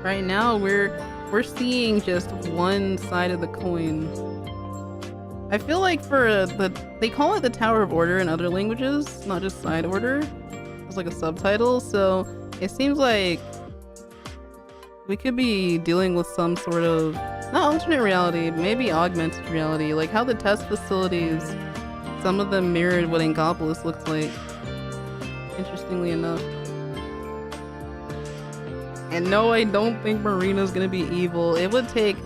Right now we're seeing just one side of the coin. I feel like for they call it the Tower of Order in other languages, not just Side Order. It's like a subtitle, so it seems like we could be dealing with some sort of, not alternate reality, maybe augmented reality, like how the test facilities, some of them mirrored what Angopolis looks like, interestingly enough. And no, I don't think Marina's gonna be evil. It would take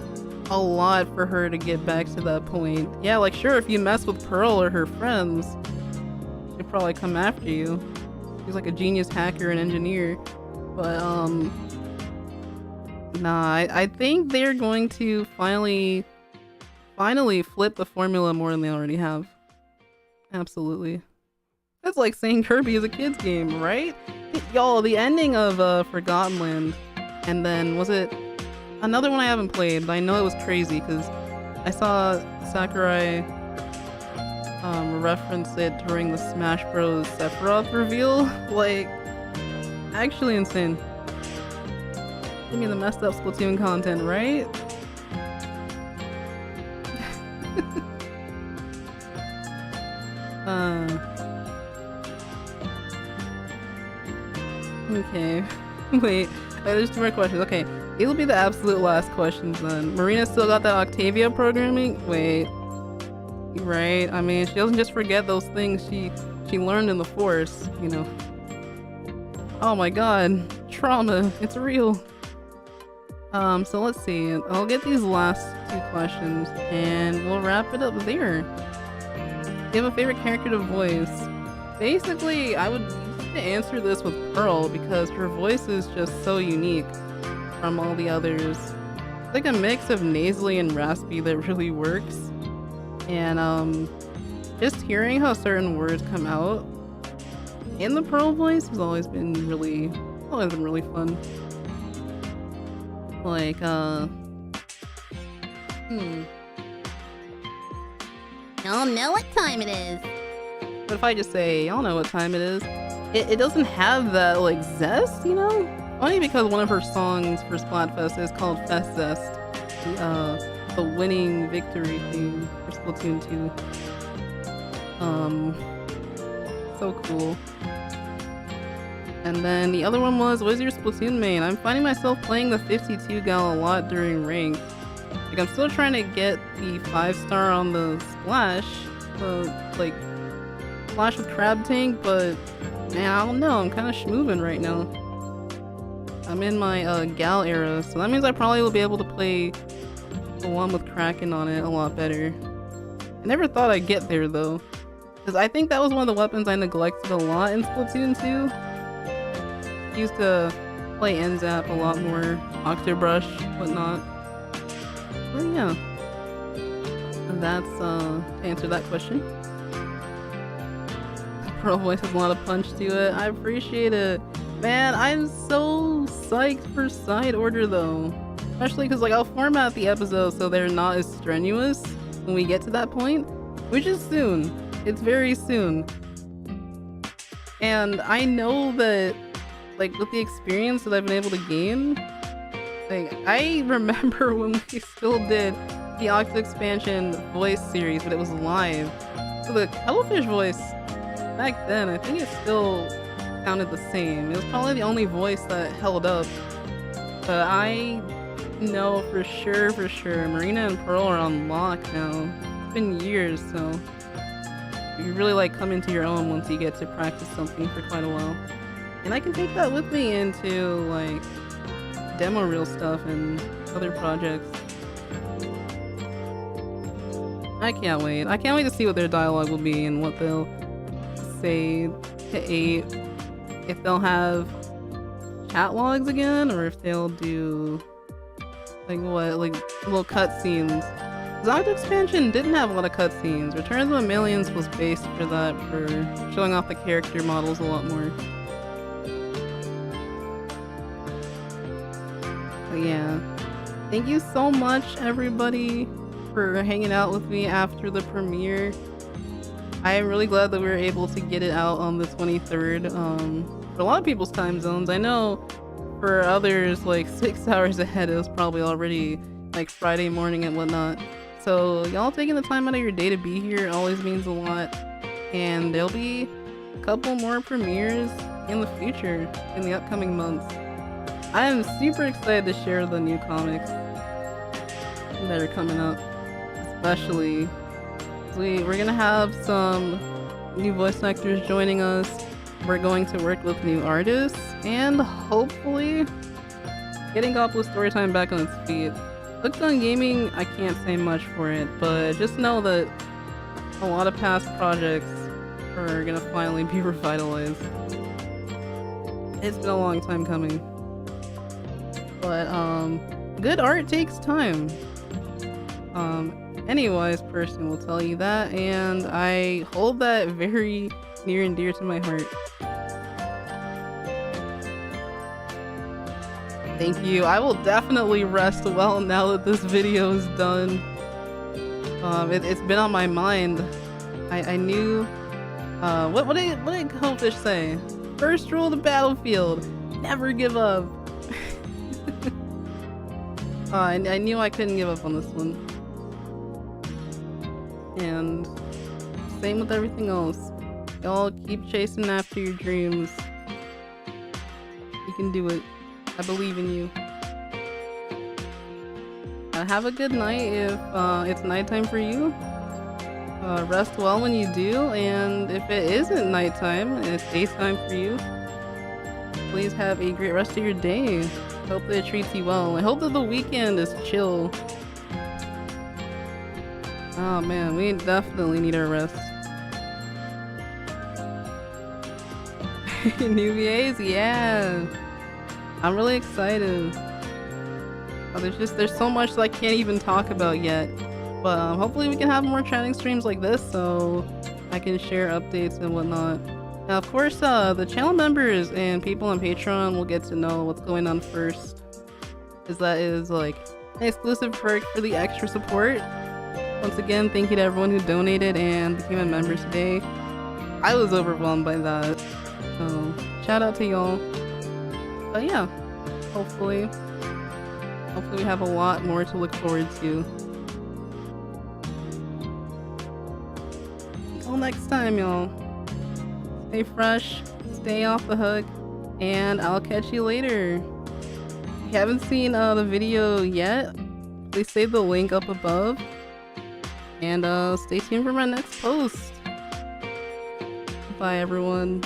a lot for her to get back to that point. Yeah, like sure, if you mess with Pearl or her friends, she'll probably come after you. She's like a genius hacker and engineer. But nah, I think they're going to finally flip the formula more than they already have. Absolutely. That's like saying Kirby is a kid's game, right? Y'all, the ending of Forgotten Land, and then was it another one I haven't played, but I know it was crazy because I saw Sakurai reference it during the Smash Bros. Sephiroth reveal. Like, actually insane. Give me the messed up Splatoon content, right? Okay. Wait, there's 2 more questions. Okay, these will be the absolute last questions then. Marina still got that Octavia programming? Wait. Right, I mean, she doesn't just forget those things she learned in the Force, you know. Oh my god, trauma, it's real. So let's see, I'll get these last 2 questions and we'll wrap it up there. Do you have a favorite character to voice? Basically, I would to answer this with Pearl because her voice is just so unique from all the others. It's like a mix of nasally and raspy that really works. And just hearing how certain words come out in the Pearl voice has always been really fun. Like Y'all know what time it is. But if I just say, y'all know what time it is, it doesn't have that, like, zest, you know? Only because one of her songs for Splatfest is called Fest Zest. The winning victory theme for Splatoon 2. So cool. And then the other one was, what is your Splatoon main? I'm finding myself playing the 52 gal a lot during rank. Like, I'm still trying to get the 5-star on the Splash, like, Splash with Crab Tank, but man, I don't know, I'm kind of schmoovin' right now. I'm in my gal era, so that means I probably will be able to play the one with Kraken on it a lot better. I never thought I'd get there though, because I think that was one of the weapons I neglected a lot in Splatoon 2. Used to play NZAP a lot more, Octobrush, whatnot. But yeah, that's to answer that question. Pearl voice has a lot of punch to it. I appreciate it. Man, I'm so psyched for Side Order though. Especially because like I'll format the episodes so they're not as strenuous when we get to that point. Which is soon. It's very soon. And I know that like with the experience that I've been able to gain, like I remember when we still did the Octo Expansion voice series, but it was live. So the Cuttlefish voice back then, I think it still sounded the same. It was probably the only voice that held up. But I know for sure, Marina and Pearl are on lock now. It's been years, so you really like come into your own once you get to practice something for quite a while. And I can take that with me into like demo reel stuff and other projects. I can't wait. I can't wait to see what their dialogue will be and what they'll say to 8. If they'll have chat logs again, or if they'll do like what, like little cutscenes. Octo Expansion didn't have a lot of cutscenes. Return of the Mammalians was based for that, for showing off the character models a lot more. But yeah, thank you so much everybody for hanging out with me after the premiere. I am really glad that we were able to get it out on the 23rd. For a lot of people's time zones, I know for others like 6 hours ahead it was probably already like Friday morning and whatnot. So y'all taking the time out of your day to be here always means a lot. And there'll be a couple more premieres in the future, in the upcoming months. I am super excited to share the new comics that are coming up, especially we're gonna have some new voice actors joining us. We're going to work with new artists and hopefully getting Goblin Storytime back on its feet. Hooked on Gaming, I can't say much for it, but just know that a lot of past projects are gonna finally be revitalized. It's been a long time coming. But good art takes time. Any wise person will tell you that, and I hold that very near and dear to my heart. Thank you. I will definitely rest well now that this video is done. It's been on my mind. I knew. What did Goldfish say? First rule of the battlefield: never give up. I knew I couldn't give up on this one. And same with everything else. Y'all keep chasing after your dreams. You can do it. I believe in you. Have a good night if it's nighttime for you. Rest well when you do, and if it isn't nighttime and it's daytime for you, please have a great rest of your day. Hope that it treats you well. I hope that the weekend is chill. Oh man, we definitely need our rest. New VAs, yeah. I'm really excited. There's so much that I can't even talk about yet. But hopefully we can have more chatting streams like this so I can share updates and whatnot. Now, of course, the channel members and people on Patreon will get to know what's going on first, because that is like an exclusive perk for the extra support. Once again, thank you to everyone who donated and became a member today. I was overwhelmed by that, so shout out to y'all. But yeah, hopefully we have a lot more to look forward to. Until next time, y'all. Stay fresh, stay off the hook, and I'll catch you later. If you haven't seen the video yet, please save the link up above. And stay tuned for my next post. Bye, everyone.